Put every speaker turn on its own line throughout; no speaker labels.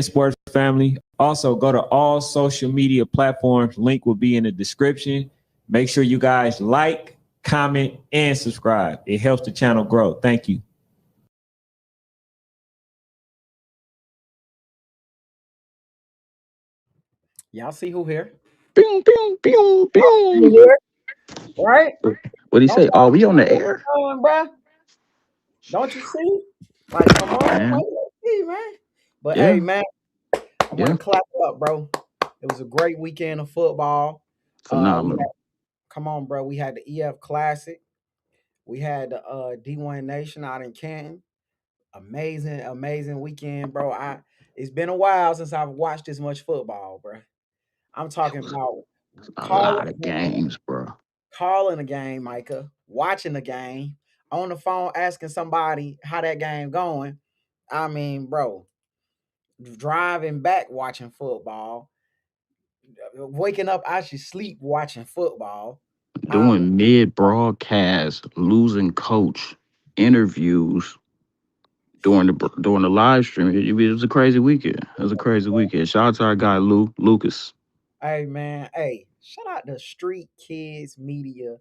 Sports family. Also, go to all social media platforms. Link will be in the description. Make sure you guys like, comment, and subscribe. It helps the channel grow. Thank you.
Y'all see who here?
Boom, boom, boom,
Y'all see who
boom.
here, right?
What'd he
Don't
say? Are
y'all
we on
see
the
what
air?
we're doing, bruh? Don't you see? Like, come on, man.
Man,
Let's see, man. But hey,
yeah,
man, I want to
yeah.
clap up, bro. It was a great weekend of football. We had,
Phenomenal.
come on, bro. We had the EF Classic. We had the D1 Nation out in Canton. Amazing, amazing weekend, bro. It's been a while since I've watched this much football, bro. I'm
It
talking
was
about
a
calling
lot of
a game,
games, bro.
calling a game, Micah, watching the game, on the phone asking somebody how that game going. I mean, bro, driving back watching football, waking up out your sleep watching football. I mean,
Doing mid broadcast, losing coach, interviews during the live stream. It was a crazy weekend. It was a crazy weekend. Shout out to our guy Lucas.
hey man, hey, shout out to Street Kids Media,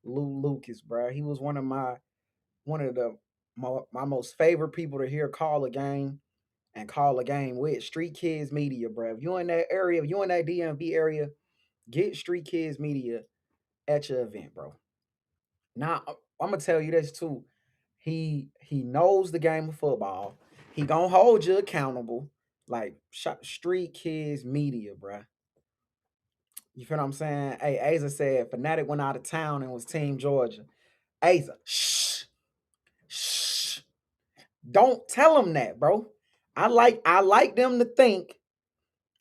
Lou Lucas, bro. He was one of my most favorite people to hear call a game and call a game with. Street Kids Media, bro. If you in that area, if you in that DMV area, get Street Kids Media at your event, bro. Now I'm gonna tell you this too. He knows the game of football. He gonna hold you accountable. Like Street Kids Media, bro. You feel what I'm saying? Hey, Asa said Fanatic went out of town and was Team Georgia. Asa, shh. Don't tell them that, bro. I like them to think.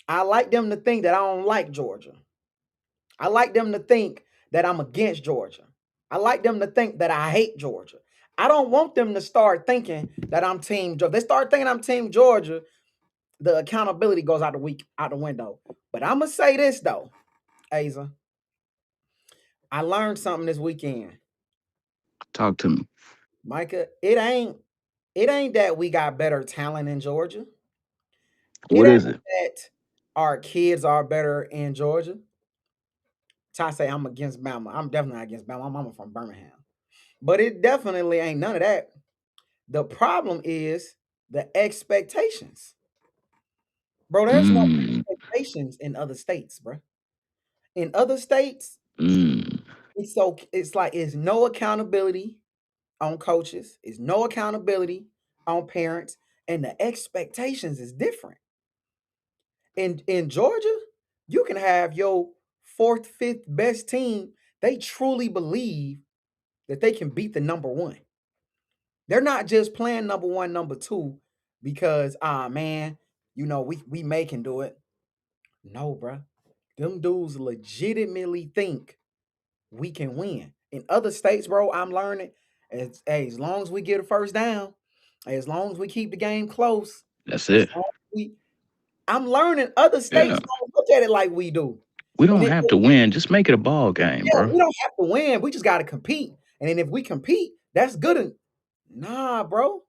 I like them to think that I don't like Georgia. I like them to think that I'm against Georgia. I like them to think that I hate Georgia. I don't want them to start thinking that I'm Team Georgia. They start thinking I'm Team Georgia, the accountability goes out the window. But I'm gonna say this though, Asa. I learned something this weekend.
Talk to me.
Micah, it ain't that we got better talent in Georgia. It
What
ain't
is it?
that our kids are better in Georgia. Ty say I'm against Bama. I'm definitely not against Bama. My mama from Birmingham. But it definitely ain't none of that. The problem is the expectations. Bro, there's no
Mm,
expectations in other states, bro. In other states,
mm.
it's like it's no accountability on coaches, it's no accountability on parents, and the expectations is different. In Georgia, you can have your fourth, fifth best team. They truly believe that they can beat the number one. They're not just playing number one, number two because man, we may can do it. No, bro. Them dudes legitimately think we can win. In other states, bro, I'm learning as long as we get a first down, as long as we keep the game close,
That's
as
it.
long as we I'm learning other
Yeah.
states don't look at it like we do.
We
And
don't
it,
have to win. Just make it a ball game,
yeah,
bro.
we don't have to win. We just got to compete. And then if we compete, that's good. Nah, bro.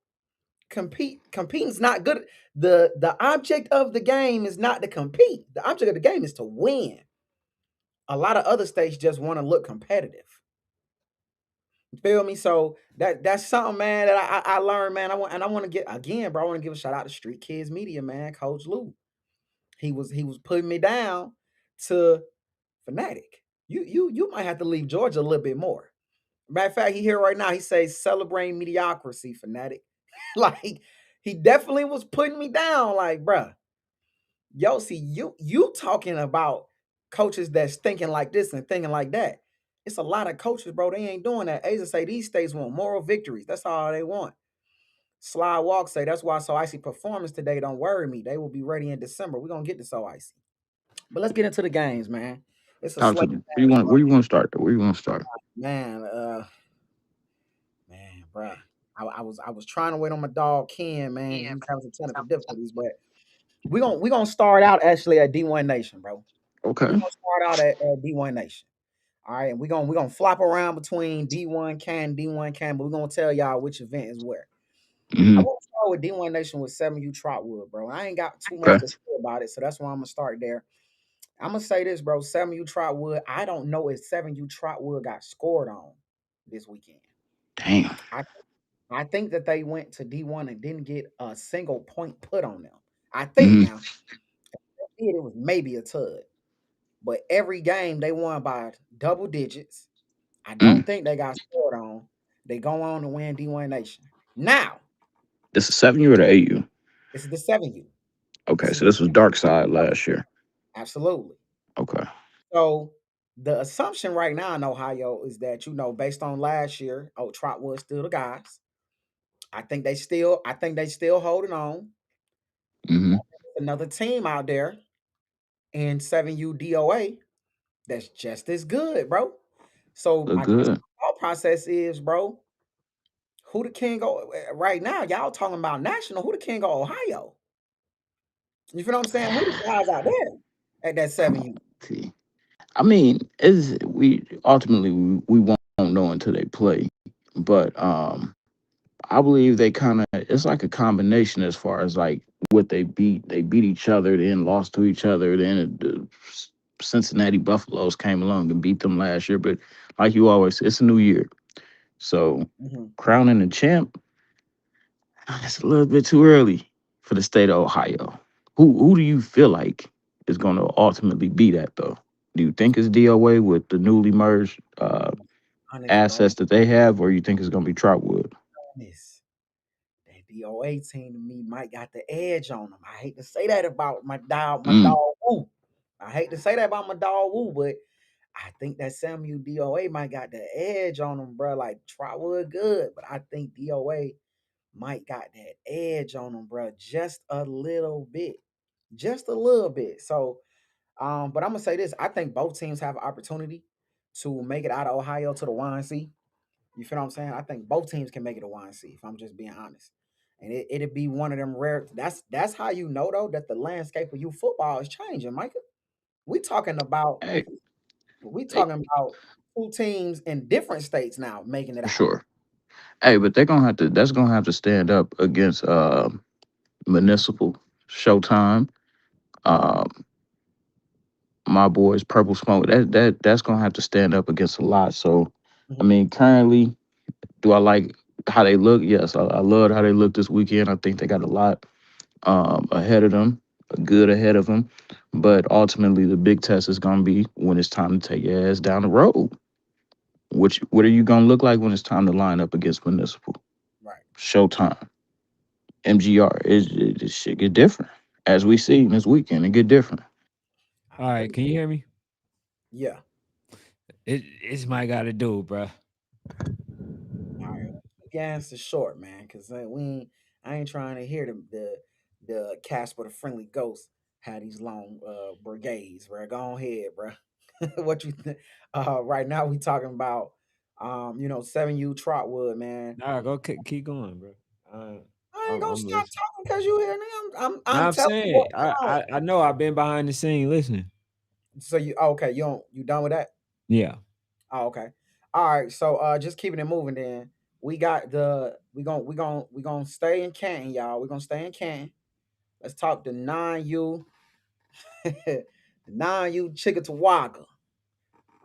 Competing's not good. The object of the game is not to compete. The object of the game is to win. A lot of other states just want to look competitive. You feel me? So that's something, man, that I learned, man. I want to get again, bro. I want to give a shout out to Street Kids Media, man. Coach Lou. He was putting me down to Fanatic. You might have to leave Georgia a little bit more. Matter of fact, he here right now. He says celebrating mediocrity, Fanatic. Like he definitely was putting me down. Like, bruh, yo, see, you talking about coaches that's thinking like this and thinking like that. It's a lot of coaches, bro. They ain't doing that. Asa say these states want moral victories. That's all they want. Sly Walk say that's why So Icy performance today don't worry me. They will be ready in December. We're gonna get to So Icy. But let's get into the games, man. It's a
Talk to
slate
me.
of games, bro.
Where you want to start? Where you want to start?
Man, man, bro. I was trying to wait on my dog Ken, man. He's having some technical difficulties, but we gonna start out actually at D1 Nation, bro. We're
Okay.
gonna start out at D1 Nation. All right, and we're gonna flop around between D1 can, but we're gonna tell y'all which event is where.
Hmm.
want to start with D1 Nation with 7U Trotwood, bro. I ain't got too much
Okay.
to say about it, so that's why I'm gonna start there. I'm gonna say this, bro. 7U Trotwood. I don't know if 7U Trotwood got scored on this weekend.
Damn.
I I think that they went to D1 and didn't get a single point put on them. I think
Hmm.
now it was maybe a tud, but every game they won by double digits. I don't
Mm.
think they got scored on. They go on to win D1 Nation. Now,
This is 7U or the 8U?
this is the 7U.
Okay,
This is
so
the
this was Dark Side last year.
absolutely.
Okay.
So the assumption right now in Ohio is that based on last year, Trotwood still the guys. I think they still holding on.
Hmm.
Another team out there in 7U DOA that's just as good, bro. So
Look
I guess
good.
the thought process is, bro, who the king go right now? Y'all talking about national? Who the king of Ohio? You feel what I'm saying? Who the guys out there at that 7U?
See, I mean, is we ultimately we won't know until they play, but I believe they kind of it's like a combination as far as like what they beat. They beat each other, then lost to each other. Then the Cincinnati Buffaloes came along and beat them last year. But like you always, it's a new year, so
Mm-hmm.
crowning the champ, it's a little bit too early for the state of Ohio. Who do you feel like is going to ultimately be that though? Do you think it's DOA with the newly merged
Honest, bro.
assets that they have, or you think it's going to be Troutwood?
Honest. That DOA team to me might got the edge on them. I hate to say that about my
Mm,
dog Woo. I hate to say that about my dog Woo, but I think that Samuel DOA might got the edge on them, bro. Like Trotwood good, but I think DOA might got that edge on them, bro, just a little bit. Just a little bit. So, but I'm gonna say this: I think both teams have an opportunity to make it out of Ohio to the YNC. You feel what I'm saying? I think both teams can make it a YNC, if I'm just being honest. And it'd be one of them rare. That's how you know though that the landscape of youth football is changing, Micah. We talking about
hey,
we
hey,
talking about two teams in different states now making it
for
out.
sure. Hey, but they're gonna have to. That's gonna have to stand up against Municipal, Showtime, um, my boys, Purple Smoke. That's gonna have to stand up against a lot. So, I
Mhm.
mean, currently, do I like how they look? Yes, I love how they look this weekend. I think they got a lot ahead of them, a good ahead of them. But ultimately, the big test is gonna be when it's time to take your ass down the road. What are you gonna look like when it's time to line up against Municipal,
Right.
Showtime, MGR? This shit get different as we see this weekend. It get different.
All
I
right,
agree.
can you hear me?
Yeah.
It's my gotta do, bro.
All right. Keep your answer short, man, because I ain't trying to hear the Casper the Friendly Ghost had these long brigades, bro. Go on ahead, bro. What you think? Right now we talking about 7U Trotwood, man.
Nah, go keep going, bro. Uh,
I ain't
I'm,
gonna
I'm
stop
listening.
talking because you here now. I'm
Now I'm
telling you
saying,
what's going on.
I know I've been behind the scene listening.
So okay, you done with that?
Yeah.
Oh, okay. All right. So just keeping it moving then. We gonna stay in Canton, y'all. We're gonna stay in Canton. Let's talk the 9U, the 9U Chickasawaga.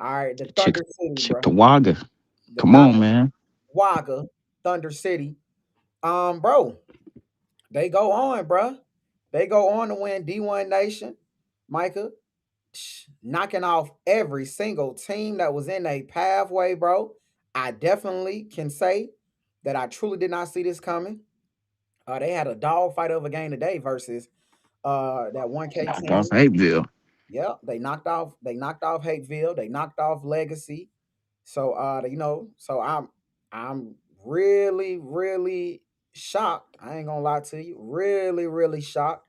All right, the
Chick
Thunder City, bro.
Chickawaga.
The
Come on, man.
9U Thunder City. Bro, they go on, bro. They go on to win D1 Nation, Micah, knocking off every single team that was in a pathway, bro. I definitely can say that I truly did not see this coming. They had a dog fight of a game today versus that 1K
Knocked off
team.
Hapeville.
Yeah, they knocked off Hateville, they knocked off Legacy. So so I'm really, really shocked. I ain't gonna lie to you. Really, really shocked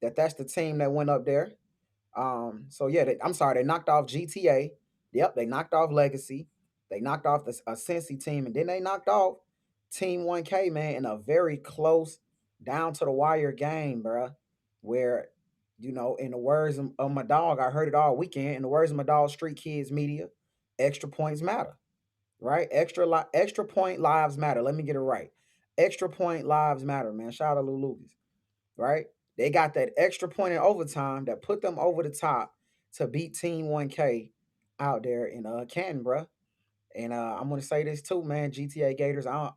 that that's the team that went up there. So yeah, I'm sorry, they knocked off GTA. Yep, they knocked off Legacy. They knocked off a Cincy team, and then they knocked off Team 1K, man, in a very close, down to the wire game, bruh. Where, in the words of my dog, I heard it all weekend. In the words of my dog, Street Kids Media, extra points matter, right? Extra point lives matter. Let me get it right. extra point lives matter, man. Shout out to Lou Lucas, right? They got that extra point in overtime that put them over the top to beat Team 1K out there in Canton, bruh. And I'm gonna say this too, man. GTA Gators, I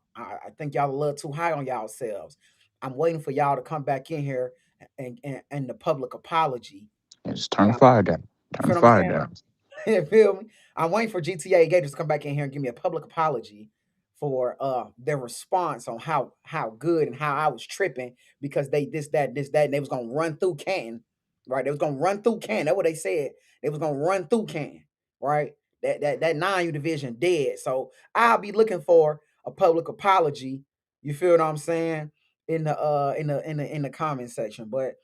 think y'all a little too high on y'all selves. I'm waiting for y'all to come back in here and the public apology.
Just
That
turn the fire down.
you
Turn
feel
the
what I'm
fire
saying?
down.
You feel me? I'm waiting for GTA Gators to come back in here and give me a public apology for their response on how good and how I was tripping because they this that and they was gonna run through Canton, right? They was gonna run through Canton. That's what they said. They was gonna run through Canton, right? That 9U division dead. So I'll be looking for a public apology. You feel what I'm saying? In the in the comment section. But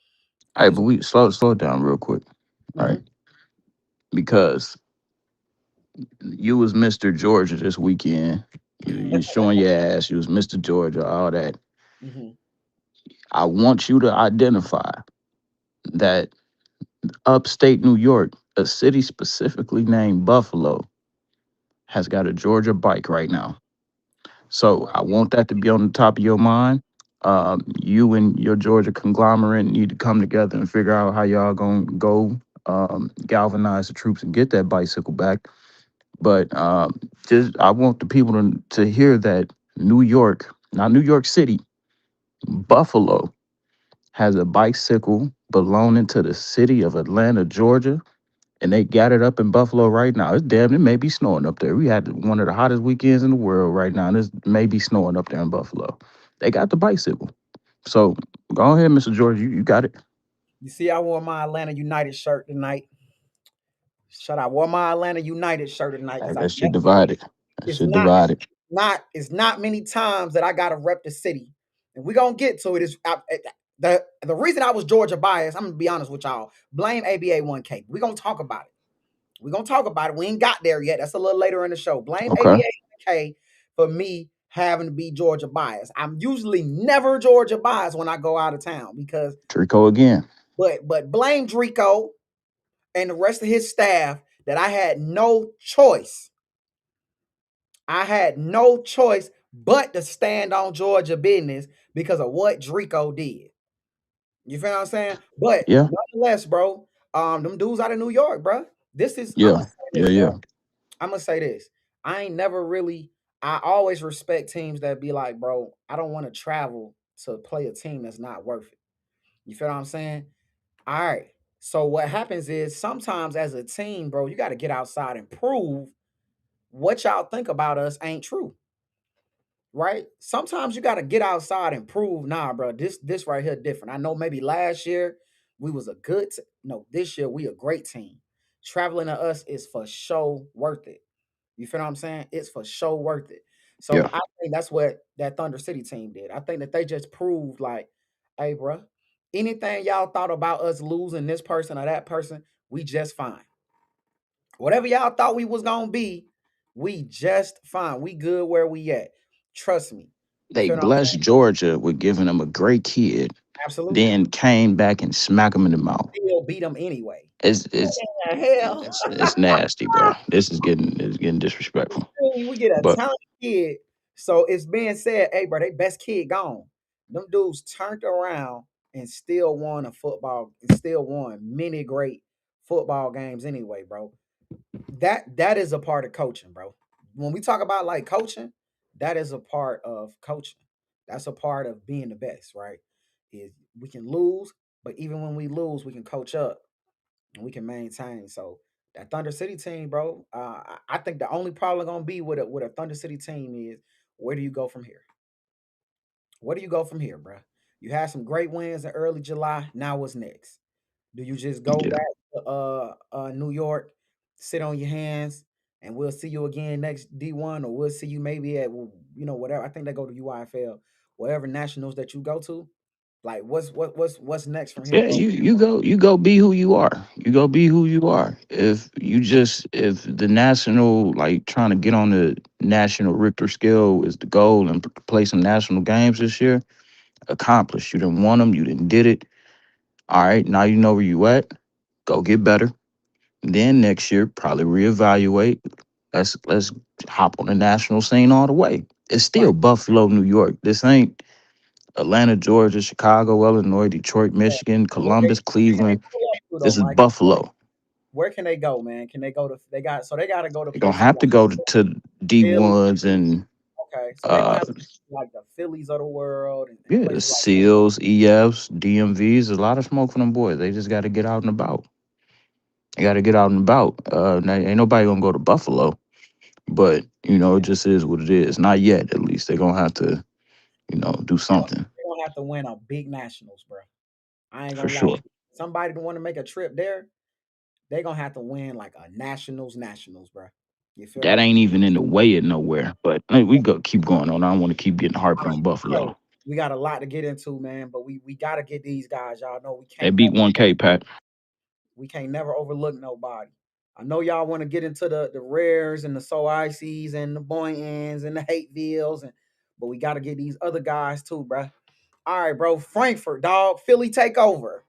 I
Hey,
just
but we slow it down real quick, right?
mhm.
Because you was Mr. Georgia this weekend. You showing your ass. You was Mr. Georgia, all that.
Mhm.
I want you to identify that upstate New York, a city specifically named Buffalo, has got a Georgia bike right now. So I want that to be on the top of your mind. You and your Georgia conglomerate need to come together and figure out how y'all gonna go galvanize the troops and get that bicycle back. But just I want the people to hear that New York, not New York City, Buffalo has a bicycle belonging to the city of Atlanta, Georgia, and they got it up in Buffalo right now. It's damn, it may be snowing up there. We had one of the hottest weekends in the world right now, and it may be snowing up there in Buffalo. They got the bicycle. So go ahead, Mr. George. You got it.
You see, I wore my Atlanta United shirt tonight. Shut up. I wore my Atlanta United shirt tonight
Hey,
because I
that shit
definitely
divided. That
it's
shit
not it's
divided.
it's not many times that I gotta rep the city. And we're gonna get to it. The reason I was Georgia biased, I'm gonna be honest with y'all. Blame ABA 1K. We're gonna talk about it. We're gonna talk about it. We ain't got there yet. That's a little later in the show. Blame
Okay.
ABA 1K for me having to be Georgia biased. I'm usually never Georgia biased when I go out of town because
Trico again.
but blame Drico and the rest of his staff that I had no choice. I had no choice but to stand on Georgia business because of what Drico did. You feel what I'm saying? But
Yeah.
nonetheless, bro, them dudes out of New York, bro. This is I'm
Yeah.
gonna say
Yeah.
this, bro.
Yeah.
I'm gonna say this. I ain't never really. I always respect teams that be like, bro, I don't want to travel to play a team that's not worth it. You feel what I'm saying? All right. So what happens is sometimes as a team, bro, you got to get outside and prove what y'all think about us ain't true. Right? Sometimes you got to get outside and prove, nah, bro, this right here different. I know maybe last year we was a no, this year we a great team. Traveling to us is for sure worth it. You feel what I'm saying? It's for sure worth it. So
Yeah.
I think that's what that Thunder City team did. I think that they just proved like, hey, bro, anything y'all thought about us losing this person or that person, we just fine. Whatever y'all thought we was gonna be, we just fine. We good where we at. Trust me. You
They
feel what I'm
blessed Georgia with giving them a great kid,
saying? Absolutely.
then came back and smack them in the mouth.
Still beat them anyway.
It's
What the hell?
it's nasty, bro. This is getting disrespectful.
We get a
But
talented kid. So it's being said, hey, bro, they best kid gone. Them dudes turned around and still won a football, and still won many great football games anyway, bro. That is a part of coaching, bro. When we talk about like coaching, that is a part of coaching. That's a part of being the best, right? Is we can lose, but even when we lose, we can coach up and we can maintain. So that Thunder City team, bro, I think the only problem gonna be with a Thunder City team is where do you go from here? Where do you go from here, bro? You had some great wins in early July. Now what's next? Do you just go
yeah,
back to New York, sit on your hands, and we'll see you again next D1, or we'll see you maybe at whatever. I think they go to UIFL, whatever nationals that you go to. Like what's next from here,
yeah.
bro?
You go be who you are. You go be who you are. If the national, like, trying to get on the national Richter scale is the goal and play some national games this year, accomplished. You didn't want them. You didn't did it. All right. Now you know where you at. Go get better. Then next year, probably reevaluate. Let's hop on the national scene all the way. It's still
Like,
Buffalo, New York. This ain't Atlanta, Georgia, Chicago, Illinois, Detroit,
yeah,
Michigan,
where they
Columbus, Cleveland.
pull up to though,
This is
Michael?
Buffalo.
Where can they go, man? Can they go to? They got to go to
They're gonna
places
have
like
to go to
Philly.
D1s and
Okay, so they're gonna
uh
have to like the Phillies of the world and
yeah, the
places like
SEALs, EFs, DMVs. A lot of smoke for them boys. They just got to get out and about. They got to get out and about. Now, ain't nobody gonna go to Buffalo, but
that.
it just is what it is. Not yet, at least. They're gonna have to, do something
They're gonna have to win a big nationals, bro. I ain't
for
gonna lie.
sure.
Somebody to want to make a trip there, they're gonna have to win like a nationals, bro. You feel
That
me?
ain't even in the way of nowhere. But hey, we go keep going on. I don't want to keep getting harping on
Yo,
Buffalo.
we got a lot to get into, man. But we gotta get these guys. Y'all know
They beat 1K, Pat.
we can't never overlook nobody. I know y'all want to get into the rares and the so ices and the Boyans and the Hatevilles, but we gotta get these other guys too, bro. All right, bro. Frankfurt, dog. Philly take over.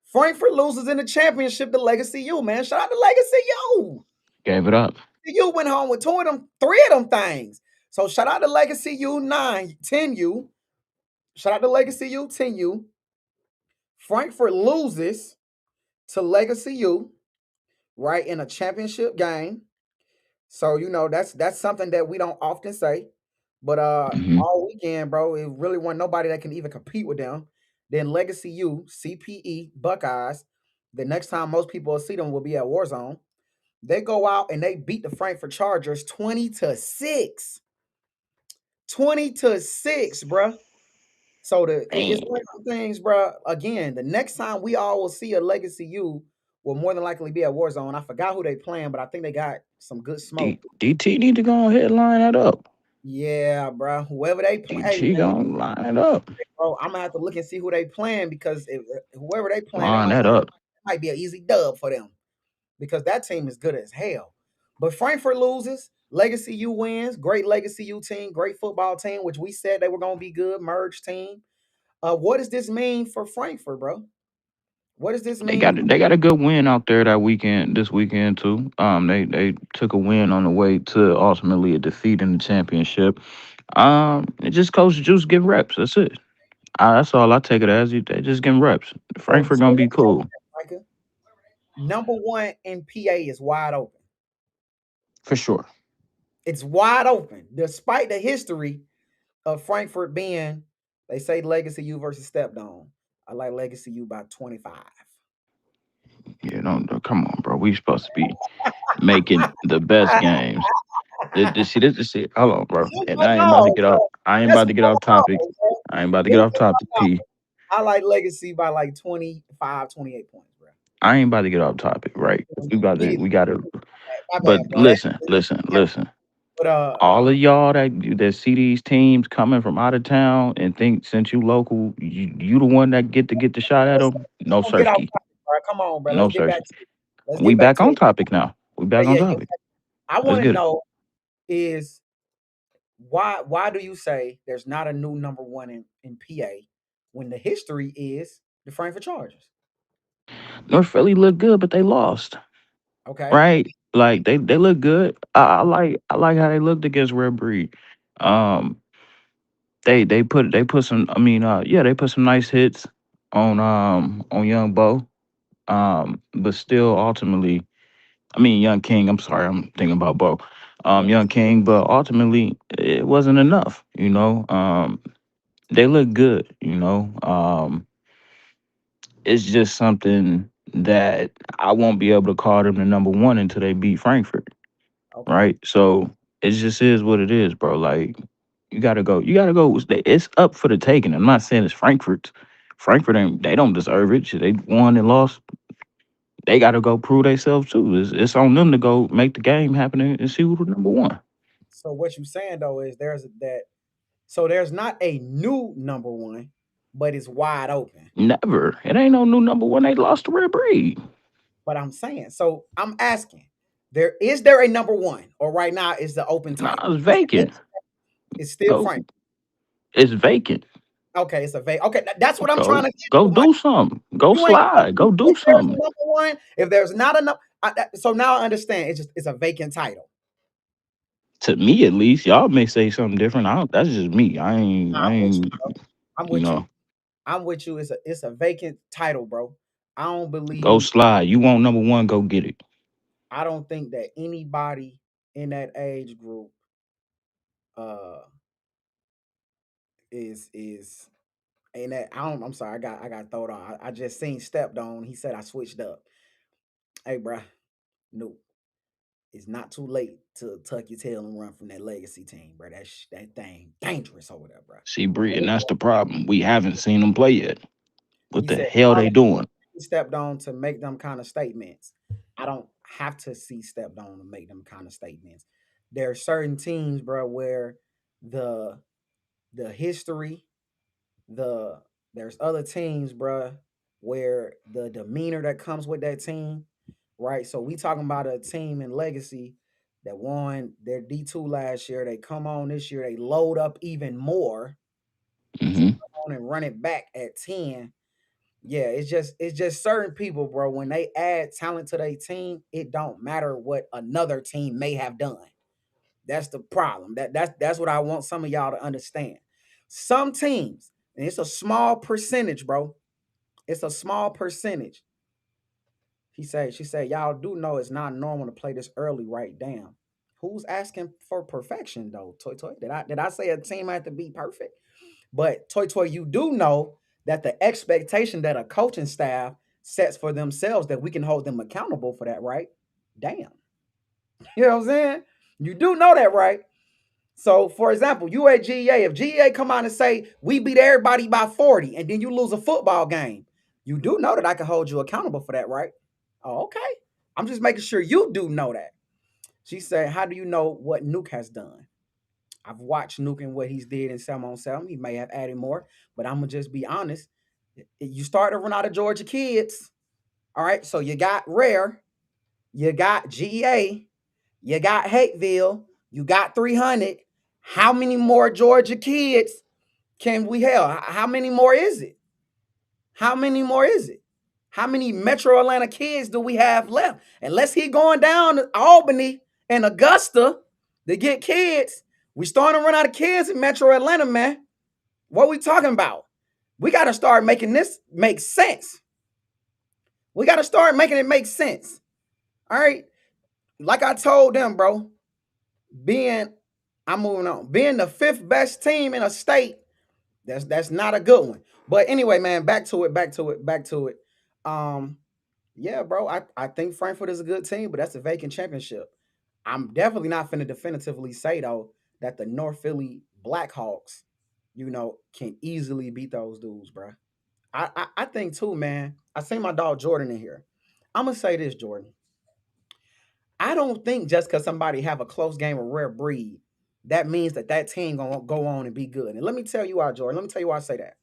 Frankfurt loses in the championship to Legacy U, man. Shout out to Legacy U.
Gave it up.
You went home with three of them things. So shout out to Legacy U 10U. Shout out to Legacy U 10U. Frankfurt loses to Legacy U, right, in a championship game. So that's something that we don't often say. But
Hmm.
all weekend, bro, it really wasn't nobody that can even compete with them. Then Legacy U, CPE, Buckeyes. The next time most people will see them will be at Warzone. They go out and they beat the Frankfurt Chargers 20-6. 20-6, bruh. So it's
Man,
one of them things, bruh. Again, the next time we all will see a Legacy U will more than likely be at Warzone. I forgot who they playing, but I think they got some good smoke.
DT need to go ahead and line that up.
Yeah, bruh. Whoever they play, hey,
DT gonna line it up.
bro, I'm gonna have to look and see who they playing because whoever they playing,
Line that up.
might be an easy dub for them because that team is good as hell. But Frankfurt loses. Legacy U wins. Great Legacy U team. Great football team, which we said they were going to be good. Merge team. What does this mean for Frankfurt, bro? What does this
They
mean?
got a good win out there this weekend too. They took a win on the way to ultimately a defeat in the championship. It just Coach Juice give reps. That's it. That's all I take it as. They just getting reps.
So,
Frankfurt gonna be cool
Micah, number one in PA is wide open.
for sure.
It's wide open, despite the history of Frankfurt being, they say Legacy U versus Step Down. I like Legacy U by 25.
Yeah, don't come on, bro. We supposed to be making the best games. This. Hold on, bro.
Just
And
what
I ain't about to
no,
get off. I ain't
just
about to get
what
off topic.
no, bro.
I ain't about to get
Just
off topic. P.
I like Legacy by like 25, 28 points, bro.
I ain't about to get off topic, right? We about
Me
to.
neither.
We got to.
My
But
bad, bro.
listen.
But
All of y'all that see these teams coming from out of town and think since you local, you the one that get the shot at them. No
don't get off
sirski.
topic, bro. Come on, bro.
No sirski.
Let's
We
get back
back
to
on
it.
topic now. We back on
Yeah.
topic.
I
Let's
want to
get it.
know is why do you say there's not a new number one in PA when the history is the Frankfurt Chargers?
North Philly looked good, but they lost.
Okay.
Right? Like they look good. I like how they looked against Red Breed. Um, they put some. I mean, yeah, they put some nice hits on Young Bo. But still, ultimately, I mean, Young King. I'm sorry, I'm thinking about Bo.
Yeah.
Young King, but ultimately, it wasn't enough. They look good. It's just something that I won't be able to call them the number one until they beat Frankfurt.
Okay.
Right? So it just is what it is, bro. Like you gotta go. You gotta go. It's up for the taking. I'm not saying it's Frankfurt's. Frankfurt ain't. They don't deserve it. Shit, they won and lost. They gotta go prove themselves too. It's on them to go make the game happen and see who the number one.
So what you're saying though is there's not a new number one, but it's wide open.
Never. It ain't no new number one. They lost to Red Breed.
But I'm saying, so I'm asking, there a number one, or right now is the open
Nah,
title?
it's vacant.
It's still
Go.
Frank.
It's vacant.
Okay, it's a vague. Okay, that's what I'm trying
Go.
to get
Go
to, Mike.
do something. Go
You ain't
slide. Go do
if there's a
something.
number one, if there's not enough. So now I understand. It's a vacant title.
To me, at least, y'all may say something different. I don't. That's just me. I ain't.
Nah,
I
I'm with you,
ain't.
bro. I'm
You
with you.
know,
I'm with you. It's a vacant title, bro. I don't
go
believe.
slide. You want number one? Go get it.
I don't think that anybody in that age group uh is and that I don't. I'm sorry. I got thrown on. I just seen stepped on. He said I switched up. Hey, bruh. No, it's not too late to tuck your tail and run from that legacy team, bro. That thing dangerous over there, bro.
See, Bree, and that's the problem. We haven't seen them play yet. What
He
the
said
hell they doing?
he stepped on to make them kind of statements. I don't have to see stepped on to make them kind of statements. There are certain teams, bro, where the the history, the there's other teams, bro, where the demeanor that comes with that team, right? So we talking about a team in legacy that won their D2 last year. They come on this year, they load up even more to
Hmm.
come on and run it back at 10. Yeah, it's just certain people, bro. When they add talent to their team, it don't matter what another team may have done. That's the problem. That's what I want some of y'all to understand. Some teams, and it's a small percentage, bro. It's a small percentage. She said, y'all do know it's not normal to play this early, right? Damn. Who's asking for perfection though? Toy Toy. Did I say a team had to be perfect? But Toy Toy, you do know that the expectation that a coaching staff sets for themselves that we can hold them accountable for that, right? Damn. You know what I'm saying? You do know that, right? So, for example, you at GEA, if GEA come out and say we beat everybody by 40 and then you lose a football game, you do know that I can hold you accountable for that, right? Oh, okay. I'm just making sure you do know that. She said, how do you know what Nuke has done? I've watched Nuke and what he's did in 7-on-7. He may have added more, but I'm gonna just be honest. You start to run out of Georgia kids. All right. So you got Rare, you got GEA, you got Hateville, you got 300. How many more Georgia kids can we have? How many more is it? How many more is it? How many Metro Atlanta kids do we have left? Unless he going down to Albany and Augusta to get kids, we starting to run out of kids in Metro Atlanta, man. What we talking about? We got to start making this make sense. We got to start making it make sense. All right. Like I told them, bro, I'm moving on. Being the fifth best team in a state, that's not a good one. But anyway, man, back to it. Um, yeah, bro, I think Frankfurt is a good team, but that's a vacant championship. I'm definitely not finna definitively say though that the North Philly Blackhawks, can easily beat those dudes, bro. I think too, man. I see my dog Jordan in here. I'm gonna say this, Jordan. I don't think just because somebody have a close game of rare breed, that means that team gonna go on and be good. And let me tell you why, Jordan. Let me tell you why I say that.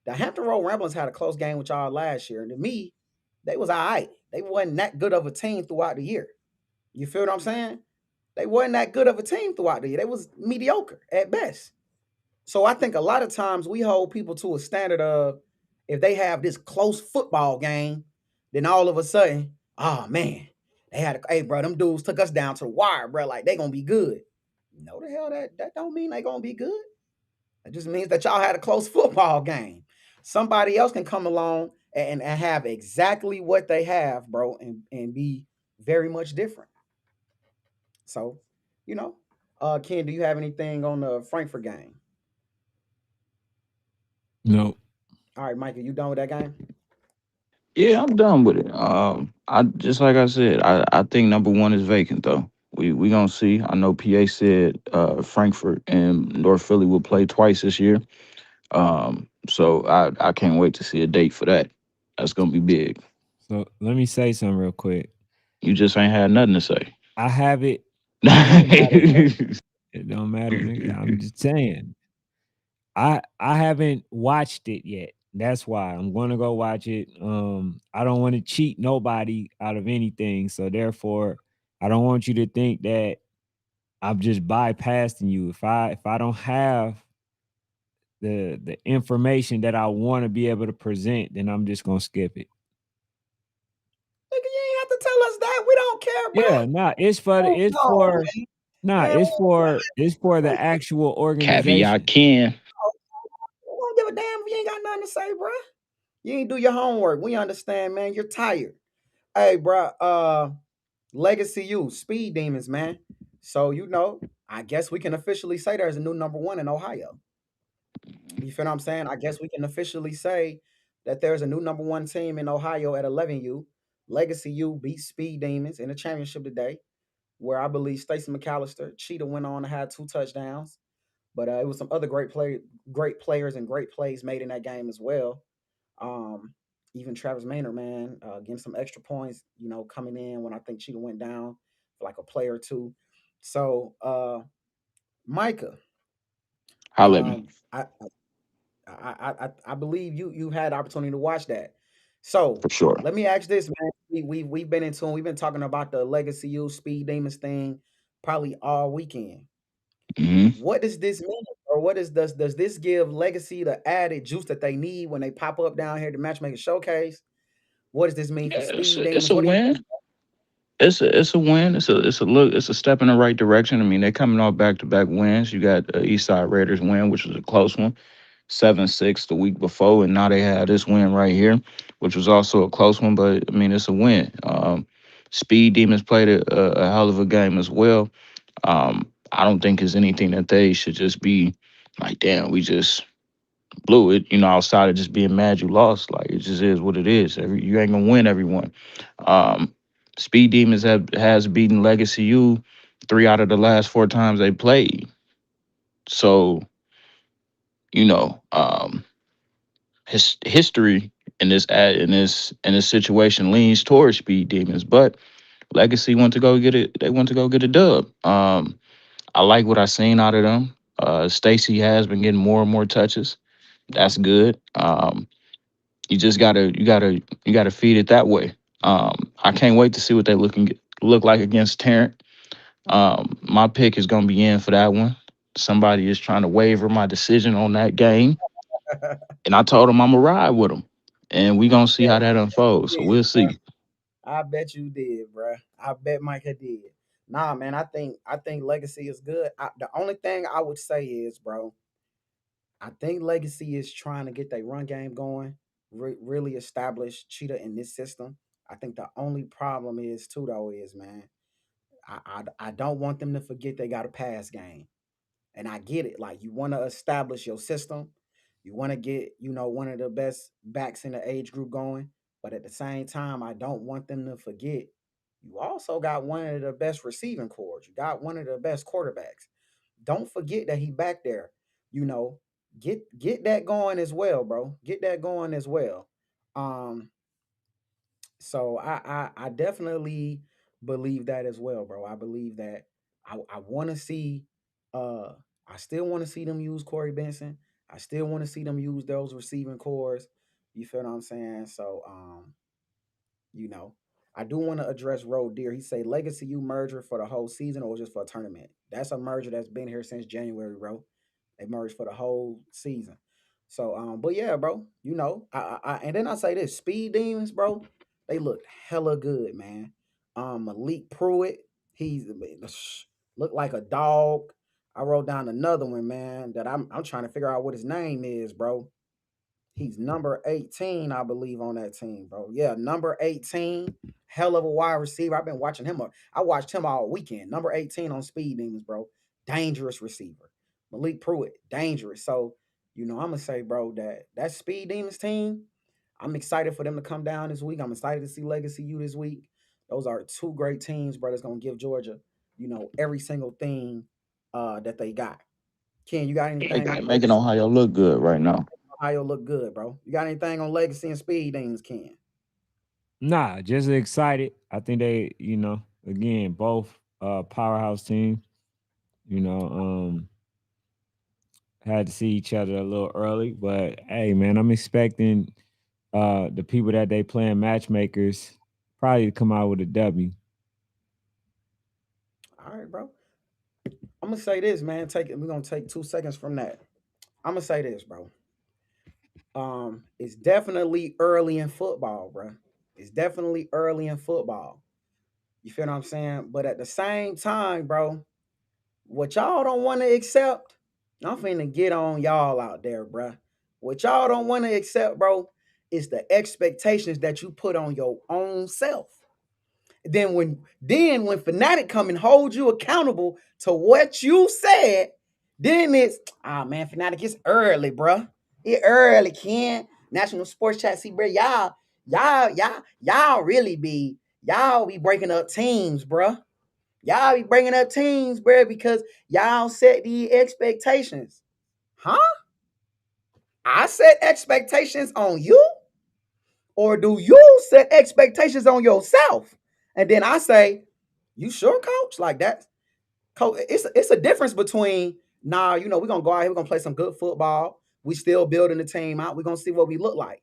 The Hampton Road Ramblers had a close game with y'all last year, and to me, they was all right. They wasn't that good of a team throughout the year. You feel what I'm saying? They wasn't that good of a team throughout the year. They was mediocre at best. So I think a lot of times we hold people to a standard of if they have this close football game, then all of a sudden, oh man, hey bro, them dudes took us down to the wire, bro. Like they gonna be good. No the hell that don't mean they gonna be good. It just means that y'all had a close football game. Somebody else can come along and have exactly what they have, bro, and be very much different. So, you know, Ken, do you have anything on the Frankfurt game?
No.
All right, Mike, are you done with that game?
Yeah, I'm done with it. I just like I said, I think number one is vacant though. We gonna see. I know PA said Frankfurt and North Philly will play twice this year. So I can't wait to see a date for that. That's gonna be big.
So let me say something real quick.
You just ain't had nothing to say.
I have it. It don't matter, bro. It don't matter, nigga. I'm just saying. I haven't watched it yet. That's why I'm gonna go watch it. I don't want to cheat nobody out of anything. So therefore, I don't want you to think that I'm just bypassing you. If I don't have the information that I want to be able to present, then I'm just gonna skip it.
Nigga, you ain't have to tell us that. We don't care, bro.
Yeah, nah, it's for
Move
it's
on,
for
man.
Nah,
Man,
it's for the actual
Caveat
organization.
Ken.
we don't give a damn if you ain't got nothing to say, bro. You ain't do your homework. We understand, man. You're tired. Hey, bro. Legacy U, Speed Demons, man. So I guess we can officially say there's a new number one in Ohio. You feel what I'm saying? I guess we can officially say that there's a new number one team in Ohio at 11U. Legacy U beat Speed Demons in the championship today, where I believe Stacey McAllister, Cheetah went on to have 2 touchdowns. But it was some other great players and great plays made in that game as well. Um, Even Travis Maynard, man, getting some extra points, coming in when I think Cheetah went down for like a play or two. So, Micah,
Holla at me
um, I believe you had the opportunity to watch that. So
for sure.
let me ask this, man. We've been into we've been talking about the Legacy U Speed Demons thing probably all weekend.
hmm
What does this mean, or does this give Legacy the added juice that they need when they pop up down here to Matchmaker Showcase? What does this mean for
Yeah,
Speed
it's
Demons?
a
What do you
win.
think?
It's a win. It's a look. It's a step in the right direction. I mean, they're coming off back to back wins. You got Eastside Raiders win, which was a close one, 7-6 the week before, and now they had this win right here, which was also a close one. But I mean, it's a win. Speed Demons played a hell of a game as well. I don't think it's anything that they should just be like, damn, we just blew it. Outside of just being mad you lost, like it just is what it is. You ain't gonna win everyone. Um, Speed Demons has beaten Legacy U 3 out of the last 4 times they played. So you know, history in this situation leans towards Speed Demons, but Legacy went to go get it. They went to go get a dub. I like what I seen out of them. Stacy has been getting more and more touches. That's good. You gotta feed it that way. I can't wait to see what they look like against Tarrant. My pick is gonna be in for that one. Somebody is trying to waver my decision on that game, and I told him I'm gonna ride with him, and we
I
gonna see
bet
how that
you
unfolds. So
did,
we'll
bro.
see.
I bet you did, bro. I bet Micah did. Nah, man. I think Legacy is good. The only thing I would say is, bro, I think Legacy is trying to get their run game going, really establish Cheetah in this system. I think the only problem is too though is, man, I don't want them to forget they got a pass game. And I get it. Like, you want to establish your system. You want to get, one of the best backs in the age group going. But at the same time, I don't want them to forget you also got one of the best receiving cores. You got one of the best quarterbacks. Don't forget that he back there. You know, get that going as well, bro. Get that going as well. Um, so I definitely believe that as well, bro. I believe that I want to see uh I still want to see them use Corey Benson. I still want to see them use those receiving cores. You feel what I'm saying? So you know, I do want to address Road Deer. He say Legacy U merger for the whole season or just for a tournament. That's a merger that's been here since January, bro. They merged for the whole season. So, but yeah, bro. And then I say this: Speed Demons, bro. They look hella good, man. Malik Pruitt, he's looked like a dog. I wrote down another one, man, that I'm trying to figure out what his name is, bro. He's number 18, I believe, on that team, bro. Yeah, number 18. Hell of a wide receiver. I've been watching him. I watched him all weekend. Number 18 on Speed Demons, bro. Dangerous receiver. Malik Pruitt, dangerous. So, I'm gonna say, bro, that Speed Demons team, I'm excited for them to come down this week. I'm excited to see Legacy U this week. Those are two great teams, bro, that's gonna give Georgia, every single thing that they got. Ken, you got anything on
Making Ohio look good right now.
Ohio look good, bro? You got anything on Legacy and Speed Demons, Ken?
Nah, just excited. I think they, again, both powerhouse teams, you know, had to see each other a little early. But hey, man, I'm expecting the people that they playing matchmakers probably to come out with a W.
All right, bro. I'm gonna say this, man. We're gonna take 2 seconds from that. I'm gonna say this, bro. It's definitely early in football, bro. It's definitely early in football. You feel what I'm saying? But at the same time, bro, What y'all don't want to accept, I'm finna get on y'all out there, bruh. What y'all don't want to accept, bro, is the expectations that you put on your own self. Then when Fanatic come and hold you accountable to what you said, then it's man, Fanatic, it's early, bruh. It early, Ken. National Sports Chat, see, bro, y'all really be breaking up teams, bruh. Y'all be bringing up teams, bro, because y'all set the expectations. Huh? I set expectations on you? Or do you set expectations on yourself? And then I say, you sure, coach? Like that. Coach, it's a difference between, we're gonna go out here, we're gonna play some good football. We still building the team out. We're gonna see what we look like.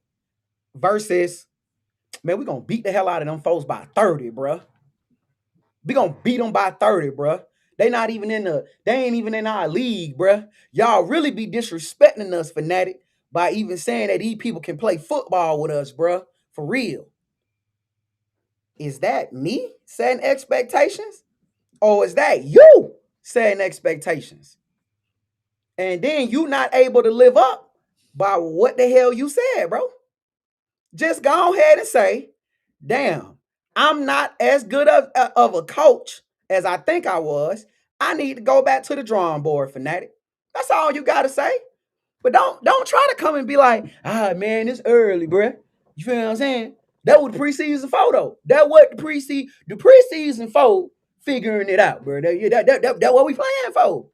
Versus, man, we're gonna beat the hell out of them folks by 30, bruh. We gonna beat them by 30, bruh. They ain't even in our league, bruh. Y'all really be disrespecting us, Fanatic, by even saying that these people can play football with us, bruh. For real. Is that me setting expectations? Or is that you setting expectations? And then you not able to live up by what the hell you said, bro. Just go ahead and say, damn, I'm not as good of a coach as I think I was. I need to go back to the drawing board, Fanatic. That's all you got to say. But don't try to come and be like, man, it's early, bruh. You feel what I'm saying? That was the preseason photo. That what the preseason photo figuring it out, bro. That what we playing for.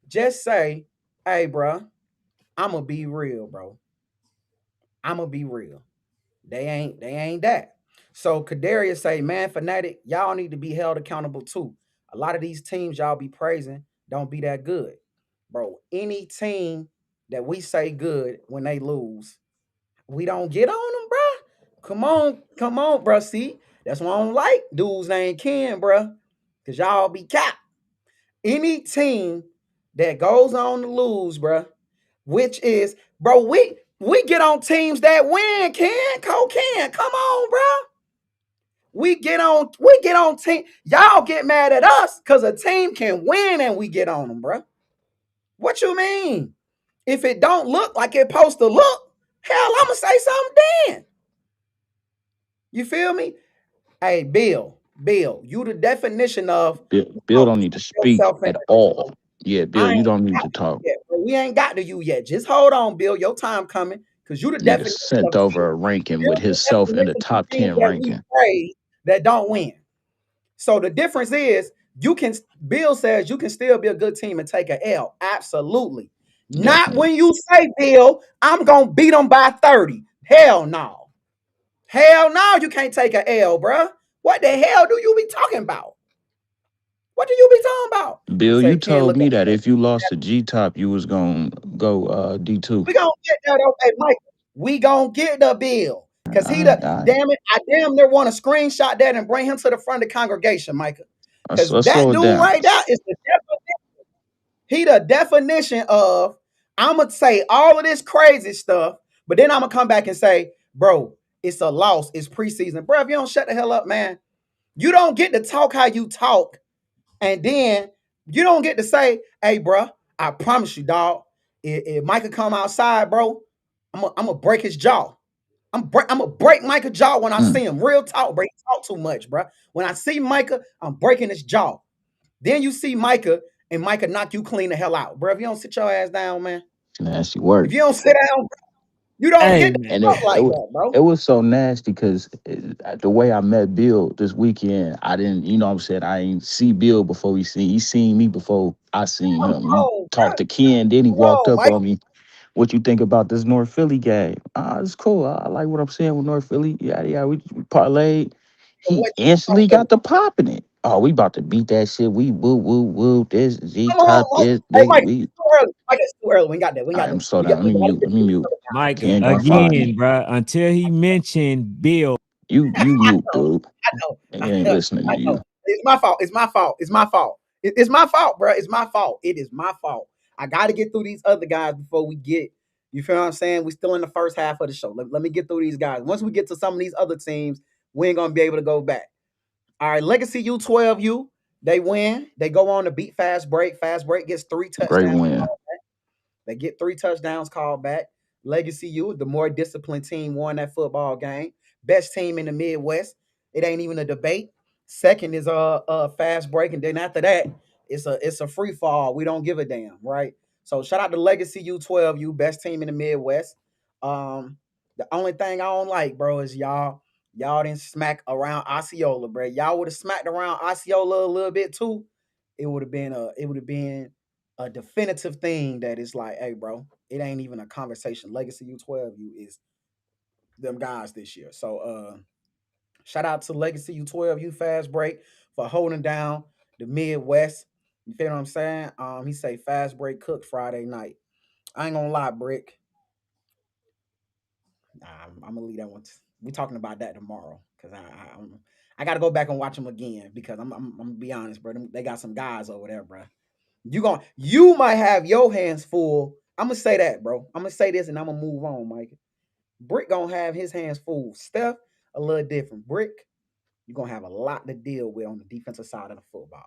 Just say, hey, bro, I'ma be real, bro. I'ma be real. They ain't that. So Kadarius say, man, Fanatic, y'all need to be held accountable too. A lot of these teams y'all be praising don't be that good. Bro, any team that we say good when they lose, we don't get on them, bro. Come on, bro. See, that's why I don't like dudes named Ken, bro. Because y'all be capped. Any team that goes on to lose, bro, which is, bro, we get on teams that win, Ken. Come on, bro. We get on team. Y'all get mad at us because a team can win and we get on them, bro. What you mean? If it don't look like it's supposed to look, hell, I'm gonna say something then. You feel me? Hey, Bill, you the definition of
Bill don't need to speak at all. Yeah, Bill, you don't need to talk.
We ain't got to you yet. Just hold on, Bill. Your time coming because you the
Nigga
definition
sent
of
over a ranking with himself in the top 10 ranking.
That don't win. So the difference is Bill says you can still be a good team and take an L. Absolutely. Not when you say, Bill, I'm going to beat them by 30. Hell no. Hell no, you can't take an L, bruh. What the hell do you be talking about? What do you be talking about?
Bill, you told me that if you lost to G-Top, you was going to go D2.
We going to get that, okay, Mike. We going to get the Bill. Because damn it, I damn near want to screenshot that and bring him to the front of the congregation, Micah. Because that dude right there is the definition. He the definition of, I'm going to say all of this crazy stuff, but then I'm going to come back and say, bro, it's a loss. It's preseason. Bro, if you don't shut the hell up, man, you don't get to talk how you talk. And then you don't get to say, hey, bro, I promise you, dog, if Micah come outside, bro, I'm going to break his jaw. I'm gonna break Micah jaw when I see him. Real talk, bro. He talk too much, bro. When I see Micah, I'm breaking his jaw. Then you see Micah, and Micah knock you clean the hell out, bro. If you don't sit your ass down, man.
Nasty work.
If you don't sit down, you don't get to talk like that, bro.
It was so nasty because the way I met Bill this weekend, I didn't, you know what I'm saying, I ain't see Bill before he seen me before I seen him. He talked to Ken, then he walked up on me. What you think about this North Philly game? It's cool. I like what I'm saying with North Philly. Yeah, we parlayed. He instantly got the popping it. Oh, we about to beat that shit. We woo. This G-Top, this
big. Mike, it's too early. We got that.
I'm slow down. Let me mute.
Mike, again, bro, until he mentioned Bill.
You mute, dude.
I know.
He ain't listening to you.
It's my fault. It's my fault, bro. It's my fault. It is my fault. I got to get through these other guys before we get, you feel what I'm saying? We're still in the first half of the show. Let me get through these guys. Once we get to some of these other teams, we ain't going to be able to go back. All right, Legacy U12U, They win. They go on to beat Fast Break. Fast Break gets 3
Great
touchdowns.
win.
They get 3 touchdowns called back. Legacy U, the more disciplined team, won that football game. Best team in the Midwest. It ain't even a debate. Second is Fast Break, and then after that, it's a free fall. We don't give a damn, right? So shout out to Legacy U12U, best team in the Midwest. The only thing I don't like, bro, is y'all didn't smack around Osceola, bro. Y'all would have smacked around Osceola a little bit too. It would have been a definitive thing that is like, hey, bro, it ain't even a conversation. Legacy U12U is them guys this year. So shout out to Legacy U12U Fast Break for holding down the Midwest. You feel what I'm saying? He say Fast Break cooked Friday night. I ain't gonna lie, Brick. Nah, I'm gonna leave that one. We talking about that tomorrow because I got to go back and watch them again because I'm gonna be honest, bro. They got some guys over there, bro. You might have your hands full. I'm gonna say that, bro. I'm gonna say this and I'm gonna move on, Mike. Brick gonna have his hands full. Steph, a little different. Brick, you're gonna have a lot to deal with on the defensive side of the football.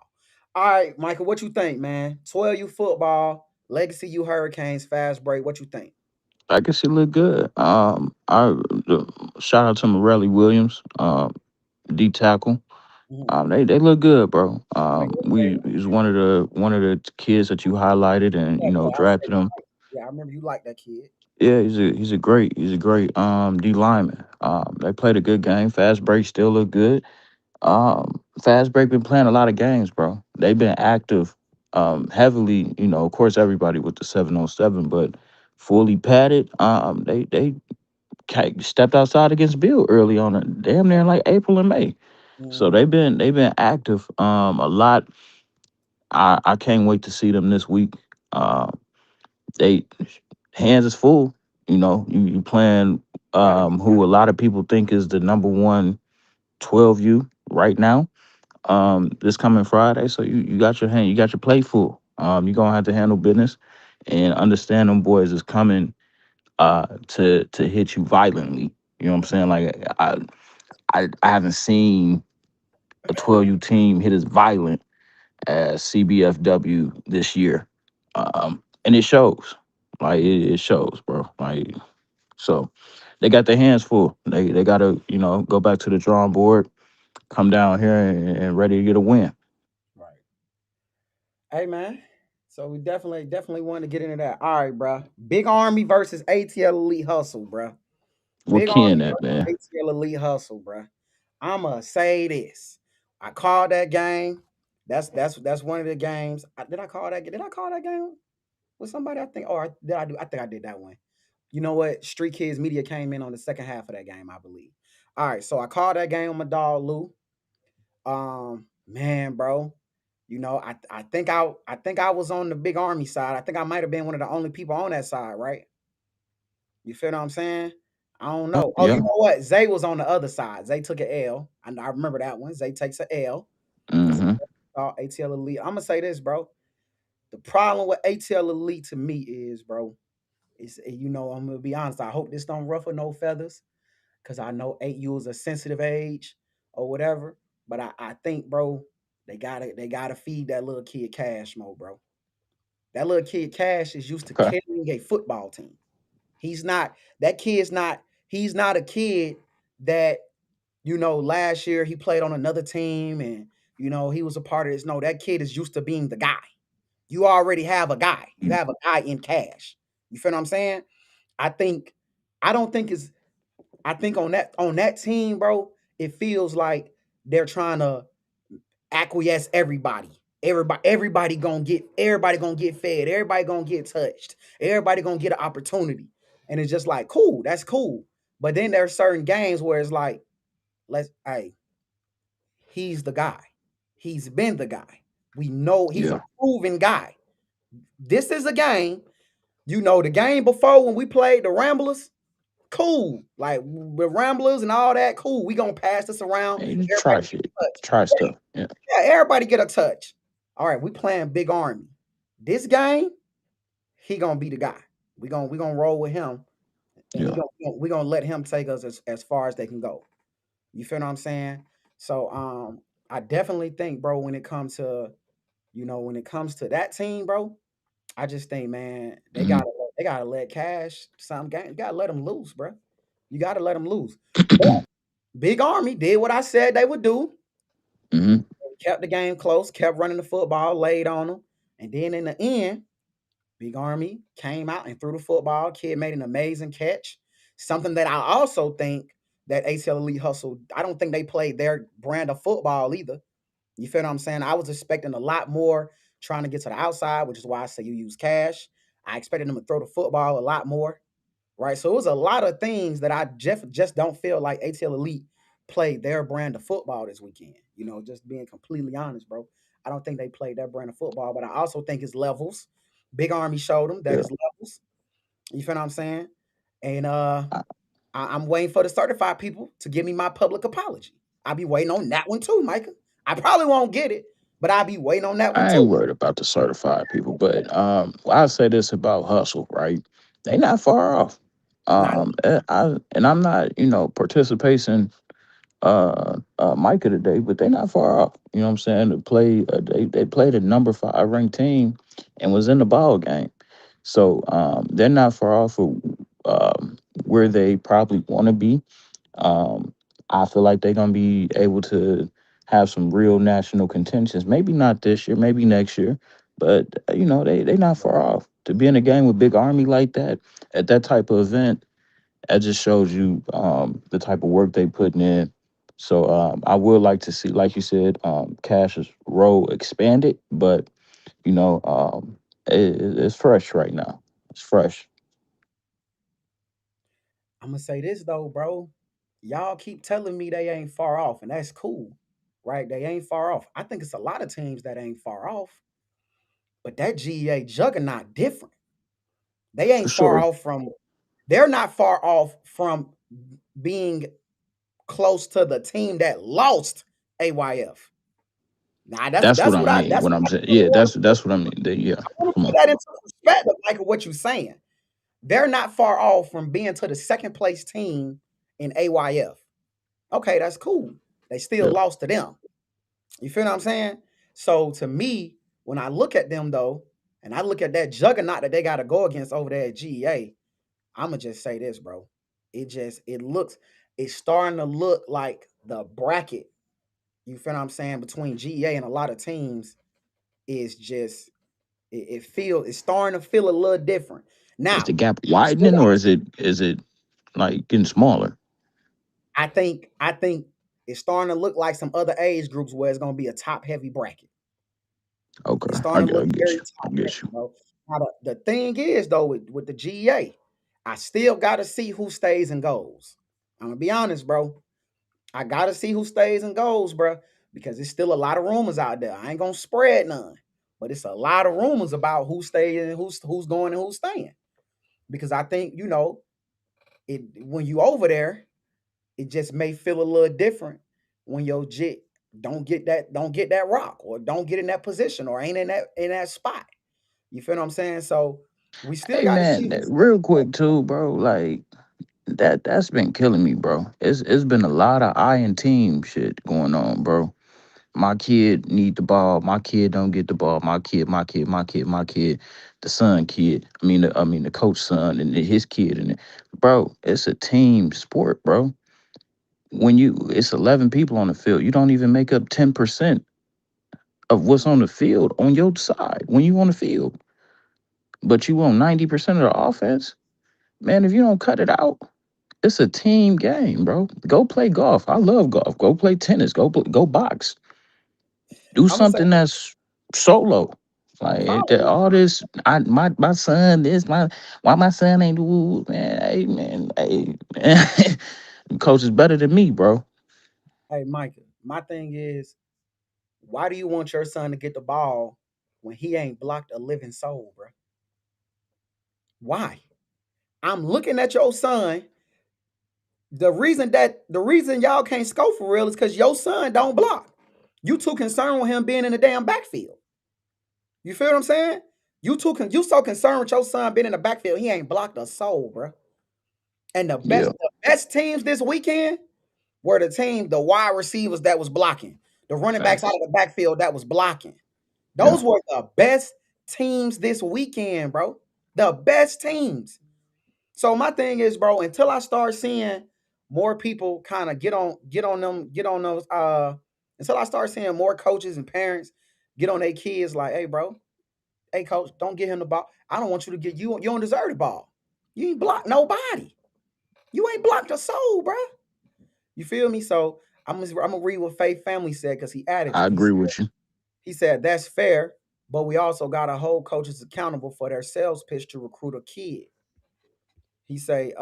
All right, Michael, what you think, man? 12U football, Legacy U Hurricanes, Fast Break. What you think?
I guess it looked good. Shout out to Morelli Williams, D tackle.
Mhm.
They look good, bro.
Right,
He's one of the kids that you highlighted and
yeah, yeah, I say,
drafted him.
yeah, I remember you like that kid.
Yeah, he's a great D lineman. They played a good game. Fast break still look good. Fast break been playing a lot of games, bro. They've been active, heavily. Of course, everybody with the 7-on-7, but fully padded. They stepped outside against Bill early on, damn near in like April and May. So
Mhm.
they've been active, a lot. I can't wait to see them this week. They hands is full. You playing
Gotta be.
who a lot of people think is the number one 12U right now. This coming Friday, so you got your plate full. You're gonna have to handle business and understand them boys is coming to hit you violently. You know what I'm saying? Like I haven't seen a 12U team hit as violent as CBFW this year. And it shows. Like it shows, bro. Like so they got their hands full. They gotta, go back to the drawing board, come down here and ready to get a win.
Right. Hey, man. So we definitely want to get into that. All right, bro. Big Army versus ATL Elite Hustle, bro.
What
Big Army
can that, man?
versus ATL Elite Hustle, bro. I'ma say this. I called that game. That's one of the games. Did I call that? Did I call that game with somebody? I think. Or did I do? I think I did that one. You know what? Street Kids Media came in on the second half of that game, I believe. All right, so I called that game with my dog Lou. Man, bro. I think I was on the Big Army side. I think I might have been one of the only people on that side, right? You feel what I'm saying? I don't
Yeah,
know. Oh, you
yeah.
know what? Zay was on the other side. Zay took an L. I remember that one. Zay takes an L. That's
Mm-hmm.
ATL Elite. I'm gonna say this, bro. The problem with ATL Elite to me is, bro, I'm gonna be honest. I hope this don't ruffle no feathers, because I know 8U is a sensitive age or whatever. But I think, bro, they gotta feed that little kid Cash more, bro. That little kid Cash is used to
Okay.
carrying a football team. He's not that kid's not he's not a kid that, last year he played on another team and he was a part of this. No, that kid is used to being the guy. You already have a guy. You have a guy in Cash. You feel what I'm saying? I think I don't think it's I think on that team, bro, it feels like they're trying to acquiesce everybody. Everybody gonna get fed. Everybody gonna get touched. Everybody gonna get an opportunity. And it's just like, cool, that's cool. But then there are certain games where it's like, hey, he's the guy. He's been the guy. We know he's a
Yeah.
proven guy. This is a game. The game before when we played the Ramblers, cool. Like with Ramblers and all that, cool. We gonna pass this around.
Hey, you
Everybody
try
get
shit.
a touch.
Try stuff. Yeah.
Yeah, everybody get a touch. All right, we playing Big Army. This game, he gonna be the guy. We gonna roll with him, and
Yeah.
we gonna let him take us as far as they can go. You feel what I'm saying? So I definitely think, bro, when it comes to that team, bro, I just think, man,
Hmm.
they gotta let Cash some game. You gotta let them loose, bro. You gotta let them loose. But Big Army did what I said they would do.
Hmm.
Kept the game close, kept running the football, laid on them, and then in the end, Big Army came out and threw the football. Kid made an amazing catch. Something that I also think that ATL Elite Hustle, I don't think they played their brand of football either. You feel what I'm saying? I was expecting a lot more trying to get to the outside, which is why I say you use Cash. I expected them to throw the football a lot more, right? So it was a lot of things that I just don't feel like ATL Elite played their brand of football this weekend. Just being completely honest, bro. I don't think they played their brand of football, but I also think it's levels. Big Army showed them that
Yeah.
it's levels. You feel what I'm saying? And
I,
I'm waiting for the certified people to give me my public apology. I'll be waiting on that one too, Micah. I probably won't get it, but I'll be waiting on that one
I ain't
too.
worried about the certified people, but I'll say this about Hustle, right? They not far off.
Not
I'm not, participating Micah today, but they're not far off. You know what I'm saying? They played a number 5 ranked team and was in the ball game. So they're not far off of where they probably want to be. Um, I feel like they're gonna be able to have some real national contentions. Maybe not this year, maybe next year, but they not far off. To be in a game with Big Army like that at that type of event, that just shows you the type of work they putting in. So I would like to see, like you said, Cash's role expanded, but it's fresh right now. It's fresh.
I'm gonna say this though, bro. Y'all keep telling me they ain't far off, and that's cool, right? They ain't far off. I think it's a lot of teams that ain't far off, but that GEA juggernaut different. They
For
ain't far
sure.
off from. They're not far off from being close to the team that lost AYF. Nah, that's
That's what
that's
I
what I
mean.
that's
What
what
I'm
I
saying.
really
Yeah,
want
that's what I mean. Yeah.
to
Come
put
on.
that into perspective, like what you're saying. They're not far off from being to the second place team in AYF. Okay, that's cool. They still
Yeah.
lost to them. You feel what I'm saying? So to me, when I look at them though, and I look at that juggernaut that they got to go against over there at GEA, I'm gonna just say this, bro. It's starting to look like the bracket. You feel what I'm saying between GEA and a lot of teams is just it's starting to feel a little different.
Is
Now,
the gap
we still
widening
got
or is it like getting smaller?
I think it's starting to look like some other age groups where it's gonna be a top heavy bracket. It's
Okay.
starting to
I
look
get
very
you. I
top
get
heavy,
you.
bro. Now the thing is though with the GA, I still gotta see who stays and goes. I'm gonna be honest, bro. I gotta see who stays and goes, bro, because there's still a lot of rumors out there. I ain't gonna spread none, but it's a lot of rumors about who stays and who's going and who's staying. Because I think it when you over there, it just may feel a little different when your jit don't get that rock or don't get in that position or ain't in that spot. You feel what I'm saying? So we still
Hey
got to
man,
see who's
real quick too, bro. Like that's been killing me, bro. It's been a lot of I and team shit going on, bro. My kid need the ball. My kid don't get the ball. My kid. The son kid. I mean the coach son and his kid and bro. It's a team sport, bro. It's 11 people on the field. You don't even make up 10% of what's on the field on your side when you on the field, but you want 90% of the offense. Man, if you don't cut it out, it's a team game, bro. Go play golf. I love golf. Go play tennis. Go box. Do
I'm gonna say
something that's solo.
I'm
Like
following.
all this, my son, this my why my son ain't do man. Hey man, hey man. Coach is better than me, bro.
Hey, Micah, my thing is, why do you want your son to get the ball when he ain't blocked a living soul, bro? Why? I'm looking at your son. The reason y'all can't score for real is because your son don't block. You too concerned with him being in the damn backfield. You feel what I'm saying? You so concerned with your son being in the backfield, he ain't blocked a soul, bro. And
Yeah,
the best teams this weekend were the wide receivers that was blocking. the running backs out
Facts.
of the backfield that was blocking.
Yeah.
Those were the best teams this weekend, bro. The best teams. So my thing is, bro, until I start seeing more people kind of get on those until I start seeing more coaches and parents get on their kids like, hey, bro, hey coach, don't get him the ball. I don't want you to get you don't deserve the ball. You ain't blocked nobody. You ain't blocked a soul, bro. You feel me? So I'm gonna read what Faith Family said because he added
I
it.
agree with you.
He said that's fair, but we also gotta hold coaches accountable for their sales pitch to recruit a kid. He say,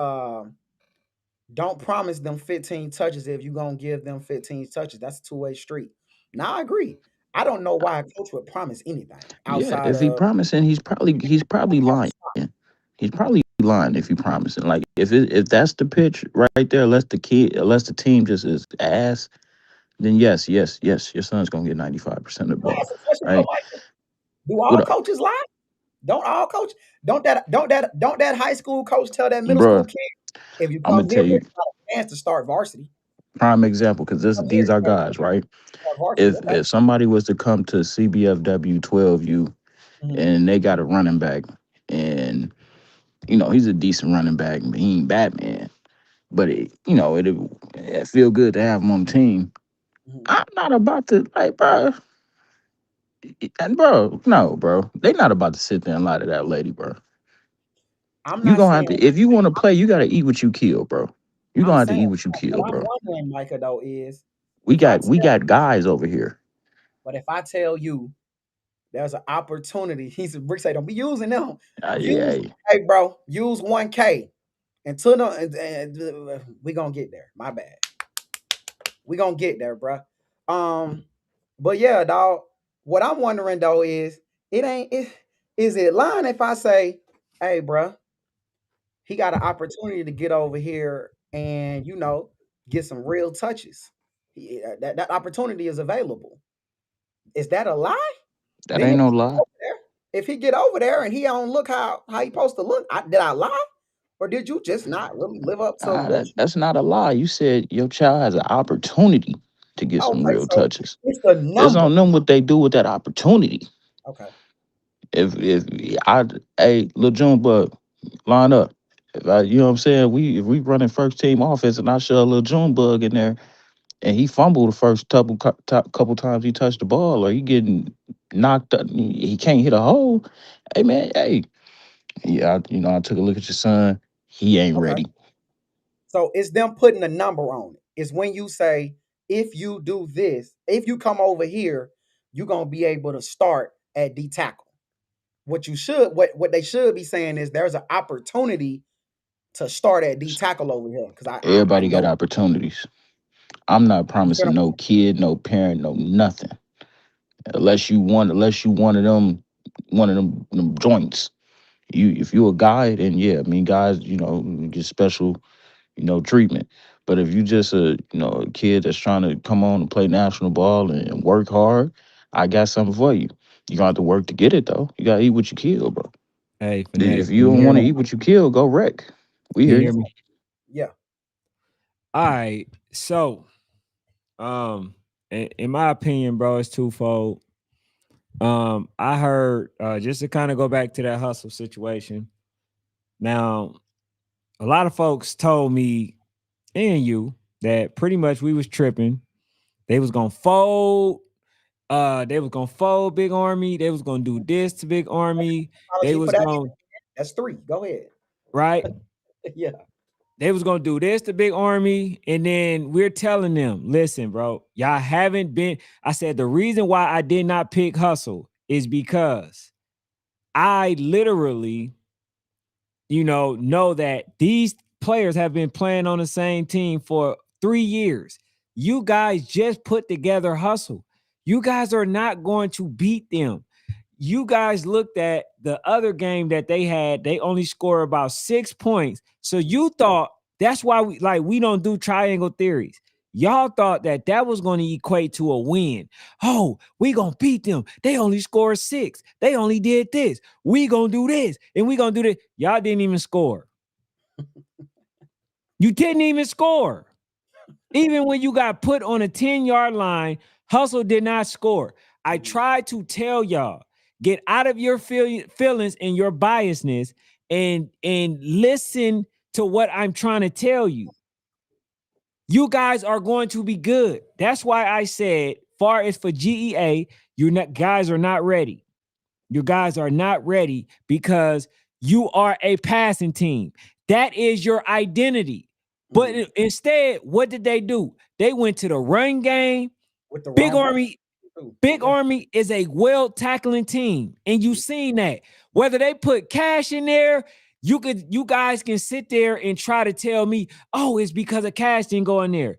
don't promise them 15 touches if you're gonna give them 15 touches. That's a two-way street. Now I agree. I don't know why a coach would promise anything
Yeah,
outside
if he
of
promising, he's probably lying. He's probably lying if he promising. Like if that's the pitch right there, unless the team just is ass, then yes, your son's gonna get 95% of the
Can I
ball,
ask a question though,
right?
Michael? Do all
What up,
coaches lie? Don't all coach? Don't that high school coach tell that middle school
bruh?
kid if you
I'm gonna
come here,
tell
there's
you
not a chance to start varsity.
prime example because
Come here,
these are guys, right?
start varsity. Okay.
If somebody was to come to CBFW 12U
Mhm.
and they got a running back and he's a decent running back, but he ain't Batman. But it feel good to have him on the team.
Mhm.
I'm not about to like, bro. And bro, no, bro. They not about to sit there and lie to that lady, bro.
I'm
You
not
gonna have
saying.
to if you want to play, you gotta eat what you kill, bro. You
I'm
gonna have to
saying
eat what you kill,
what I'm
bro.
wondering, Micah, though, is
We
if I
got we
tell,
got guys over here.
but if I tell you there's an opportunity, he said, Rick say, don't be using them. Use,
Yeah,
hey, bro, use 1K until the, we gonna get there. My bad. We gonna get there, bro. But yeah, dog. What I'm wondering though is it ain't it is it lying if I say, hey, bro, he got an opportunity to get over here and get some real touches. That opportunity is available. Is that a lie?
that
Then
ain't no lie.
if he get over there and he don't look how he supposed to look, did I lie? Or did you just not really live up to what you
That's not a lie. You said your child has an opportunity to get some
okay,
real
so
touches.
it's the
It's
number.
on them what they do with that opportunity.
Okay.
If I hey Lil Junebug line up. If I you know what I'm saying, if we running first team offense and I show a Lil Junebug in there and he fumbled the first couple times he touched the ball or he getting knocked up, he can't hit a hole. Hey man, hey, yeah, I took a look at your son. He ain't
Okay.
ready.
So it's them putting a number on it. It's when you say, if you do this, if you come over here, you're gonna be able to start at D tackle. What they should be saying is there's an opportunity to start at D tackle over here. Cause I
Everybody got
know
opportunities. I'm not
you feel
promising
what
no kid, no parent, no nothing. Unless you one of them joints. If you a guy, then yeah, I mean guys, get special, treatment. But if you just a kid that's trying to come on and play national ball and work hard, I got something for you. You gonna have to work to get it though. You gotta eat what you kill, bro.
Hey,
If
Fanatic, can
you
you
don't
hear
want to
me?
eat what you kill, go wreck. We
Can
hear
you
you.
hear me?
yeah.
All right. So, in my opinion, bro, it's twofold. I heard just to kind of go back to that hustle situation. Now, a lot of folks told me and you that pretty much we was tripping. They was gonna fold. They was gonna fold Big Army. They was gonna do this to Big Army. They
Apology for
was
that.
gonna
That's three. Go ahead.
right.
Yeah.
They was gonna do this to Big Army, and then we're telling them, listen, bro, y'all haven't been. I said the reason why I did not pick Hustle is because I literally, know that these players have been playing on the same team for 3 years. You guys just put together Hustle. You guys are not going to beat them. You guys looked at the other game that they had, they only scored about 6 points. So you thought that's why we don't do triangle theories. Y'all thought that was going to equate to a win. Oh, we going to beat them. They only scored 6. They only did this. We going to do this and we going to do this. Y'all didn't even score. You didn't even score. Even when you got put on a 10-yard line Hustle did not score. I tried to tell y'all, get out of your feelings and your biasness and listen to what I'm trying to tell you. You guys are going to be good. That's why I said, far as for GEA, guys are not ready. You guys are not ready because you are a passing team. That is your identity. But instead, what did they do? They went to the run game.
With the
Big
wrong
Army, Big Army is a well tackling team, and you've seen that. Whether they put Cash in there, you guys can sit there and try to tell me, oh, it's because of Cash didn't go in there.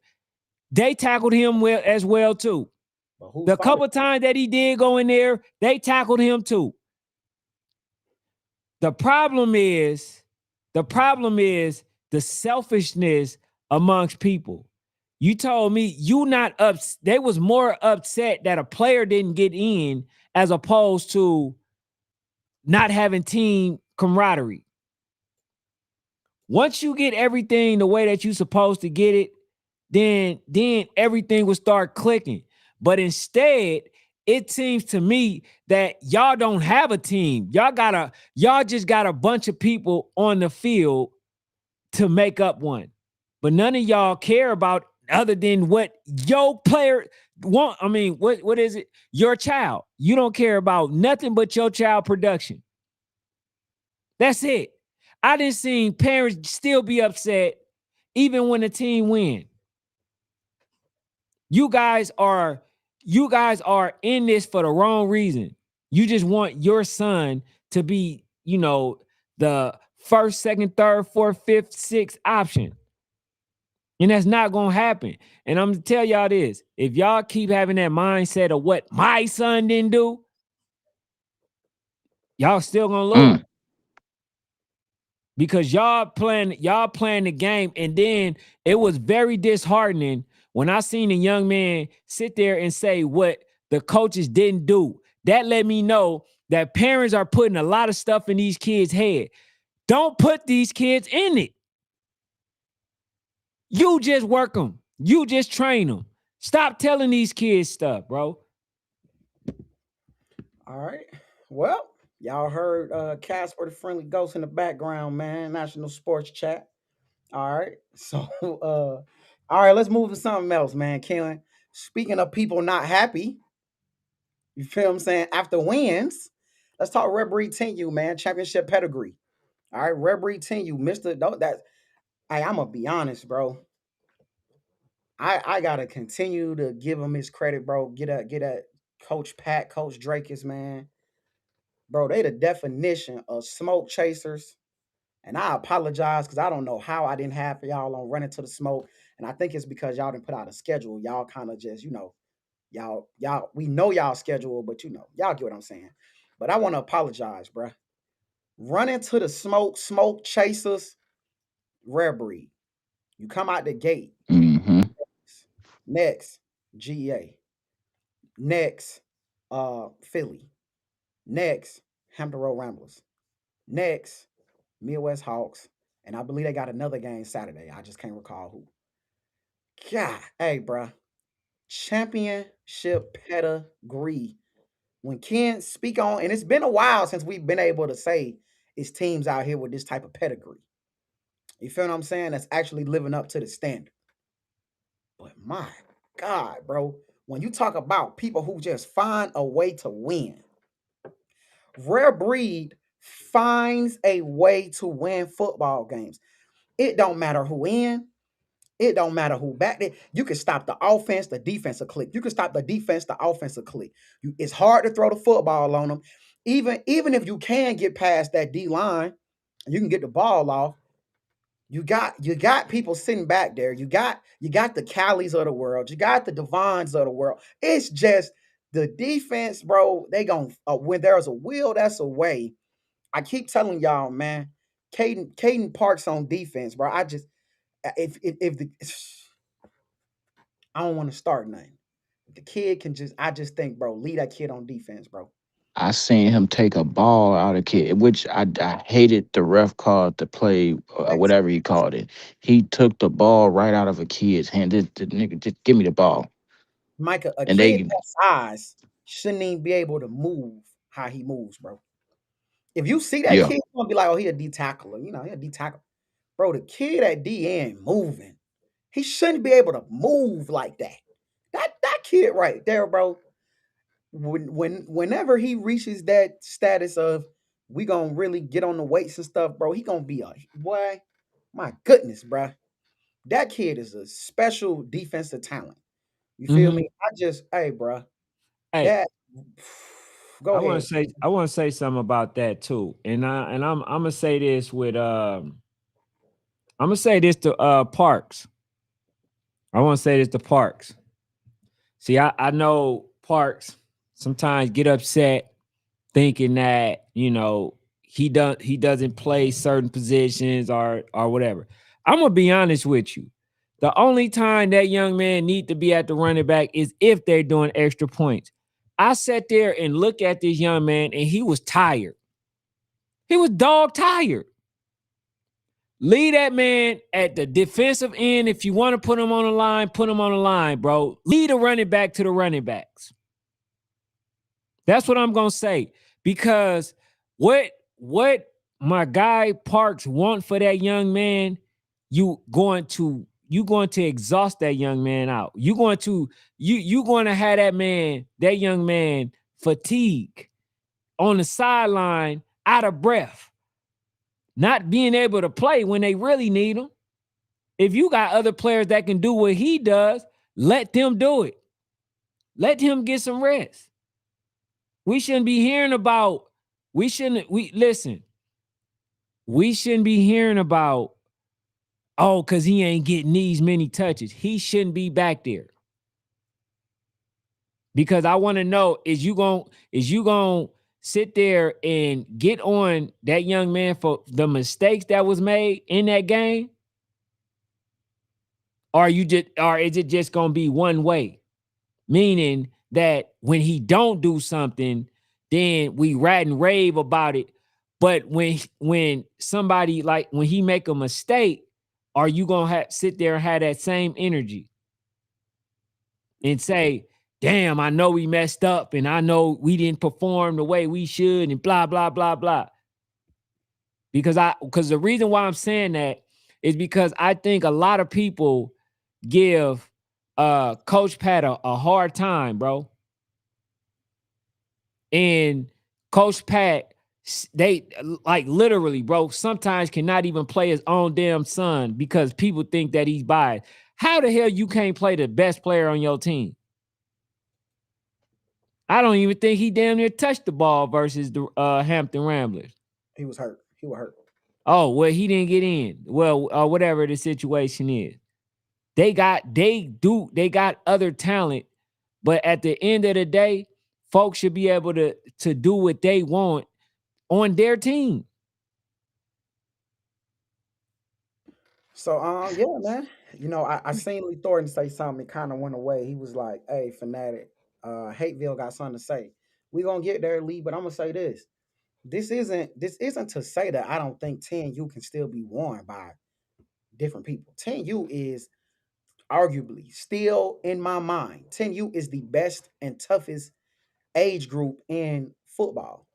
They tackled him well as well too. The couple times that he did go in there, they tackled him too. The problem is the selfishness amongst people. You told me you not up. They was more upset that a player didn't get in as opposed to not having team camaraderie. Once you get everything the way that you're supposed to get it, then everything will start clicking. But instead, it seems to me that y'all don't have a team. Y'all just got a bunch of people on the field to make up one. But none of y'all care about other than what your player want. I mean, what is it? Your child. You don't care about nothing but your child production. That's it. I didn't see parents still be upset even when the team win. You guys are in this for the wrong reason. You just want your son to be, the first, second, third, fourth, fifth, sixth option. And that's not going to happen. And I'm going to tell y'all this. If y'all keep having that mindset of what my son didn't do, y'all still going to lose. Because y'all playing the game. And then it was very disheartening when I seen a young man sit there and say what the coaches didn't do. That let me know that parents are putting a lot of stuff in these kids' head. Don't put these kids in it. You just work them. You just train them. Stop telling these kids stuff, bro.
All right. Well, y'all heard Casper the Friendly Ghost in the background, man. National Sports Chat. All right. So, all right, let's move to something else, man. Kellen, speaking of people not happy, you feel what I'm saying? After wins, let's talk Red Breed Tenue, man. Championship pedigree. All right, Red Breed Tenue, Mr. Don't that. Hey, I'm gonna be honest, bro. I gotta continue to give him his credit, bro. Get at Coach Pat, Coach Drakes, man. Bro, they the definition of smoke chasers. And I apologize because I don't know how I didn't have y'all on running to the smoke. And I think it's because y'all didn't put out a schedule. Y'all kind of just, y'all, we know y'all schedule, but y'all get what I'm saying. But I want to apologize, bro. Running to the smoke chasers, Rare Breed. You come out the gate.
Mm-hmm.
Next, GA. Next, Philly. Next, Hampton Road Ramblers. Next, Midwest Hawks. And I believe they got another game Saturday. I just can't recall who. God, hey, bruh. Championship pedigree. When Ken speak on, and it's been a while since we've been able to say it's teams out here with this type of pedigree. You feel what I'm saying? That's actually living up to the standard. But my God, bro, when you talk about people who just find a way to win, Rare Breed finds a way to win football games. It don't matter who in. It don't matter who back there. You can stop the offense, the defense will click. You can stop the defense, the offense will click. It's hard to throw the football on them. Even if you can get past that D line, you can get the ball off. You got people sitting back there. You got the Callies of the world. You got the Devons of the world. It's just the defense, bro. They gon' when there's a will, that's a way. I keep telling y'all, man. Caden Parks on defense, bro. I just if the I don't want to start nothing. The kid can I just think, bro, leave that kid on defense, bro.
I seen him take a ball out of kid, which I hated the ref called the play, whatever he called it. He took the ball right out of a kid's hand. The nigga, just give me the ball.
Micah, a
and
kid
they
that size shouldn't even be able to move how he moves, bro. If you see that
yeah.
kid, you're gonna be like, oh, he a D tackler. You know, he a D tackler. Bro, the kid at D end moving. He shouldn't be able to move like that. That kid right there, bro. Whenever he reaches that status of we gonna really get on the weights and stuff, bro, he gonna be a boy. My goodness, bro. That kid is a special defensive talent. You feel
Mhm.
me? Hey, bro.
Hey,
That go
I want
ahead.
to say something about that too. And I'm gonna say this with I'm gonna say this to Parks. I want to say this to Parks. See, I know Parks sometimes get upset thinking that, you know, he doesn't play certain positions or whatever. I'm gonna be honest with you. The only time that young man need to be at the running back is if they're doing extra points. I sat there and looked at this young man and he was tired. He was dog tired. Leave that man at the defensive end. If you want to put him on the line, put him on the line, bro. Lead the running back to the running backs. That's what I'm gonna say. Because what my guy Parks want for that young man, you going to exhaust that young man out. You going to have that young man fatigue on the sideline, out of breath, not being able to play when they really need him. If you got other players that can do what he does, let them do it. Let him get some rest. We shouldn't be hearing about, we shouldn't be hearing about, oh, because he ain't getting these many touches. He shouldn't be back there. Because I want to know, is you going to sit there and get on that young man for the mistakes that was made in that game? Or is it just going to be one way? Meaning that when he don't do something, then we rat and rave about it. But when somebody, like when he make a mistake, are you gonna sit there and have that same energy and say, damn, I know we messed up and I know we didn't perform the way we should and blah, blah, blah, blah. Because the reason why I'm saying that is because I think a lot of people give Coach Pat a hard time, bro. And Coach Pat, they like literally, bro, sometimes cannot even play his own damn son because people think that he's biased. How the hell you can't play the best player on your team? I don't even think he damn near touched the ball versus the Hampton Ramblers.
He was hurt. He was hurt.
Oh, well, he didn't get in. Well, whatever the situation is. They got other talent, but at the end of the day, folks should be able to do what they want on their team.
So yeah, man. You know, I seen Lee Thornton say something, it kind of went away. He was like, hey, Fanatic, Hateville got something to say. We gonna get there, Lee, but I'm gonna say this. This isn't to say that I don't think 10U can still be worn by different people. 10U is arguably still in my mind. 10U is the best and toughest age group in football.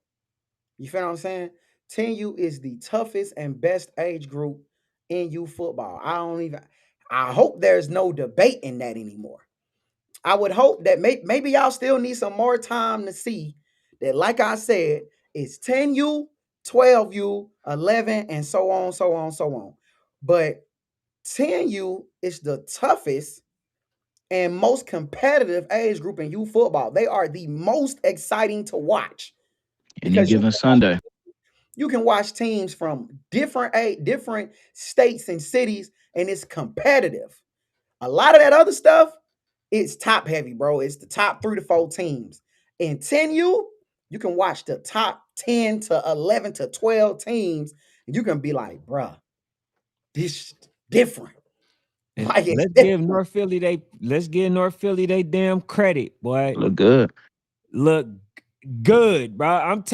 You feel what I'm saying? 10U is the toughest and best age group in U football. I hope there's no debate in that anymore. I would hope that maybe y'all still need some more time to see that, like I said, it's 10U, 12U, 11, and so on, so on, so on. But 10U is the toughest and most competitive age group in U football. They are the most exciting to watch
Any
because
given Sunday.
you can watch teams from different states and cities, and it's competitive. A lot of that other stuff, it's top heavy, bro. It's the top 3 to 4 teams. In 10U, you can watch the top 10 to 11 to 12 teams, and you can be like, bruh, this different.
And
Like it's
let's give
different.
North Philly they damn credit, boy.
Look good.
Look good, bro. I'm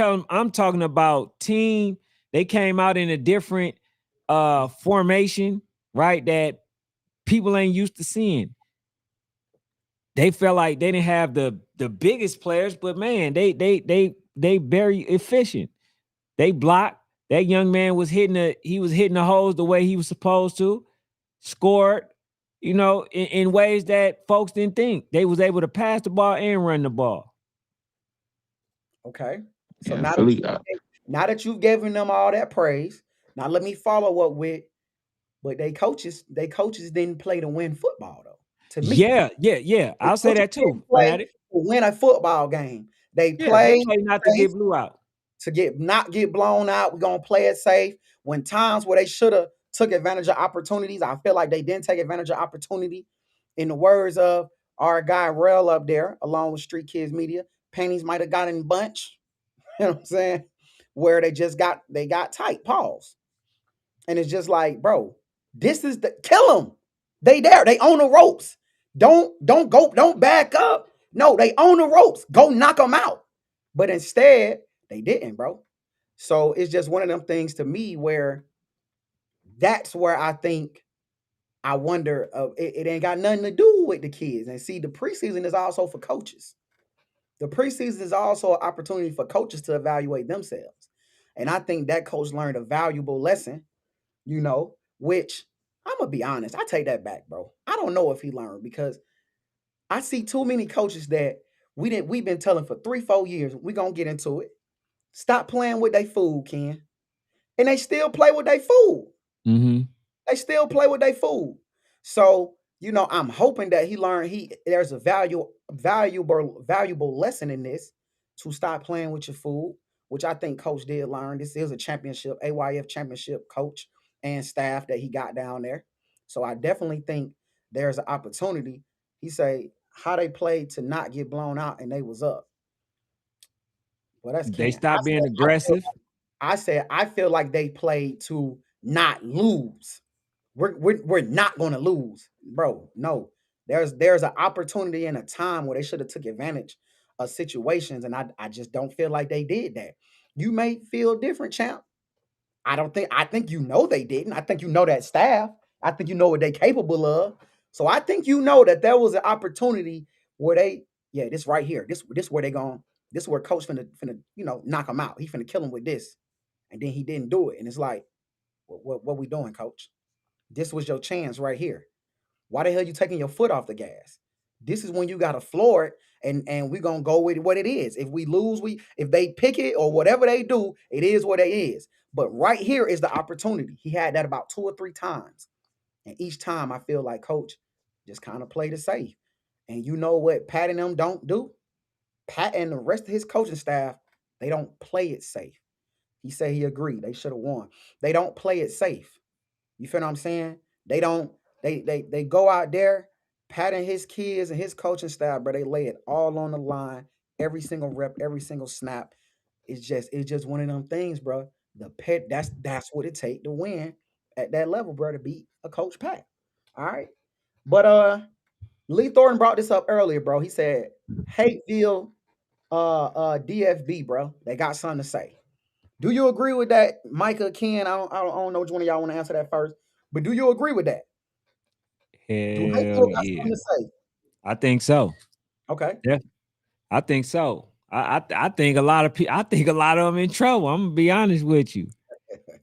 talking about team. They came out in a different formation, right? That people ain't used to seeing. they felt like they didn't have the biggest players, but man, they very efficient. They blocked. That young man was hitting the holes the way he was supposed to, scored, in ways that folks didn't think. They was able to pass the ball and run the ball.
Okay. So
Yeah,
now
Philly
that now that you've given them all that praise, now let me follow up with, but they coaches didn't play to win football though. To me,
Yeah.
they
I'll say
coaches
that too,
didn't play
Fanatic.
to win a football game. They
Yeah, they
played
play not to get blew out.
to not get blown out. We're gonna play it safe. When times where they should have took advantage of opportunities, I feel like they didn't take advantage of opportunity. In the words of our guy Rel up there, along with Street Kids Media, panties might have got in bunch. You know what I'm saying? Where they got tight. Pause. And it's just like, bro, this is the kill them. They there. They own the ropes. Don't back up. No, they own the ropes. Go knock them out. But instead, they didn't, bro. So it's just one of them things to me where that's where I think I wonder it ain't got nothing to do with the kids. And see, the preseason is also for coaches. The preseason is also an opportunity for coaches to evaluate themselves. And I think that coach learned a valuable lesson, which I'm going to be honest. I take that back, bro. I don't know if he learned because I see too many coaches that we've been telling for 3-4 years, we're going to get into it. Stop playing with their food, Ken. And they still play with their food.
Mm-hmm.
They still play with their food. So, I'm hoping that he learned there's a valuable lesson in this to stop playing with your food, which I think coach did learn. This is a championship, AYF championship coach and staff that he got down there. So I definitely think there's an opportunity. He say how they played to not get blown out and they was up. Well, that's
They
Ken.
stopped being aggressive.
I feel like they played to not lose. We're not going to lose, bro. No, there's an opportunity and a time where they should have took advantage of situations, and I just don't feel like they did that. You may feel different, champ. I think they didn't. I think that staff. I think what they capable of. So I think that there was an opportunity where this right here, this where they going. This where coach finna knock him out. He finna kill him with this, and then he didn't do it, and it's like, what we doing, coach? This was your chance right here. Why the hell you taking your foot off the gas? This is when you gotta floor it, and we're gonna go with what it is. If we lose, if they pick it or whatever they do, it is what it is. But right here is the opportunity. He had that about 2 or 3 times. And each time I feel like coach just kind of played it safe. And you know what Pat and them don't do? Pat and the rest of his coaching staff, they don't play it safe. He said he agreed. They should have won. They don't play it safe. You feel what I'm saying? They don't. They go out there, Pat and his kids and his coaching staff, but they lay it all on the line, every single rep, every single snap. It's just one of them things, bro. That's what it take to win at that level, bro. To beat a Coach Pat. All right, but Lee Thornton brought this up earlier, bro. He said Hateville, DFB, bro. They got something to say. Do you agree with that, Micah, Ken? I don't know which one of y'all want to answer that first, but do you agree with that? Do
Hell
got
yeah.
something to say?
I think so.
Okay.
Yeah, I think so. I think a lot of people. I think a lot of them in trouble. I'm gonna be honest with you.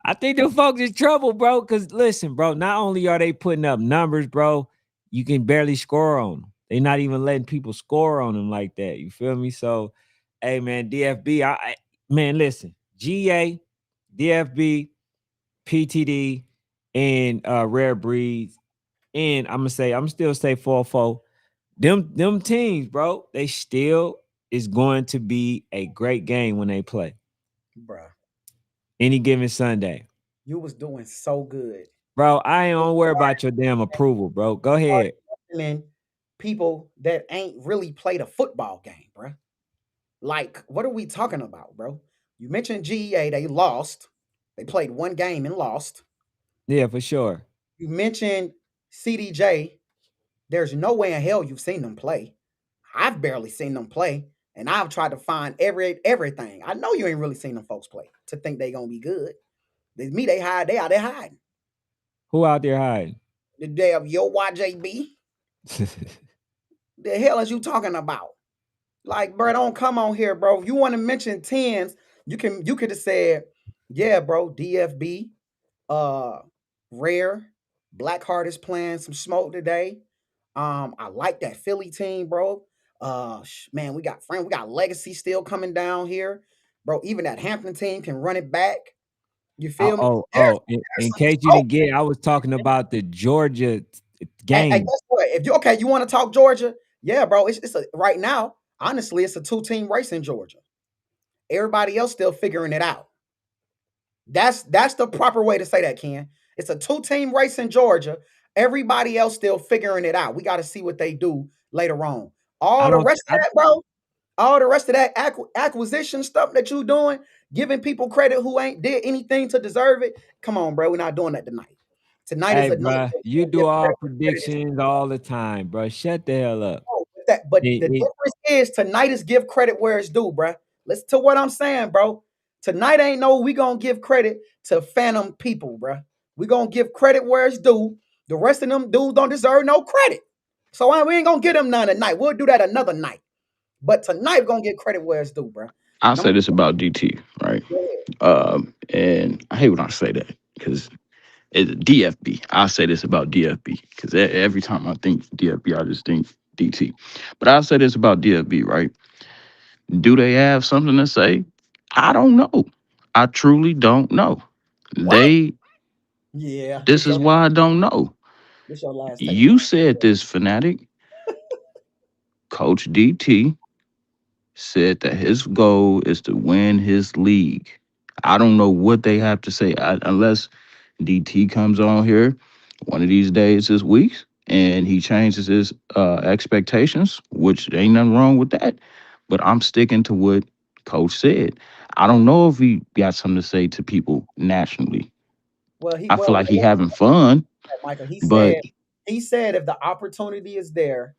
I think the folks in trouble, bro. Because listen, bro. Not only are they putting up numbers, bro, you can barely score on them. They're not even letting people score on them like that. You feel me? So, hey, man, DFB. Man, listen, GA, DFB, PTD, and Rare Breeds, and I'm still say 4-4. Them teams, bro, they still is going to be a great game when they play.
Bruh,
Any given Sunday.
you was doing so good.
Bro, I ain't gonna worry about your damn approval, bro. Go ahead.
And people that ain't really played a football game, bruh. Like, what are we talking about, bro? You mentioned GEA, they lost. They played one game and lost.
Yeah, for sure.
You mentioned CDJ. There's no way in hell you've seen them play. I've barely seen them play, and I've tried to find everything. I know you ain't really seen them folks play to think they gonna be good. They out there hiding.
Who out there hiding?
The day of your YJB. The hell is you talking about? Like, bro, don't come on here, bro. If you want to mention tens, you could have said, yeah, bro, DFB, uh, Rare, Blackheart is playing some smoke today. I like that Philly team, bro. Man, we got Legacy still coming down here, bro. Even that Hampton team can run it back. You feel me?
In
There's some
case you
smoke.
didn't get, I was talking about the Georgia
Hey,
game.
guess what? If you want to talk Georgia, yeah, bro. It's a right now. Honestly, it's a 2-team race in Georgia. Everybody else still figuring it out. That's the proper way to say that, Ken. It's a 2-team race in Georgia. Everybody else still figuring it out. We got to see what they do later on.
I
All the
don't.
rest of that, bro. All the rest of that acquisition stuff that you doing, giving people credit who ain't did anything to deserve it. Come on, bro. We're not doing that tonight. Tonight is
Hey,
a night
bro,
to
you do
give
all
credit where credit is
predictions all the time, bro. Shut the hell up.
due. But the
It,
difference is tonight is give credit where it's due, bro. Listen to what I'm saying, bro. Tonight ain't no we gonna give credit to phantom people, bro. We gonna give credit where it's due. The rest of them dudes don't deserve no credit. So we ain't gonna get them none tonight. We'll do that another night. But tonight we're gonna get credit where it's due, bro.
I'll
And I'm
say this about DT, right? And I hate when I say that because it's DFB. I'll say this about DFB because every time I think DFB, I just think DT. But I'll say this about DFB, right? Do they have something to say? I don't know. I truly don't know.
what?
They.
Yeah,
This is why I don't know.
this your last take,
You
bro.
said this, Fanatic. Coach DT said that his goal is to win his league. I don't know what they have to say unless DT comes on here one of these days this week and he changes his expectations, which ain't nothing wrong with that. But I'm sticking to what Coach said. I don't know if he got something to say to people nationally.
Well,
I feel like he having fun,
Michael,
but
he said if the opportunity is there,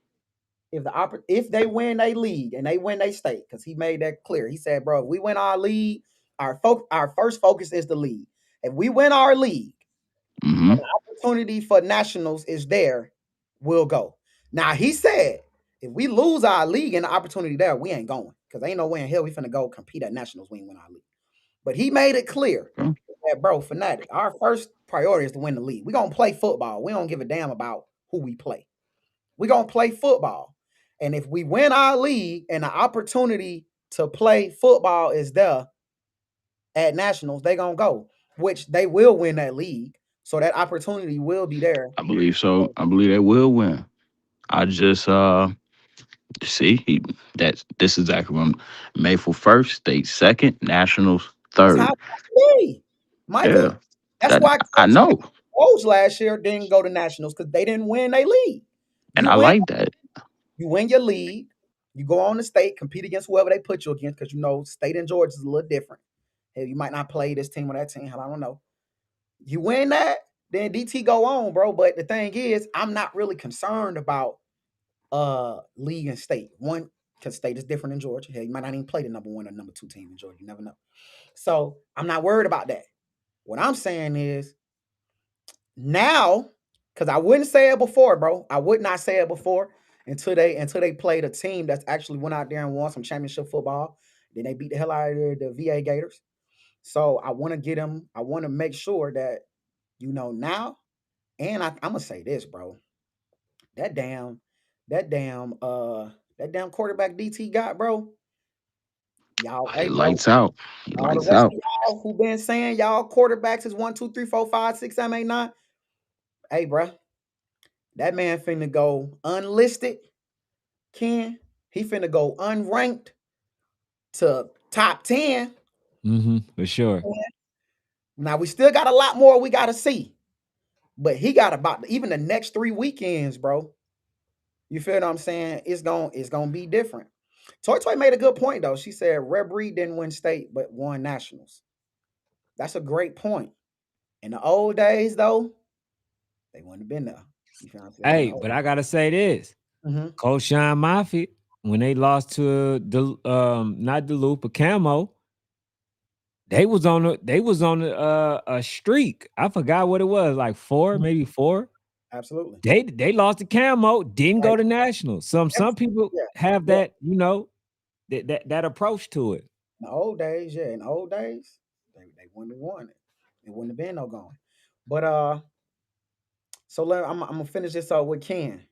if they win a league and they win a state, because he made that clear. He said, bro, if we win our league, our first focus is the league. If we win our league,
mhm,
opportunity for nationals is there, we'll go. Now he said, if we lose our league and the opportunity there, we ain't going. Because ain't no way in hell we finna go compete at nationals, we ain't win our league. But he made it clear
okay.
that, bro, Fanatic, our first priority is to win the league. We're gonna play football. We don't give a damn about who we play. We're gonna play football. And if we win our league and the opportunity to play football is there at nationals, they gonna go, which they will win that league. So that opportunity will be there.
I believe so. I believe they will win. I just see that this is exactly when Mayfield first, state second, nationals
That's how
third.
it has to be,
Yeah,
Michael. That's
that
why
I know,
Coach last year didn't go to nationals because they didn't win their league.
and
You
I
win,
like that.
you win your league, you go on the state, compete against whoever they put you against, because you know state in Georgia is a little different. Hey, you might not play this team or that team. I don't know. You win that, then DT go on, bro. But the thing is, I'm not really concerned about league and state. One, because state is different in Georgia. Hey, you might not even play the number 1 or number 2 team in Georgia. You never know. So I'm not worried about that. What I'm saying is now, because I wouldn't say it before, bro. I would not say it before until they played a team that's actually went out there and won some championship football. Then they beat the hell out of the VA Gators. So I want to get them. I want to make sure that now. And I'm gonna say this, bro. That damn, that damn, that damn quarterback DT got, bro. Y'all, hey,
It
bro.
lights out. It
All the
lights
rest
out.
of y'all who been saying y'all quarterbacks is 1, 2, 3, 4, 5, 6, 7, 8, 9. Hey, bro, that man finna go unlisted. Ken, he finna go unranked to top 10.
For sure.
Now we still got a lot more we gotta see, but he got about even the next 3 weekends, bro. You feel what I'm saying? It's gonna be different. Toy Toy made a good point though. She said Reb Reed didn't win state but won nationals. That's a great point. In the old days though, they wouldn't have been there. You feel what I'm saying?
Hey, but I gotta say this.
Mm-hmm.
Coach Sean Moffitt, when they lost to not Duluth, but Camo, they was on a streak. I forgot what it was, like 4, maybe 4.
Absolutely.
They lost to Camo, didn't
Like,
go to nationals. Some people
yeah,
have
yeah.
that, that approach to it.
In the old days, yeah, in the old days, they wouldn't have won it. It wouldn't have been no going. But I'm gonna finish this up with Ken.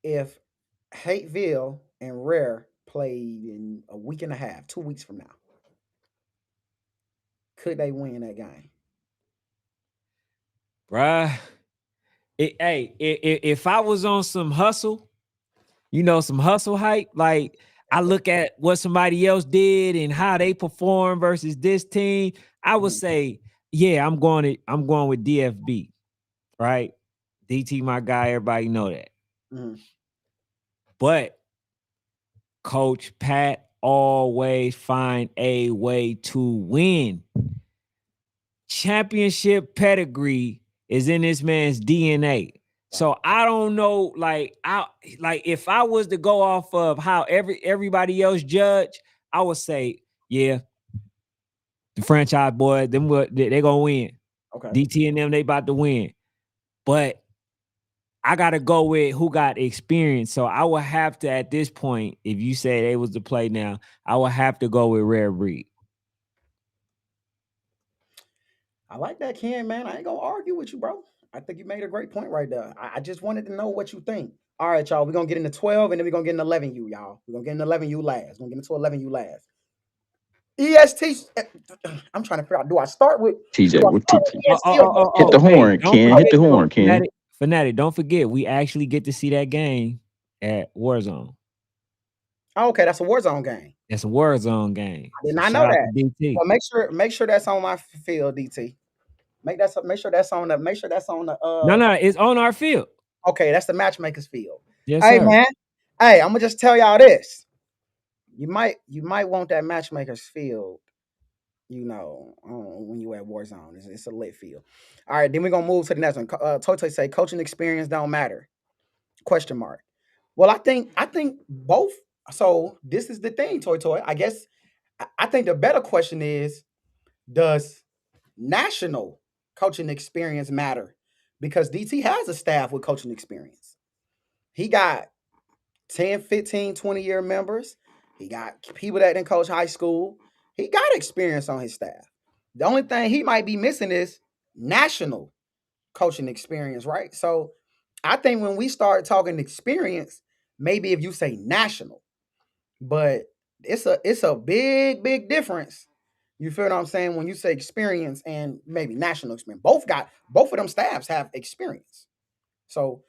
If Hateville and Rare played in a week and a half, 2 weeks from now, could they win that game?
Bruh. If I was on some hustle, some hustle hype, like I look at what somebody else did and how they perform versus this team, I would
Mhm,
say, yeah, I'm going with DFB, right? DT, my guy, everybody know that.
mhm.
But Coach Pat always find a way to win. Championship pedigree is in this man's DNA. So I don't know, like if I was to go off of how everybody else judge, I would say, yeah, the franchise boy, they gonna win.
Okay.
DT and them, they about to win. But I gotta go with who got experience. So I would have to, at this point, if you say they was to play now, I would have to go with Rare Breed.
I like that, Ken, man. I ain't gonna argue with you, bro. I think you made a great point right there. I just wanted to know what you think. All right, y'all. We're gonna get into 12 and then we're gonna get into 11U, y'all. We're gonna get into 11U last. We're gonna get into 11U last. EST. I'm trying to figure out. Do I start with
TJ, what
EST or
hit the
Hey,
horn,
don't
Ken. Hit
forget,
the horn, Ken.
Fanatic, don't forget, we actually get to see that game at Warzone.
Oh, okay, that's a Warzone game.
That's a Warzone game.
I did
So
not know
shout out
that.
to DT.
Well, make sure that's on my field, DT. Make sure that's on the
No, it's on our field.
okay, that's the matchmaker's field.
Yes,
Hey
sir.
man. Hey, I'm gonna just tell y'all this. You might want that matchmaker's field, when you at Warzone. It's a lit field. All right, then we're gonna move to the next one. Tote say coaching experience don't matter. Question mark. Well, I think both. So this is the thing, Toy. I guess I think the better question is, does national coaching experience matter? Because DT has a staff with coaching experience. He got 10, 15, 20-year members. He got people that didn't coach high school. He got experience on his staff. The only thing he might be missing is national coaching experience, right? So I think when we start talking experience, maybe if you say national, but it's a big difference. You feel what I'm saying? When you say experience and maybe national experience, both of them staffs have experience. So,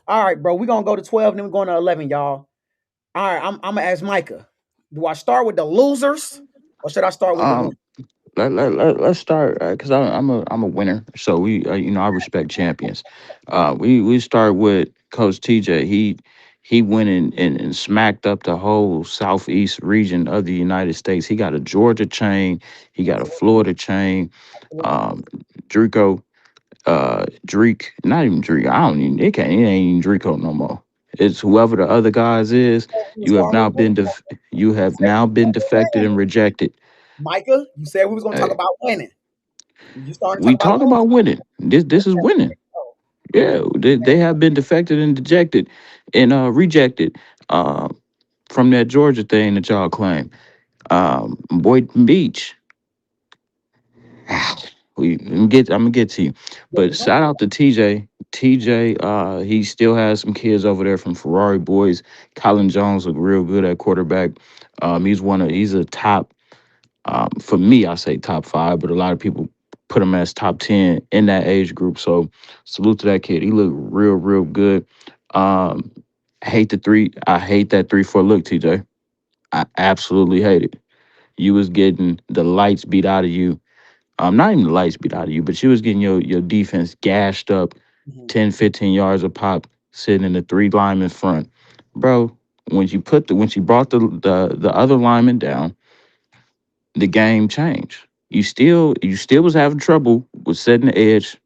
all right, bro, we're gonna go to 12, and then we're going to 11, y'all. All right, I'm gonna ask Micah. Do I start with the losers or should I start with the
Um,
winners?
let's start because I'm a winner. So we I respect champions. We start with Coach TJ. He went and smacked up the whole southeast region of the United States. He got a Georgia chain. He got a
Absolutely,
Florida chain.
absolutely.
Um, Drico, Drake, not even Drake. I don't even. It ain't even Drico no more. It's whoever the other guys is.
We
You have
starting
now
with
been
winning.
you
You
have
said
now been
we were
defected
winning.
and rejected.
Micah, you said we was gonna talk
Uh,
about winning. You starting to talk
we
about
talking
winning.
about winning. This is winning.
Oh,
Yeah, they have been defected and dejected and rejected from that Georgia thing that y'all claim. Boynton Beach. I'm gonna get to you.
yeah,
But
we're gonna
shout out to TJ. TJ, he still has some kids over there from Ferrari boys. Colin Jones look real good at quarterback. He's a top for me, I say top five, but a lot of people put him as top 10 in that age group. So salute to that kid. He looked real good. Um, I hate that 3-4 look, TJ. I absolutely hate it. You was getting the lights beat out of you. Not even the lights beat out of you, but you was getting your defense gashed up
mhm.
10, 15 yards a pop, sitting in the three linemen front. Bro, when she brought the other lineman down, the game changed. You still was having trouble with setting the edge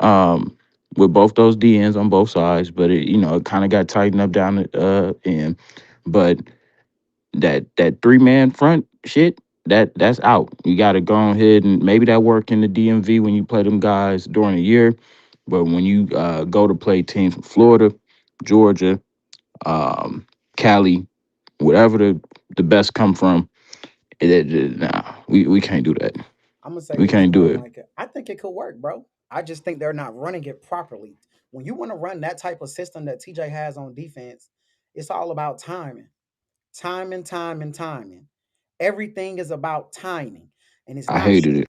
um with both those DNs on both sides, but it kind of got tightened up down the end. But that three-man front shit, that's out. You got to go ahead and maybe that work in the DMV when you play them guys during the year, But when you go to play teams from Florida, Georgia, um, Cali, whatever the best come from, nah, we can't do that.
I'm gonna say
We
this,
can't do
bro,
it.
Micah. I think it could work, bro. I just think they're not running it properly. When you want to run that type of system that TJ has on defense, it's all about timing, timing. Everything is about timing, and it's
I
not
hated
just
it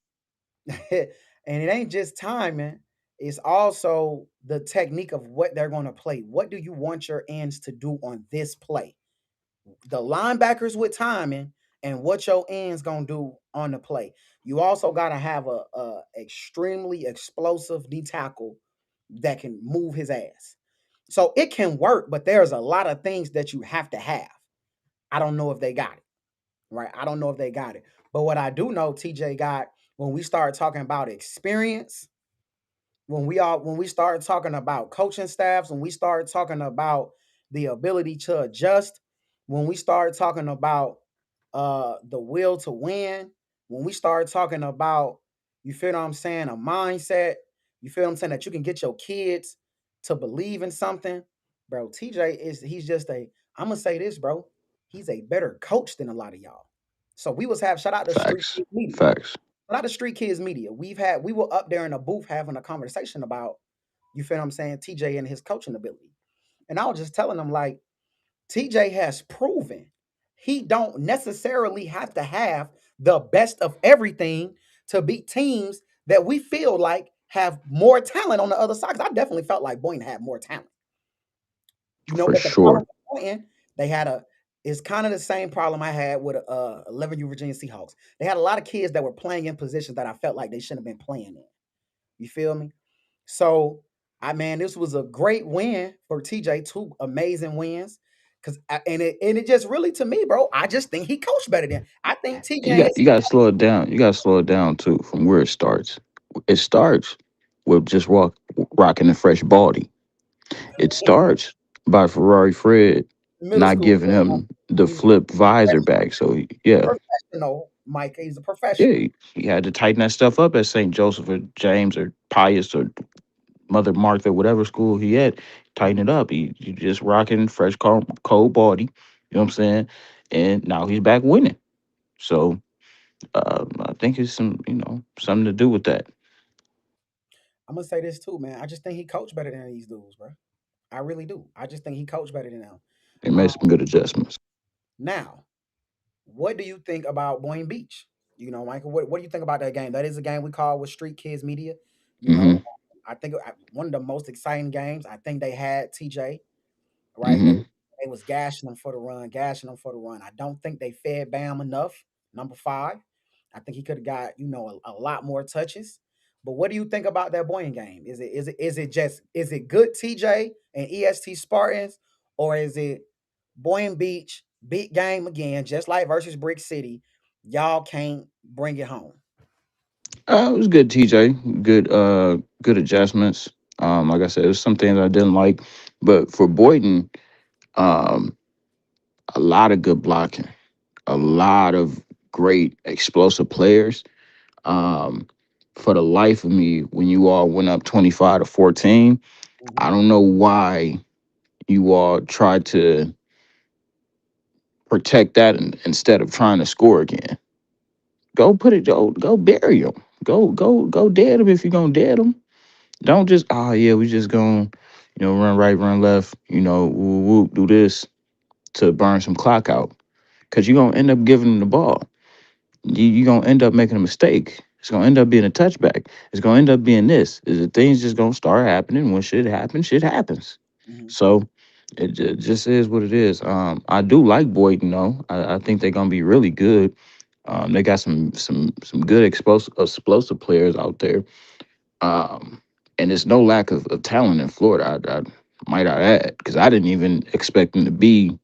and it ain't just timing. It's also the technique of what they're going to play. What do you want your ends to do on this play? The linebackers with timing and what your ends gonna do on the play. You also gotta have a extremely explosive D tackle that can move his ass. So it can work, but there's a lot of things that you have to have. I don't know if they got it, right? I don't know if they got it. But what I do know, TJ got when we start talking about experience, when we start talking about coaching staffs, when we start talking about the ability to adjust, when we start talking about the will to win, when we start talking about, you feel what I'm saying, a mindset, you feel what I'm saying, that you can get your kids to believe in something, bro. TJ is he's just a, I'm gonna say this, bro. He's a better coach than a lot of y'all. So we was have shout out to Street
facts.
Kids Media.
Facts.
A lot of Street Kids Media. We were up there in a booth having a conversation about, you feel what I'm saying, TJ and his coaching ability. And I was just telling them like TJ has proven he don't necessarily have to have the best of everything to beat teams that we feel like have more talent on the other side. 'Cause I definitely felt like Boynton had more talent. You know,
For
but the problem
sure.
with Boynton, they had a is kind of the same problem I had with 11U Virginia Seahawks. They had a lot of kids that were playing in positions that I felt like they shouldn't have been playing in. You feel me? So, I man, this was a great win for TJ. Two amazing wins, and it just really to me, bro. I just think he coached better than I think TJ. And
You got to slow it down. You got to slow it down too from where it starts. It starts with just rocking a fresh body. It
his
starts by Ferrari Fred
middle
not
school,
giving him the
he's
flip visor back. So
a
yeah,
professional, Mike. He's a professional.
yeah, he had to tighten that stuff up at St. Joseph or James or Pius or Mother Martha, whatever school he at. Tighten it up. He just rocking fresh cold body. You know what I'm saying? And now he's back winning. So I think it's something to do with that.
I'm gonna say this too, man. I just think he coached better than these dudes, bro. I really do. I just think he coached better than them.
They
Um,
made some good adjustments.
now, what do you think about Boynton Beach? You know, Michael, what do you think about that game? That is a game we call with Street Kids Media. You know,
Hmm.
I think one of the most exciting games. I think they had TJ, right?
Hmm.
They was gashing them for the run, gashing them for the run. I don't think they fed Bam enough. Number five, I think he could have got a lot more touches. But what do you think about that Boying game? Is it good TJ and EST Spartans, or is it Boying Beach big game again, just like versus Brick City? Y'all can't bring it home.
It was good, TJ. Good adjustments. Like I said, there's some things I didn't like, but for Boyden, um, a lot of good blocking, a lot of great explosive players. Um, for the life of me, when you all went up 25-14,
Mhm.
I don't know why you all tried to protect that instead of trying to score again. Go put it. Go bury him. Go dead him if you're gonna dead him. Don't just yeah, we just gonna run right, run left. Whoop, whoop, do this to burn some clock out because you're gonna end up giving them the ball. You're gonna end up making a mistake. It's gonna end up being a touchback. It's gonna end up being this. Is the things just gonna start happening when shit happens.
Mhm.
So it just is what it is. I do like Boyden though. I think they're gonna be really good. They got some good explosive players out there. Um, and there's no lack of talent in Florida. I add because I didn't even expect them to be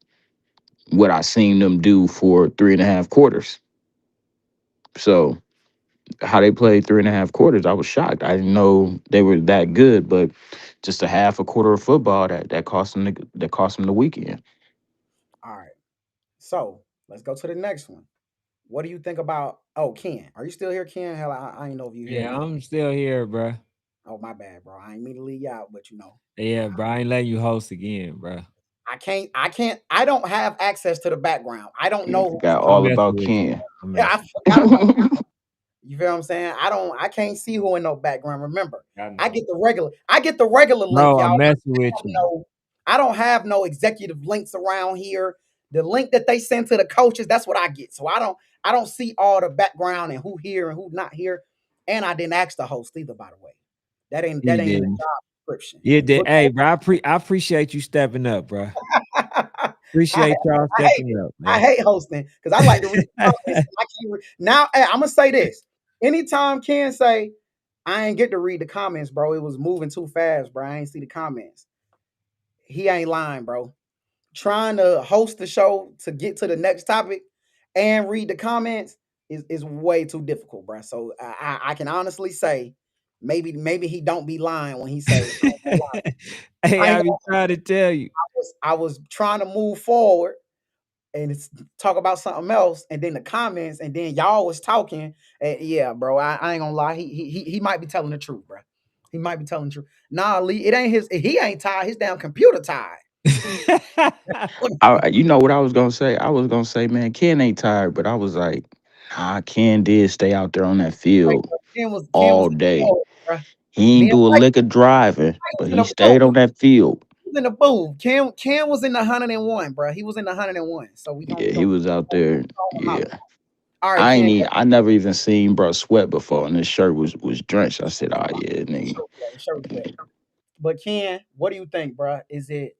what I seen them do for 3.5 quarters. So how they played 3.5 quarters, I was shocked. I didn't know they were that good, but just a half a quarter of football that cost them the weekend.
All right. So let's go to the next one. What do you think about? Oh, Ken, are you still here, Ken? Hell, I ain't know if you here or
Yeah,
not.
I'm still here, bruh.
Oh, my bad, bro. I ain't mean to leave you out, but
Yeah, bro. I ain't letting you host again, bro.
I don't have access to the background. I don't
You
know who's
forgot
I'm
all
talking.
messing
about
with you.
Ken.
I'm
Yeah, I
messing.
forgot about. You feel what I'm saying? I can't see who in no background. Remember,
I
I
know.
get the regular link,
Bro,
y'all.
I'm messing with you.
I don't have no executive links around here. The link that they send to the coaches, that's what I get. So I don't see all the background and who here and who not here. And I didn't ask the host either, by the way. That ain't
You
in the
didn't.
job description.
You did.
But
Hey, bro, I appreciate you stepping up, bro.
I,
Appreciate y'all
I hate
stepping up,
I
man.
hate hosting because I like to read the comments. I can't now. Hey, I'm gonna say this. Anytime Ken say I ain't get to read the comments, bro, it was moving too fast, bro. I ain't see the comments. He ain't lying, bro. Trying to host the show to get to the next topic and read the comments is way too difficult, bro. So I can honestly say maybe he don't be lying when he say
Hey,
I ain't
I
gonna,
be trying to tell you.
I was trying to move forward and it's talk about something else, and then the comments, and then y'all was talking. Yeah, bro, I ain't gonna lie, he might be telling the truth, bro. He might be telling the truth. Nah, Lee, it ain't his. He ain't tied. His damn computer tied.
You know what I was gonna say? I was gonna say, man, Ken ain't tired, but I was like, nah, Ken did stay out there on that field
Ken was
all
in the
day.
boat, bro.
He
Me
ain't
and
do a
Mike
lick of driving,
was
but
in
he
the booth.
stayed on that field.
He was in the booth. Ken was in the 101, bro. He was in the 101. So
Yeah,
we
he
gonna
was out there.
call him out.
Yeah.
All right, Ken.
I never even seen bro sweat before, and his shirt was drenched. I said, "Oh yeah, nigga."
Sure, but Ken, what do you think, bro? Is it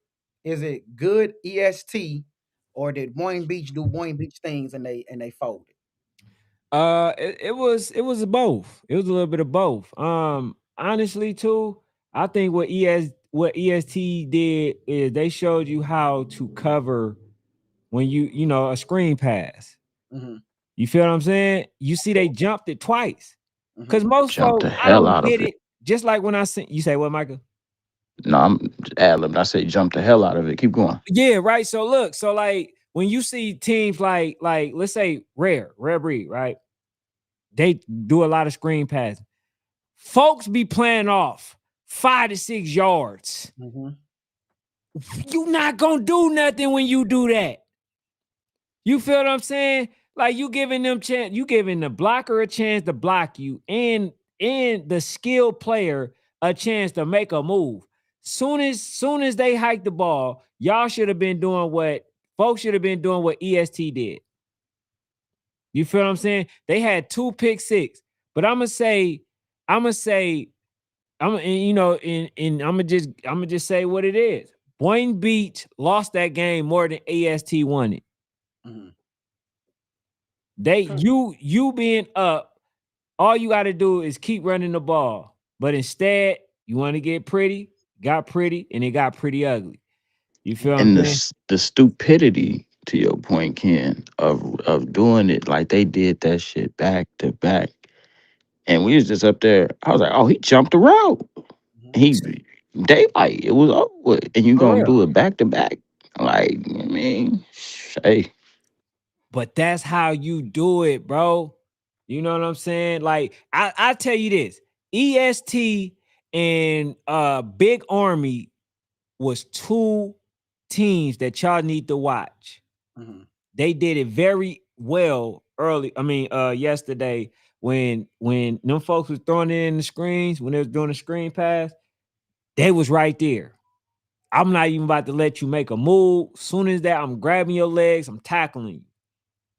good EST, or did Boyne Beach do Boyne Beach things and they folded?
It was both. It was a little bit of both. Honestly, too, I think what EST did is they showed you how to cover when a screen pass.
Mm-hmm.
You feel what I'm saying? You see, they jumped it twice. Cause
Mm-hmm.
most
Jumped the
folks, I
hell
don't
out of
get
it.
it. Just like when I sent you say what, Michael?
No, I'm ad-libbing. I say jump the hell out of it. Keep going.
Yeah, right. So look, so like when you see teams like let's say Rare Breed, right? They do a lot of screen passes. Folks be playing off 5 to 6 yards.
Mm-hmm.
You not gonna do nothing when you do that. You feel what I'm saying? Like you giving them chance, you giving the blocker a chance to block you, and the skilled player a chance to make a move. Soon as they hike the ball, y'all should have been doing what folks should have been doing what EST did. You feel what I'm saying? They had 2 pick six, but I'm gonna say, and I'm gonna just say what it is. Boyne Beach lost that game more than AST won it.
Mm-hmm.
You being up, all you got to do is keep running the ball. But instead, you want to get pretty, got pretty, and it got pretty ugly. You feel what I'm
And
saying?
the stupidity, to your point, Ken, of doing it like they did that shit back to back. And we was just up there. I was like, oh, he jumped the road. He daylight. It was over with. And you
For
gonna
real.
do it back to back. Like, I mean, hey.
But that's how you do it, bro. You know what I'm saying? Like, I tell you this: EST and Big Army was 2 teams that y'all need to watch.
Mm-hmm.
They did it very well yesterday when them folks was throwing it in the screens, when they was doing the screen pass, they was right there. I'm not even about to let you make a move. Soon as that, I'm grabbing your legs, I'm tackling you.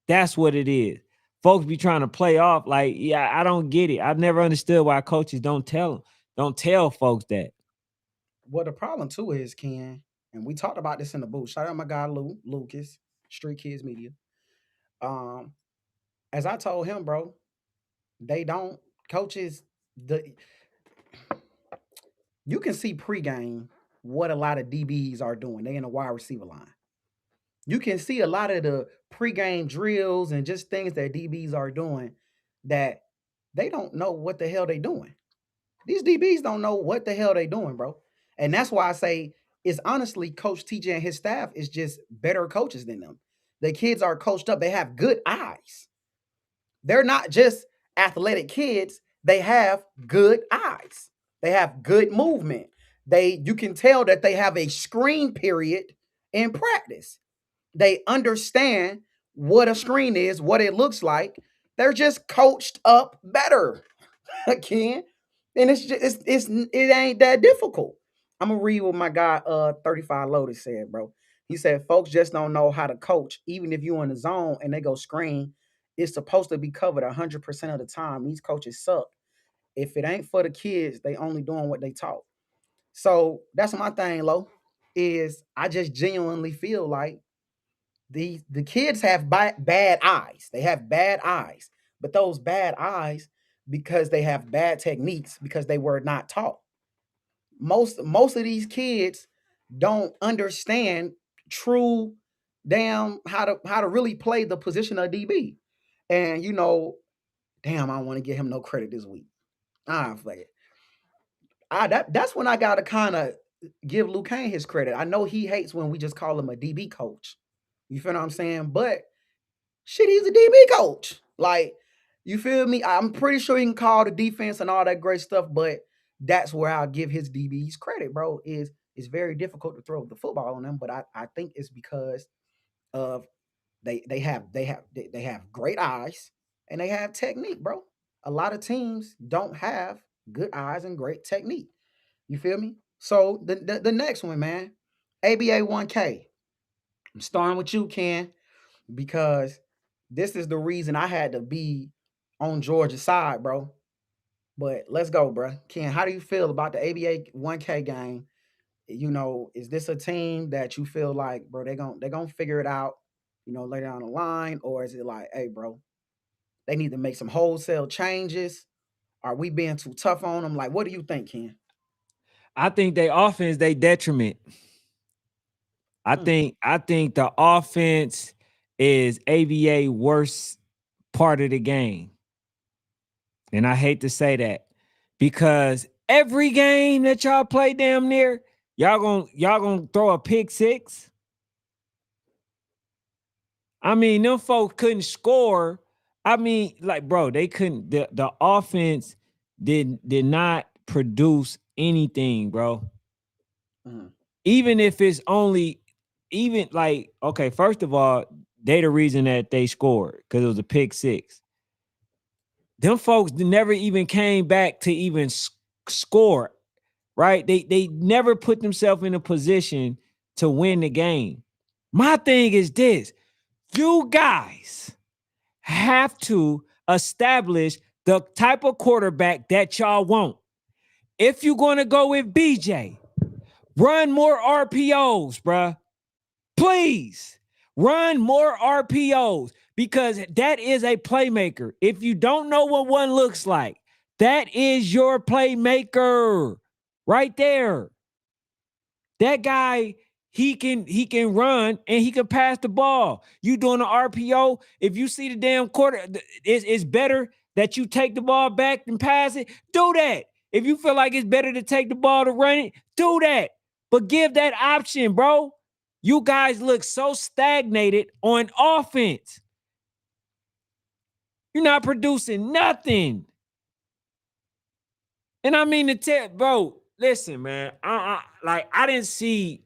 That's what it is. Folks be trying to play off like, yeah, I don't get it. I've never understood why coaches don't tell folks that.
Well, the problem too is, Ken, and we talked about this in the booth. Shout out my guy Lucas, Street Kids Media. Um, as I told him, bro, they don't coaches the you can see pregame what a lot of DBs are doing. They in the wide receiver line. You can see a lot of the pregame drills and just things that DBs are doing that they don't know what the hell they doing. These DBs don't know what the hell they doing, bro. And that's why I say it's honestly Coach TJ and his staff is just better coaches than them. The kids are coached up. They have good eyes. They're not just athletic kids. They have good eyes. They have good movement. You can tell that they have a screen period in practice. They understand what a screen is, what it looks like. They're just coached up better, Ken. And it ain't that difficult. I'm gonna read what my guy 35 Lotus said, bro. He said, folks just don't know how to coach. Even if you in the zone and they go screen, it's supposed to be covered 100% of the time. These coaches suck. If it ain't for the kids, they only doing what they taught. So that's my thing, Lo. Is I just genuinely feel like the kids have bad eyes. They have bad eyes, but those bad eyes because they have bad techniques because they were not taught. Most of these kids don't understand true damn how to really play the position of DB. And damn, I don't want to give him no credit this week. Fuck it. That's when I gotta kind of give Luke Kane his credit. I know he hates when we just call him a DB coach. You feel what I'm saying? But shit, he's a DB coach. Like, you feel me? I'm pretty sure he can call the defense and all that great stuff, but that's where I'll give his DBs credit, bro. Is it's very difficult to throw the football on them, but I think it's because of they have great eyes and they have technique, bro. A lot of teams don't have good eyes and great technique. You feel me? So the next one, man, ABA 1K. I'm starting with you, Ken, because this is the reason I had to be on Georgia's side, bro. But let's go, bro. Ken, how do you feel about the ABA 1K game? Is this a team that you feel like, bro, they're gonna figure it out, later down the line, or is it like, hey, bro, they need to make some wholesale changes? Are we being too tough on them? Like, what do you think, Ken?
I think they offense, they detriment. I think the offense is ABA worst part of the game. And I hate to say that because every game that y'all play damn near, y'all gonna throw a pick six. I mean, them folks couldn't score. I mean, like, bro, they couldn't. The offense did not produce anything, bro.
Mhm.
Even if it's only, even like, okay, first of all, they the reason that they scored because it was a pick six. Them folks never even came back to even score, right? They never put themselves in a position to win the game. My thing is this: you guys have to establish the type of quarterback that y'all want. If you're going to go with BJ, run more RPOs, bruh. Please run more RPOs because that is a playmaker. If you don't know what one looks like, that is your playmaker right there. That guy, he can run and he can pass the ball. You doing an RPO, if you see the damn quarter, it's better that you take the ball back and pass it. Do that. If you feel like it's better to take the ball to run it, do that. But give that option, bro. You guys look so stagnated on offense. You're not producing nothing. And I mean to tell, bro, listen, man. I didn't see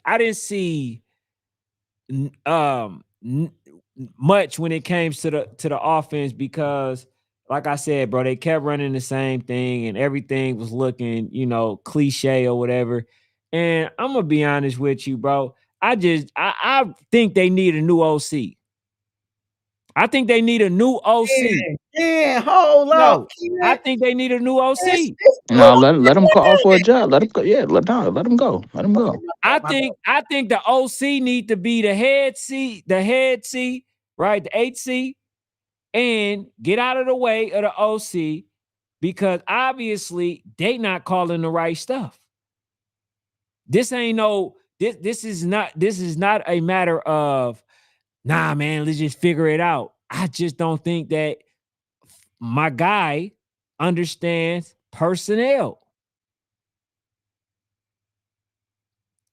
much when it came to the offense because, like I said, bro, they kept running the same thing and everything was looking, cliche or whatever. And I'm gonna be honest with you, bro. I think they need a new OC. I think they need a new OC.
Yeah, hold up.
No, I think they need a new OC.
No, let him call for a job. Let him go. Yeah, let him go. Let him go.
I think the OC need to be the head C, right? The HC, and get out of the way of the OC because obviously they not calling the right stuff. This ain't no, this is not a matter of, nah, man, let's just figure it out. I just don't think that my guy understands personnel.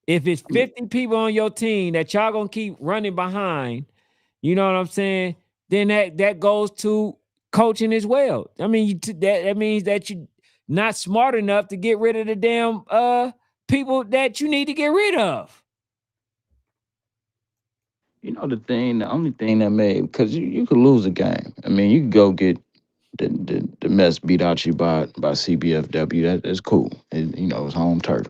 If it's 50 people on your team that y'all gonna keep running behind, you know what I'm saying? Then that goes to coaching as well. I mean, that means that not smart enough to get rid of the damn people that you need to get rid of.
You know the only thing that made, because you could lose a game. I mean, you could go get the mess beat out you by CBFW. That's cool. It's home turf.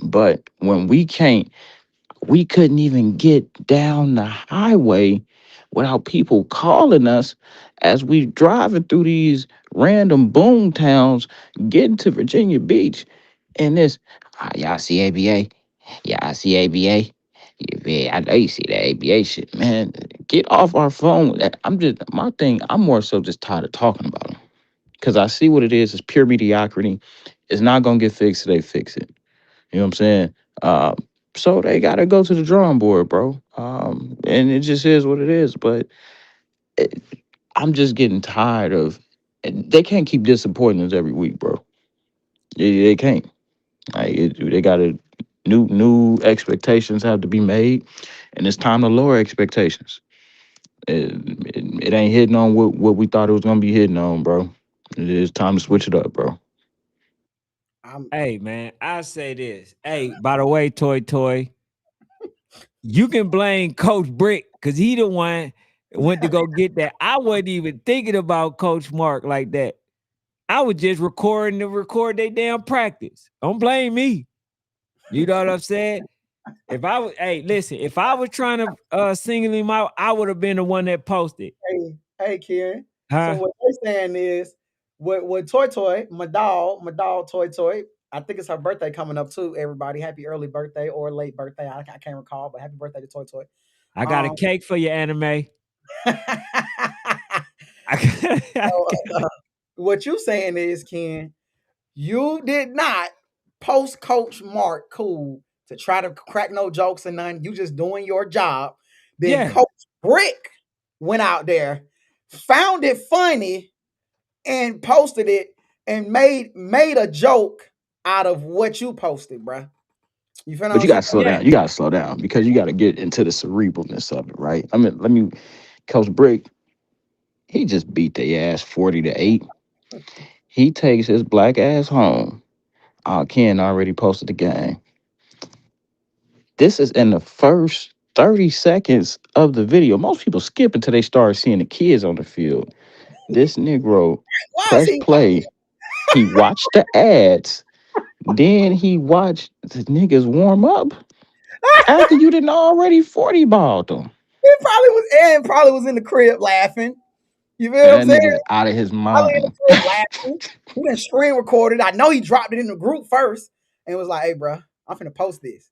But when we couldn't even get down the highway without people calling us as we driving through these random boom towns, getting to Virginia Beach, and this, y'all see ABA? Y'all see ABA? Yeah, I know you see the ABA shit, man. Get off our phone with that. I'm more so just tired of talking about them. Because I see what it is. It's pure mediocrity. It's not going to get fixed till they fix it. You know what I'm saying? Uh, so they got to go to the drawing board, bro. And it just is what it is. But it, I'm just getting tired of. They can't keep disappointing us every week, bro. They can't. They got to new expectations have to be made, and it's time to lower expectations. It ain't hitting on what we thought it was gonna be hitting on, bro. It is time to switch it up, bro.
Hey man, I say this. Hey, by the way, Toy, you can blame Coach Brick because he the one went to go get that. I wasn't even thinking about Coach Mark like that. I was just recording to record their damn practice. Don't blame me. You know what I'm saying? If I was, hey, listen, if I was trying to single him out, I would have been the one that posted.
Hey, Ken.
Huh?
So what they're saying is, what Toy, my dog, Toy. I think it's her birthday coming up too. Everybody, happy early birthday or late birthday. I can't recall, but happy birthday to Toy.
I got a cake for you, anime.
What you saying is, Ken, you did not post Coach Mark cool to try to crack no jokes and none. You just doing your job. Then Coach Brick went out there, found it funny, and posted it and made a joke out of what you posted, bruh. You feel
But you gotta slow
Yeah.
down. You gotta slow down because you gotta get into the cerebralness of it, right? I mean, Coach Brick, he just beat their ass 40-8. He takes his black ass home. Ken already posted the game. This is in the first 30 seconds of the video. Most people skip until they start seeing the kids on the field. This Negro pressed play. He watched the ads. Then he watched the niggas warm up after you didn't already 40 balled them.
He probably was in the crib laughing. You feel what I'm
That
saying?
nigga's out of his
Probably in the
mind.
crib laughing. He done screen recorded. I know he dropped it in the group first and was like, "Hey, bro, I'm finna post this."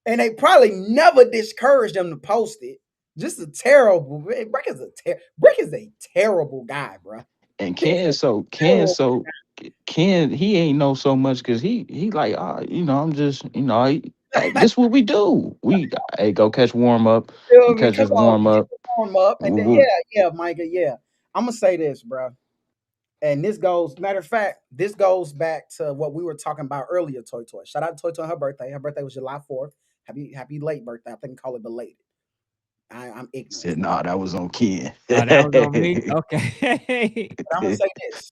And they probably never discouraged them to post it. Just a terrible Brick is a terrible guy, bro.
And Ken, he ain't know so much because he like, I'm just, this what we do. Hey, go catch warm up.
Feel me?
Catch
Come
his
on,
warm up.
warm up, and then
Woo-woo.
Micah, yeah. I'm gonna say this, bro. And matter of fact, this goes back to what we were talking about earlier, Toy. Shout out to Toy on her birthday. Her birthday was July 4th. Happy late birthday. I think call it belated. I'm ignorant.
Said, nah, that was on Ken.
Oh, that was on me? Okay.
But I'm gonna say this.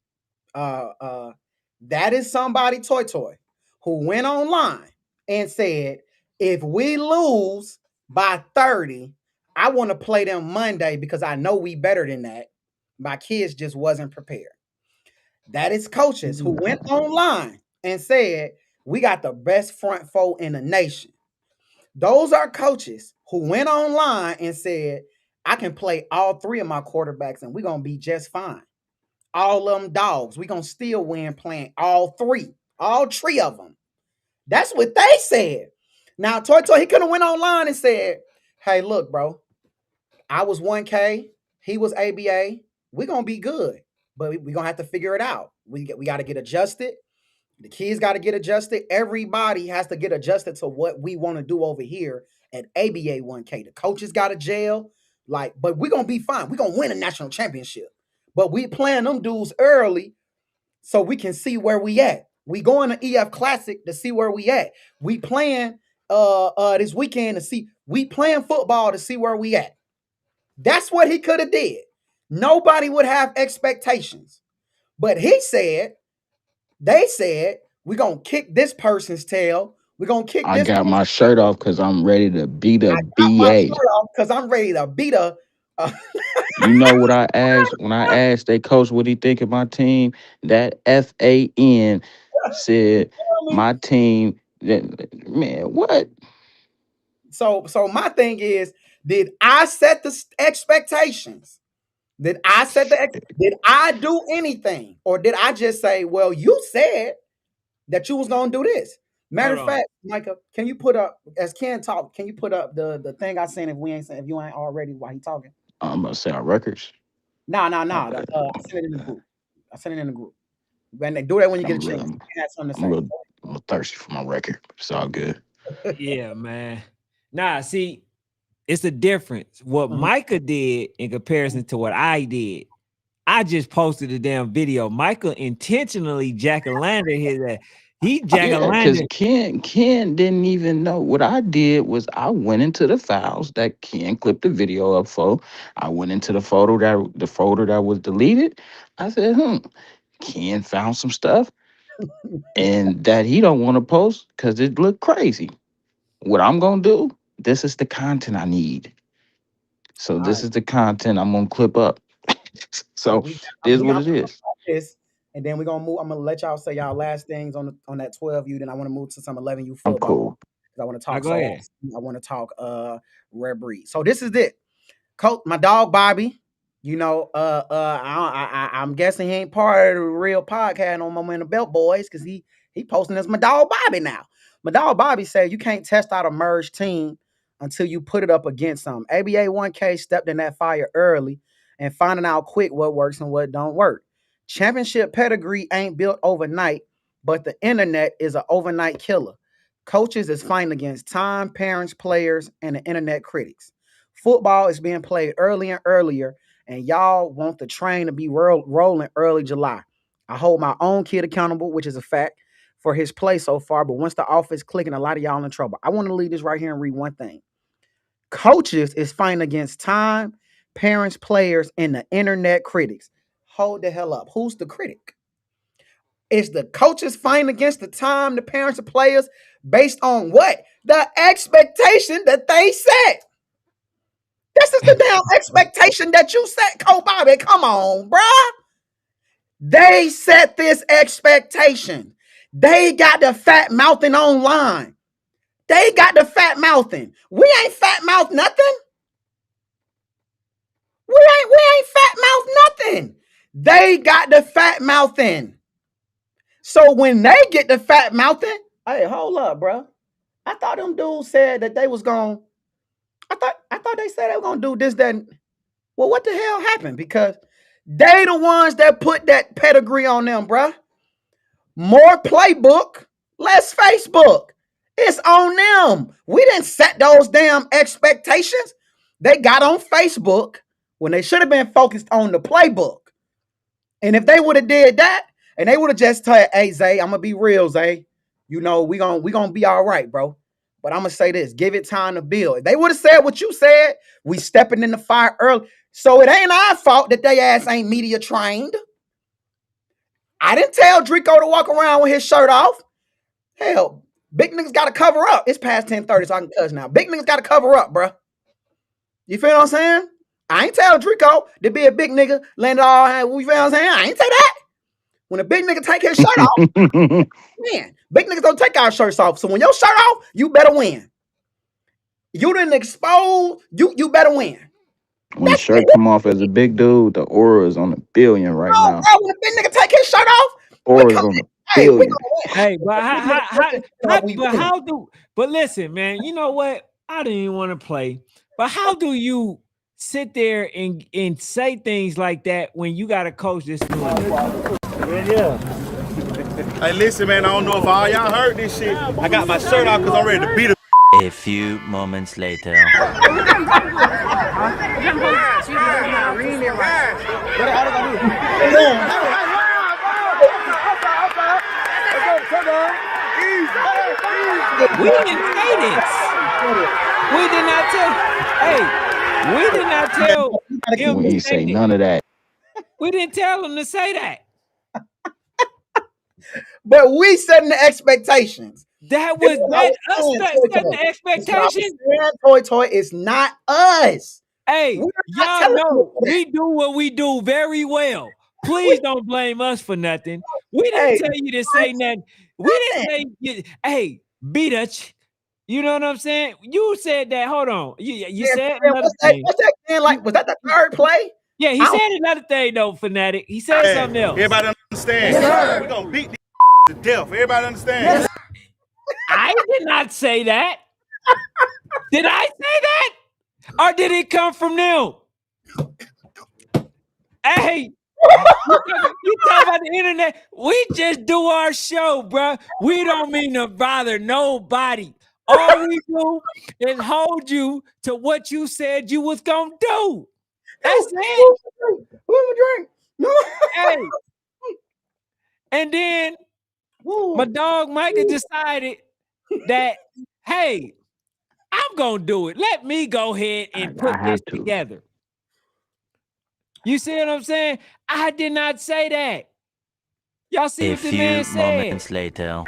That is somebody, Toy, who went online and said, if we lose by 30, I want to play them Monday because I know we better than that. My kids just wasn't prepared. That is coaches who went online and said, we got the best front four in the nation. Those are coaches who went online and said, I can play all three of my quarterbacks and we're going to be just fine. All of them dogs. We're going to still win playing all three of them. That's what they said. Now, Toy, he could have went online and said, hey, look, bro, I was 1K. He was ABA. We're going to be good, but we're going to have to figure it out. We got to get adjusted. The kids got to get adjusted. Everybody has to get adjusted to what we want to do over here at ABA 1K. The coaches got to gel. But we're going to be fine. We're going to win a national championship. But we playing them dudes early so we can see where we at. We going to EF Classic to see where we at. We playing this weekend to see. We playing football to see where we at. That's what he could have did. Nobody would have expectations. But he said, They said we're gonna kick this person's tail. We're gonna kick
I
this
got my
person's
shirt off because I'm ready to beat a
got my
BA.
shirt off because I'm ready to beat a.
You know what I asked when I asked they coach what he think of my team? That FAN said my team. Man, what?
So my thing is, did I set the expectations? Did I set the did I do anything? Or did I just say, well, you said that you was gonna do this? Matter
Hold
of
on.
fact, Micah, can you put up as Ken talk, can you put up the thing I sent if you ain't already while he talking?
I'm gonna say our records.
No.
Okay.
I sent it in the group. I sent it in the group. When they do that when you get a chance.
I'm,
You had something to
I'm a
say.
little, I'm a little thirsty for my record. It's all good.
Yeah, man. Nah, see, it's a difference. What
Mhm.
Micah did in comparison to what I did. I just posted a damn video. Michael intentionally jack-o'-lantern his ass. He
Yeah, because
jack-o'-lantern.
Ken didn't even know. What I did was I went into the files that Ken clipped the video up for. I went into the folder that was deleted. I said, Ken found some stuff and that he don't want to post because it looked crazy. What I'm gonna do, this is the content I need. So
All
this
right.
is the content I'm gonna clip up.
So
So it is
we
what
got
it is.
this, and then we're gonna move. I'm gonna let y'all say y'all last things on that 12U. Then I want to move to some 11U
I'm
football
cool.
because I want to
Now
talk
go ahead.
I want to talk rare breed. So this is it. Coach, my dog Bobby. You know, I'm guessing he ain't part of the real podcast on Momentum Belt Boys because he posting as my dog Bobby now. My dog Bobby said you can't test out a merged team until you put it up against some. ABA 1K stepped in that fire early and finding out quick what works and what don't work. Championship pedigree ain't built overnight, but the internet is an overnight killer. Coaches is fighting against time, parents, players, and the internet critics. Football is being played early and earlier, and y'all want the train to be rolling early July. I hold my own kid accountable, which is a fact, for his play so far. But once the offense clicking, a lot of y'all in trouble. I want to leave this right here and read one thing. Coaches is fighting against time, parents, players, and the internet critics. Hold the hell up. Who's the critic? Is the coaches fighting against the time, the parents, the players, based on what? The expectation that they set. This is the damn expectation that you set, Cole Bobby. Come on, bruh. They set this expectation. They got the fat mouthing online. They got the fat mouthing. We ain't fat mouth nothing. We ain't fat mouth nothing. They got the fat mouthing. So when they get the fat mouthing, hey, hold up, bro. I thought them dudes said that they was going. I thought they said they were gonna do this, that. Well, what the hell happened? Because they the ones that put that pedigree on them, bruh. More playbook, less Facebook. It's on them. We didn't set those damn expectations. They got on Facebook when they should have been focused on the playbook. And if they would have did that, and they would have just told, hey, Zay, I'm gonna be real, Zay. You know, we gonna be all right, bro. But I'm gonna say this: give it time to build. If they would have said what you said, we stepping in the fire early. So it ain't our fault that they ass ain't media trained. I didn't tell Drico to walk around with his shirt off. Hell, big niggas gotta cover up. It's past 10:30, so I can cuss now. Big niggas gotta cover up, bro. You feel what I'm saying? I ain't tell Drico to be a big nigga, land it all. You feel what I'm saying? I ain't say that. When a big nigga take his shirt off, man, big niggas don't take our shirts off. So when your shirt off, you better win. You didn't expose, you better win.
When the shirt come off as a big dude, the aura is on a billion right
Oh,
now.
bro, when a big nigga take his shirt off, we
Aura is
come
on a
hey, we
billion.
gonna win.
Hey, but how do? But listen, man. You know what? I didn't even want to play. But how do you sit there and say things like that when you got a coach that's doing it?
Yeah.
Hey, listen, man, I don't know if all y'all heard this shit. I got my shirt off because I'm ready to beat a.
A few moments later.
We didn't say this. We did not tell. Hey, we did not tell him
We
to
ain't
say
say
that.
none of that.
We didn't tell him to say that.
But we setting the expectations.
That
This
was
is what I
that
was
us
saying,
setting the
This is what I was
expectation.
saying, Toy Toy. It's not us.
Hey,
We're not
y'all
telling you
know
that.
we do what we do very well. Please don't blame us for nothing. We didn't
Hey,
tell you to say nothing. We didn't
nothing.
say, hey, beat us. You know what I'm saying? You said that. Hold on. You
Man,
said
man,
another thing.
what's that thing like? Was that the third play?
Yeah, he
I don't-
said another thing though, Fanatic. He said
Hey,
something else.
everybody understand?
Yes, sir.
We're gonna beat to death. Everybody understand?
I did not say that. Did I say that? Or did it come from them? Hey, you talk about the internet. We just do our show, bro. We don't mean to bother nobody. All we do is hold you to what you said you was gonna do. That's it.
Who am I drink? No.
Hey. And then my dog Micah decided that, hey, I'm gonna do it. Let me go ahead and put
I
this
have to.
together. You see what I'm saying? I did not say that. Y'all see
A
what the man
few
said?
moments later.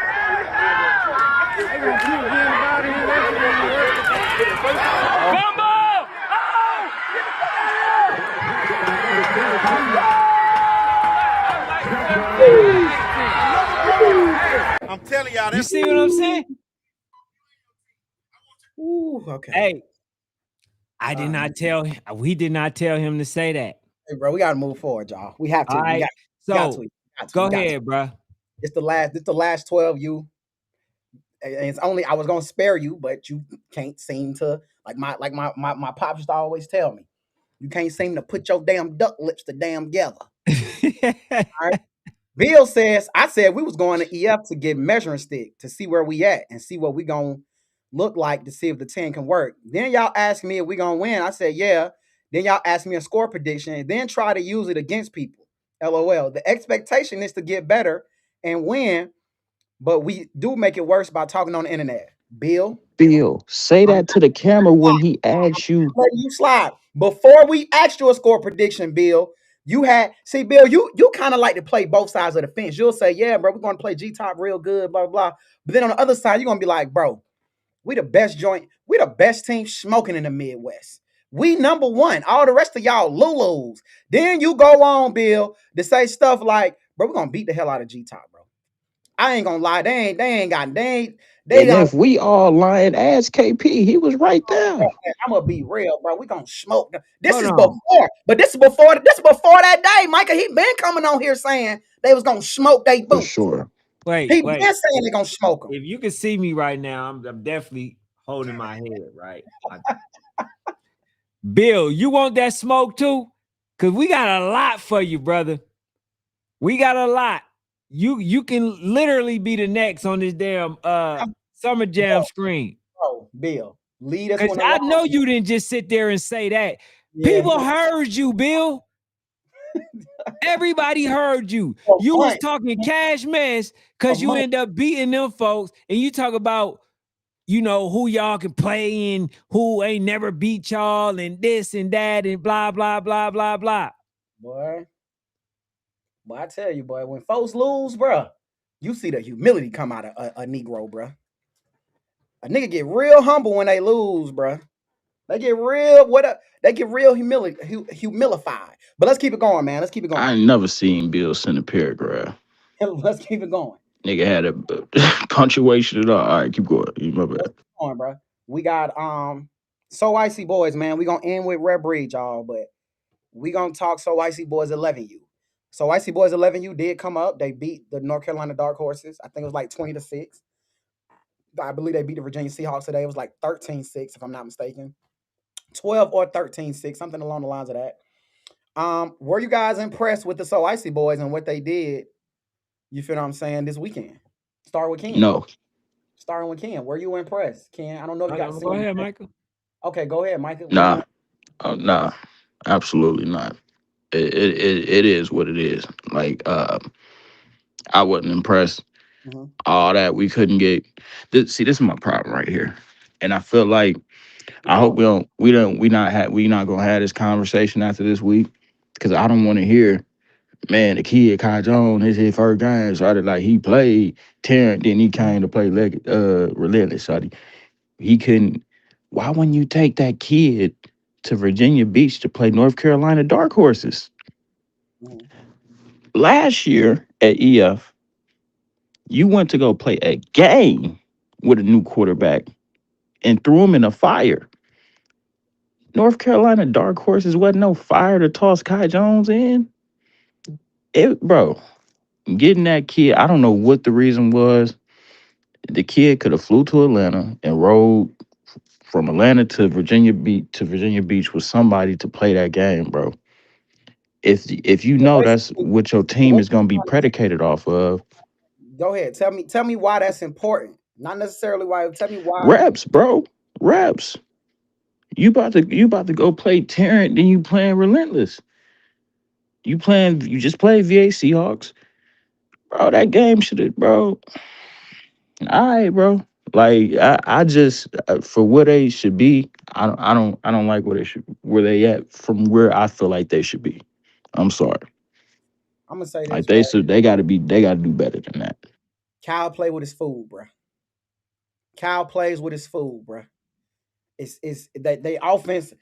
I'm telling y'all,
You
that's
see what I'm saying?
Ooh, okay.
Hey, I did not tell him. We did not tell him to say that.
Hey, bro, we gotta move forward, y'all. We have to.
All right. So go ahead, bro.
It's the last 12. You, and it's only I was gonna spare you, but you can't seem to my pops used to always tell me. You can't seem to put your damn duck lips to damn together. All right. Bill says, I said we was going to EF to get measuring stick to see where we at and see what we gonna look like to see if the 10 can work. Then y'all ask me if we gonna win. I said, yeah. Then y'all ask me a score prediction and then try to use it against people. LOL. The expectation is to get better and win, but we do make it worse by talking on the internet. Bill,
Say that to the camera when he asks you.
let you slide. Before we asked you a score prediction, Bill, Bill, you kind of like to play both sides of the fence. You'll say, yeah, bro, we're gonna play G Top real good, blah, blah, blah. But then on the other side, you're gonna be like, bro, we the best team smoking in the Midwest. We number one. All the rest of y'all Lulus. Then you go on, Bill, to say stuff like, bro, we're gonna beat the hell out of G Top, bro. I ain't gonna lie, they
If we all lying, ask KP. He was right there.
I'm gonna be real, bro. We gonna smoke. This
Hold
is
on.
before, but this is before that day, Micah. He been coming on here saying they was gonna smoke they
For
boots.
sure.
Wait.
He been saying they gonna smoke them.
If you can see me right now, I'm definitely holding my head, right? Bill, you want that smoke too? Cause we got a lot for you, brother. We got a lot. You can literally be the next on this damn Summer Jam screen.
Bro, Bill, lead us.
Cause I know you didn't just sit there and say that.
Yeah.
People heard you, Bill. Everybody heard you. You was talking cash mess because you end up beating them folks, and you talk about, you know, who y'all can play and who ain't never beat y'all and this and that and blah, blah, blah, blah, blah.
Boy, I tell you, boy, when folks lose, bro, you see the humility come out of a Negro, bro. A nigga get real humble when they lose, bro. They get real humilified. But let's keep it going, man. Let's keep it going.
I ain't never seen Bill send a paragraph.
Let's keep it going.
Nigga had a punctuation and all. All right, keep going. You my bad.
Keep going, bro. We got So Icy Boys, man. We gonna end with Red Bridge, y'all, but we gonna talk So Icy Boys 11U. So Icy Boys 11U did come up. They beat the North Carolina Dark Horses. I think it was like 20-6. I believe they beat the Virginia Seahawks today. It was like 13-6, if I'm not mistaken. 12 or 13-6, something along the lines of that. Were you guys impressed with the So Icy Boys and what they did? You feel what I'm saying? This weekend. Start with Ken.
No.
Starting with Ken. Were you impressed, Ken? I don't know if you got to
Go ahead, Michael.
Okay, go ahead, Michael.
Nah. Nah. Absolutely not. It is what it is. Like I wasn't impressed.
Mm-hmm.
All that we couldn't get. This is my problem right here, and I feel like I hope we not gonna have this conversation after this week, because I don't want to hear man, the kid Kai Jones, this his first game, so he played Terrence, then he came to play Relentless. So he couldn't. Why wouldn't you take that kid to Virginia Beach to play North Carolina Dark Horses?
Mhm.
Last year at EF, you went to go play a game with a new quarterback and threw him in a fire. North Carolina Dark Horses wasn't no fire to toss Kai Jones in. Bro, getting that kid, I don't know what the reason was. The kid could have flew to Atlanta and rode from Atlanta to Virginia Beach with somebody to play that game, bro. If you
So
know that's
basically,
what your team
what
is gonna be
you trying to
predicated off of,
go ahead. Tell me why that's important. Not necessarily why. Tell me why.
reps, bro. Reps. You about to go play Terrent, then you playing Relentless. You just played VA Seahawks. Bro, that game should have, bro. All right, bro. Like I just for where they should be, I don't like where they at from where I feel like they should be. I'm sorry.
I'm gonna say
Like
this, right?
they gotta do better than that.
Kyle play with his food, bro. Kyle plays with his food, bro. It's that they offense.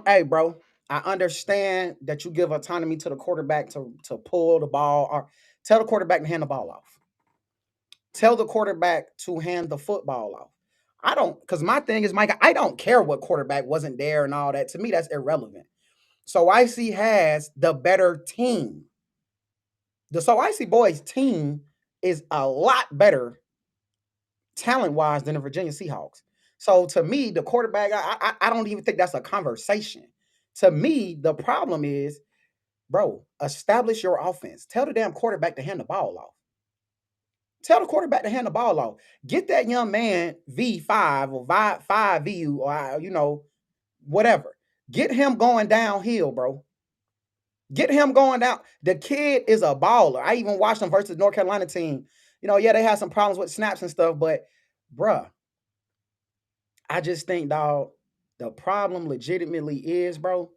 Hey, bro. I understand that you give autonomy to the quarterback to pull the ball or tell the quarterback to hand the ball off. Tell the quarterback to hand the football off. I don't, because my thing is, Mike, I don't care what quarterback wasn't there and all that. To me, that's irrelevant. So IC has the better team. The So IC Boys team is a lot better talent wise than the Virginia Seahawks. So to me, the quarterback, I don't even think that's a conversation. To me, the problem is, bro, establish your offense. Tell the damn quarterback to hand the ball off. Tell the quarterback to hand the ball off. Get that young man V5 or 5V or whatever. Get him going downhill, bro. Get him going down. The kid is a baller. I even watched him versus North Carolina team. Yeah, they had some problems with snaps and stuff, but bruh, I just think, dog, the problem legitimately is, bro,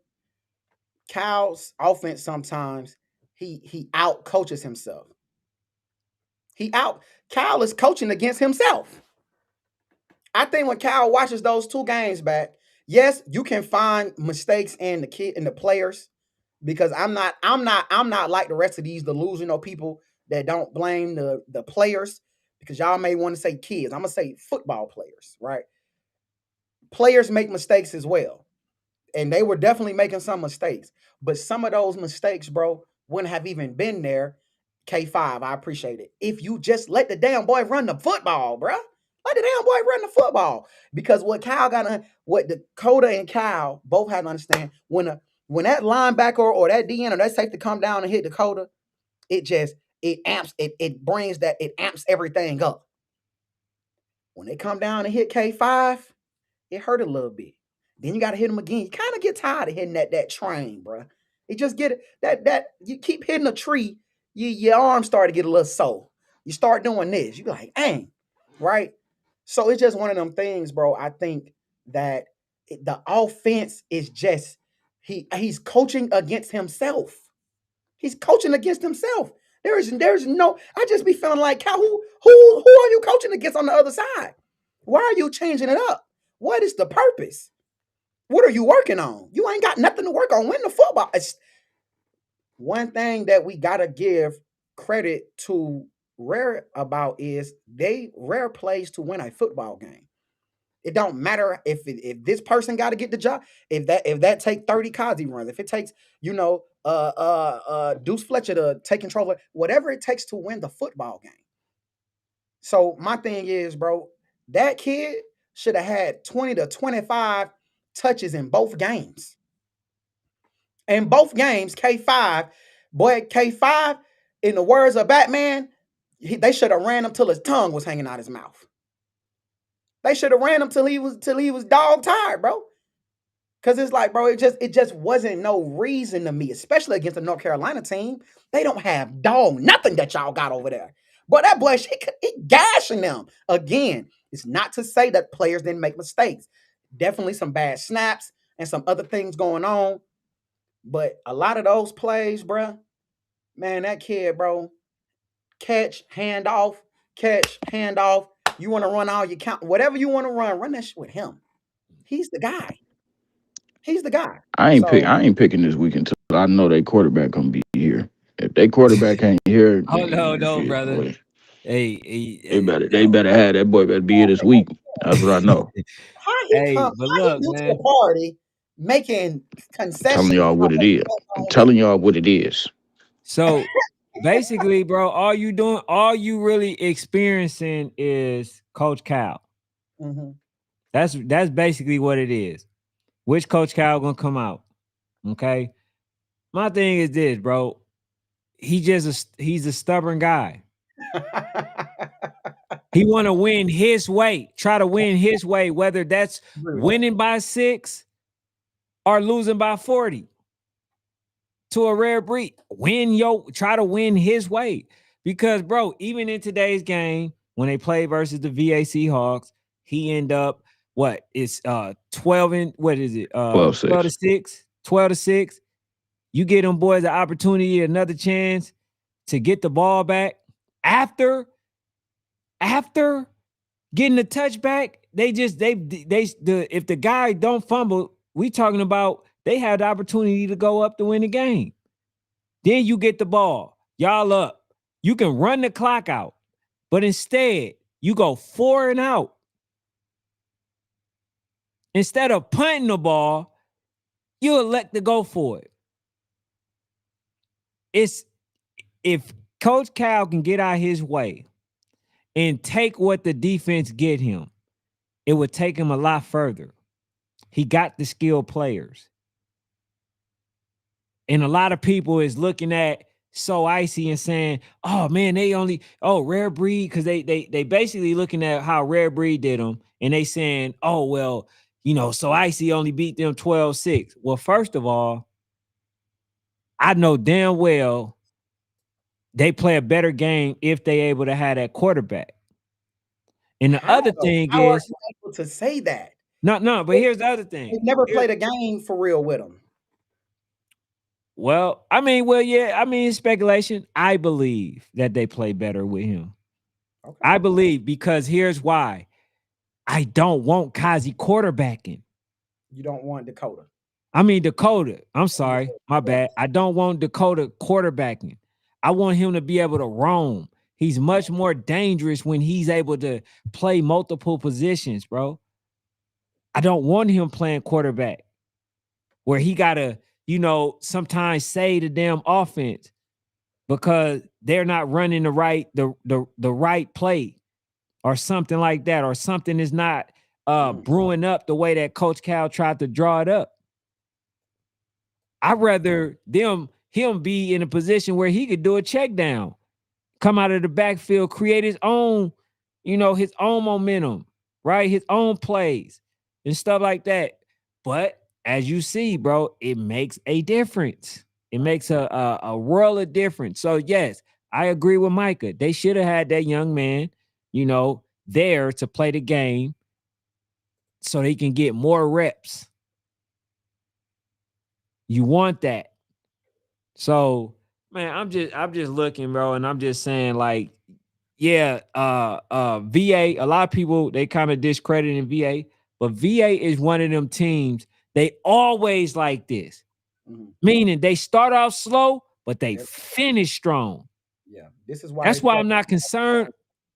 Kyle's offense sometimes he out coaches himself. Kyle is coaching against himself. I think when Kyle watches those two games back, yes, you can find mistakes in the players, because I'm not like the rest of these delusional people that don't blame the players, because y'all may want to say kids. I'm gonna say football players, right? Players make mistakes as well. And they were definitely making some mistakes. But some of those mistakes, bro, wouldn't have even been there. K5, I appreciate it. If you just let the damn boy run the football, bro. Let the damn boy run the football. Because what Dakota and Kyle both had to understand, when that linebacker or that DN or that safety come down and hit Dakota, it amps everything up. When they come down and hit K5, it hurt a little bit. Then you got to hit him again. You kind of get tired of hitting that train, bro. You just get that you keep hitting a tree, your arms start to get a little sore. You start doing this, you be like, dang, right? So it's just one of them things, bro. I think that the offense is just he's coaching against himself. He's coaching against himself. There's no. I just be feeling like, who are you coaching against on the other side? Why are you changing it up? What is the purpose? What are you working on? You ain't got nothing to work on. Win the football. It's one thing that we gotta give credit to Rare about is Rare plays to win a football game. It don't matter if this person got to get the job. If that take 30 Kazi runs, if it takes Deuce Fletcher to take control of it, whatever it takes to win the football game. So my thing is, bro, that kid should have had 20 to 25 touches in both games. In both games, K5, in the words of Batman, they should have ran him till his tongue was hanging out his mouth. They should have ran him till he was dog tired, bro. Cause it's like, bro, it just wasn't no reason to me, especially against the North Carolina team. They don't have nothing that y'all got over there. But that boy, he gashing them. Again, it's not to say that players didn't make mistakes. Definitely some bad snaps and some other things going on. But a lot of those plays, bro, Man, that kid, bro, catch, hand off, catch, hand off. You want to run all your count, whatever you want to run that shit with him. He's the guy. He's the guy. So
I ain't picking this week until I know they quarterback gonna be here. If they quarterback ain't here,
Oh no,
then
no,
shit,
brother.
boy,
Hey,
they better have that boy better be here this week. That's what I know.
hey, but
how he
look,
get to
man.
the party making
Telling
concessions
y'all what it is. I'm telling y'all what it is.
So basically, bro, all you really experiencing is Coach Cal.
Mhm.
That's basically what it is. Which Coach Cal gonna come out? Okay. My thing is this, bro. He's a stubborn guy. He want to win his way, try to win his way, whether that's winning by 6 or losing by 40 to a rare breed. Try to win his way. Because, bro, even in today's game, when they play versus the VA Seahawks, he end up what? It's 12 and what is it? 12 to 6. 12 to 6. You get them boys an opportunity, another chance to get the ball back after getting the touchback. If the guy don't fumble, we talking about they had the opportunity to go up to win the game. Then you get the ball, y'all up. You can run the clock out, but instead you go 4 and out. Instead of punting the ball, you elect to go for it. If Coach Cal can get out his way and take what the defense get him, it would take him a lot further. He got the skilled players. And a lot of people is looking at So Icy and saying, oh man, rare breed, because they basically looking at how rare breed did them, and they saying, oh well, So Icy only beat them 12-6. Well, first of all, I know damn well they play a better game if they able to have that quarterback. And the other thing
How are
is,
you able to say that?
no, but here's the other thing.
They never played a game for real with him.
Well, speculation. I believe that they play better with him. Okay. I believe, because here's why. I don't want Kazi quarterbacking.
You don't want Dakota.
Dakota. I'm sorry. My bad. I don't want Dakota quarterbacking. I want him to be able to roam. He's much more dangerous when he's able to play multiple positions, bro. I don't want him playing quarterback where he got to, sometimes say the damn offense because they're not running the right play or something like that, or something is not brewing up the way that Coach Cal tried to draw it up. I'd rather him be in a position where he could do a check down, come out of the backfield, create his own, his own momentum, right? His own plays and stuff like that. But as you see, bro, it makes a difference. It makes a world of difference. So yes, I agree with Micah. They should have had that young man, there to play the game so they can get more reps. You want that. So, man, I'm just looking, bro, and I'm just saying, like, yeah, VA, a lot of people, they kind of discrediting VA, but VA is one of them teams, they always like this. Meaning they start off slow, but they finish strong.
Yeah. That's
why I'm not concerned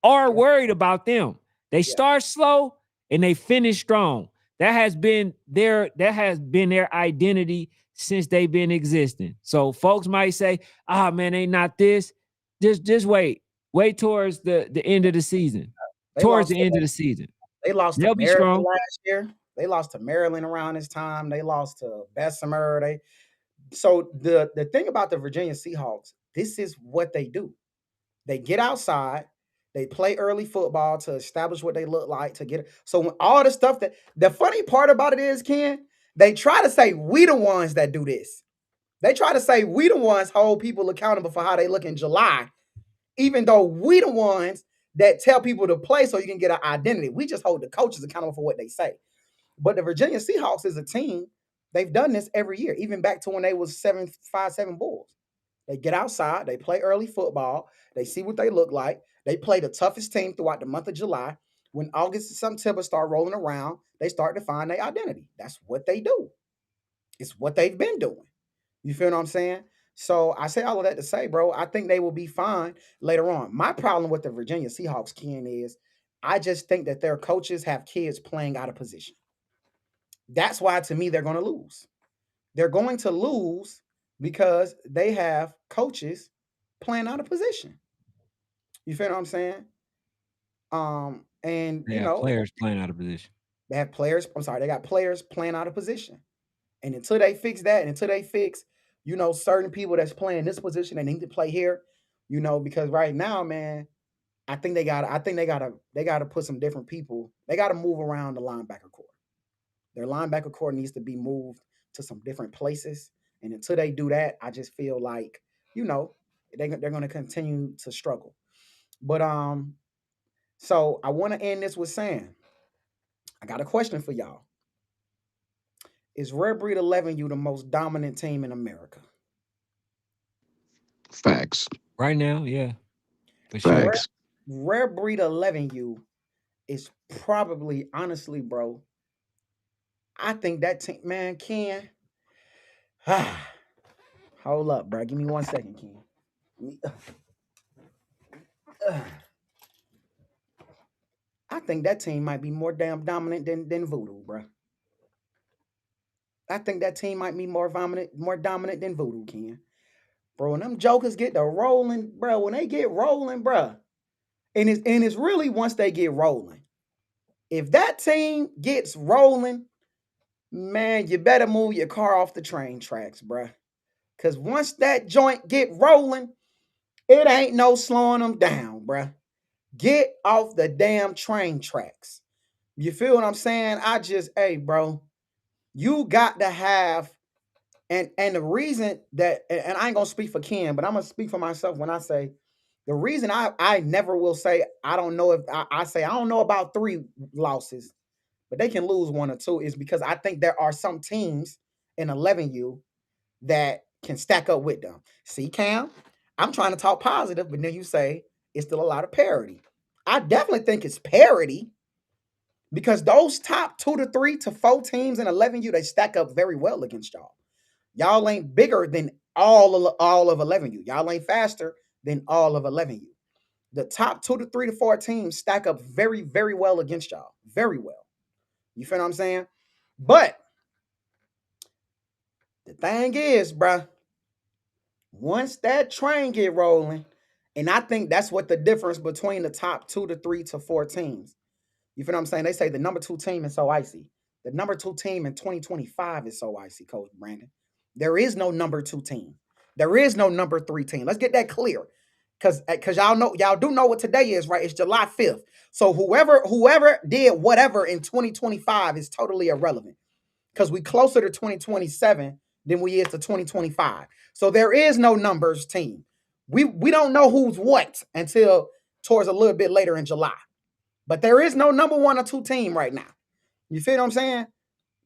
or worried about them. They start slow and they finish strong. That has been their identity since they've been existing. So folks might say, man, they not this. Just wait. Wait towards the end of the season. They lost to
Maryland last year. They lost to Maryland around this time. They lost to Bessemer. So the thing about the Virginia Seahawks, this is what they do. They get outside, they play early football to establish what they look like to get. So when all the stuff the funny part about it is, Ken, they try to say we the ones that do this. They try to say we the ones hold people accountable for how they look in July, even though we the ones that tell people to play so you can get an identity. We just hold the coaches accountable for what they say. But the Virginia Seahawks is a team. They've done this every year, even back to when they was 7-5-7 Bulls. They get outside, they play early football, they see what they look like. They play the toughest team throughout the month of July. When August and September start rolling around, they start to find their identity. That's what they do. It's what they've been doing. You feel what I'm saying? So I say all of that to say, bro, I think they will be fine later on. My problem with the Virginia Seahawks, Ken, is I just think that their coaches have kids playing out of position. That's why, to me, they're going to lose. They're going to lose because they have coaches playing out of position. You feel what I'm saying? And
They have players playing out of position.
they have players. I'm sorry, they got players playing out of position. And until they fix that, and until they fix, certain people that's playing this position, they need to play here. Because right now, man, I think they gotta put some different people. They gotta move around the linebacker core. Their linebacker core needs to be moved to some different places. And until they do that, I just feel like, they're going to continue to struggle. But so I want to end this with saying, I got a question for y'all. Is Rare Breed 11U the most dominant team in America?
Facts.
Right now, yeah. For sure.
Facts.
Rare Breed 11U is probably, honestly, bro, I think that team, man, Ken. Hold up, bro. Give me 1 second, Ken. I think that team might be more damn dominant than Voodoo, bro. I think that team might be more dominant than Voodoo, Ken. Bro, when them jokers get to rolling, bro, when they get rolling, bro, and it's really once they get rolling. If that team gets rolling, man, you better move your car off the train tracks, bro. Because once that joint get rolling, it ain't no slowing them down, bro. Get off the damn train tracks. You feel what I'm saying? Hey, bro, you got to have, and the reason that, and I ain't gonna speak for Ken, but I'm gonna speak for myself when I say, the reason I never will say, I don't know if I say I don't know about 3 losses, but they can lose 1 or 2, is because I think there are some teams in 11U that can stack up with them. See, Cam, I'm trying to talk positive, but then you say it's still a lot of parity. I definitely think it's parity because those top 2 to 3 to 4 teams in 11U, they stack up very well against y'all. Y'all ain't bigger than all of 11U. Y'all ain't faster than all of 11U. The top 2 to 3 to 4 teams stack up very, very well against y'all. Very well. You feel what I'm saying? But the thing is, bruh, once that train get rolling, and I think that's what the difference between the top 2 to 3 to 4 teams. You feel what I'm saying? They say the number 2 team is so icy. The number 2 team in 2025 is so icy, Coach Brandon. There is no number 2 team. There is no number 3 team. Let's get that clear. Because y'all do know what today is, right? It's July 5th. So whoever did whatever in 2025 is totally irrelevant. Because we closer to 2027 than we is to 2025. So there is no numbers team. We don't know who's what until towards a little bit later in July. But there is no number 1 or 2 team right now. You feel what I'm saying?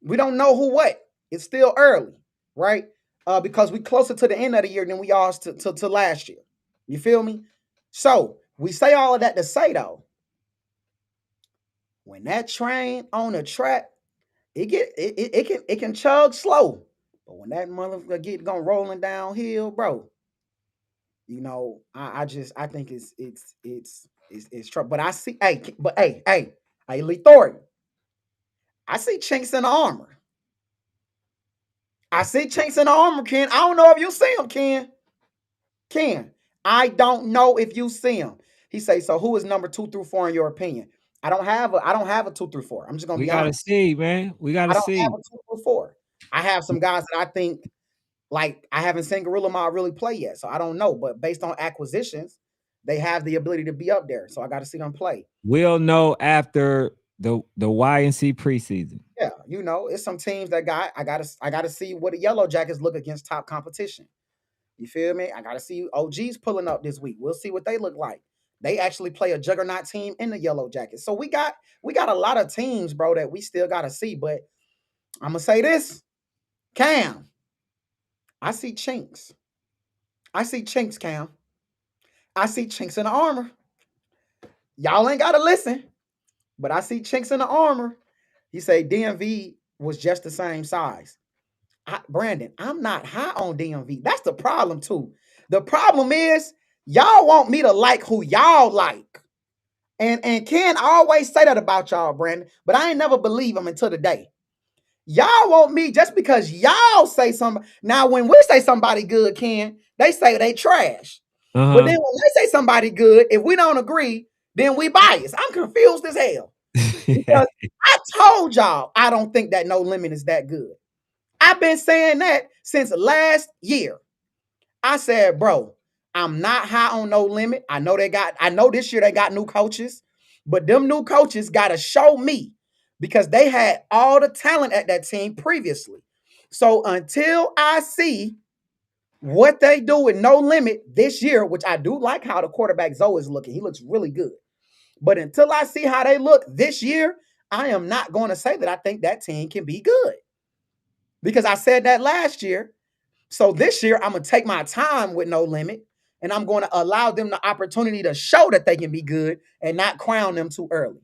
We don't know who what. It's still early, right? Because we closer to the end of the year than we are to last year. You feel me? So we say all of that to say, though, when that train on the track, it can chug slow, but when that motherfucker get going rolling downhill, bro, I think it's trouble. But I see, hey, Lee Thornton, I see chinks in the armor. I see chinks in the armor, Ken. I don't know if you see him, Ken. Ken, I don't know if you see him. He say, so who is number 2 through 4 in your opinion? I don't have a 2 through 4. I'm just gonna be honest.
We gotta see, man. We gotta see.
I don't have a 2 through 4. I have some guys that I think, like, I haven't seen Gorilla Mob really play yet, so I don't know. But based on acquisitions, they have the ability to be up there. So I got to see them play.
We'll know after the YNC preseason.
Yeah, it's some teams that I gotta see what the Yellow Jackets look against top competition. You feel me? I gotta see OGs pulling up this week. We'll see what they look like. They actually play a juggernaut team in the Yellow Jackets. So we got a lot of teams, bro, that we still gotta see. But I'm gonna say this, Cam, I see chinks. I see chinks, Cam. I see chinks in the armor. Y'all ain't gotta listen, but I see chinks in the armor. He say DMV was just the same size. Brandon, I'm not high on DMV. That's the problem too. The problem is y'all want me to like who y'all like. And Ken always say that about y'all, Brandon, but I ain't never believe him until today. Y'all want me just because y'all say something. Now, when we say somebody good, Ken, they say they trash. But then when they say somebody good, if we don't agree, then we bias. I'm confused as hell. Because I told y'all I don't think that No Limit is that good. I've been saying that since last year. I said, bro, I'm not high on No Limit. I know this year they got new coaches, but them new coaches got to show me because they had all the talent at that team previously. So until I see what they do with No Limit this year, which I do like how the quarterback Zoe is looking. He looks really good. But until I see how they look this year, I am not going to say that I think that team can be good. Because I said that last year. So this year, I'm going to take my time with No Limit, and I'm going to allow them the opportunity to show that they can be good and not crown them too early.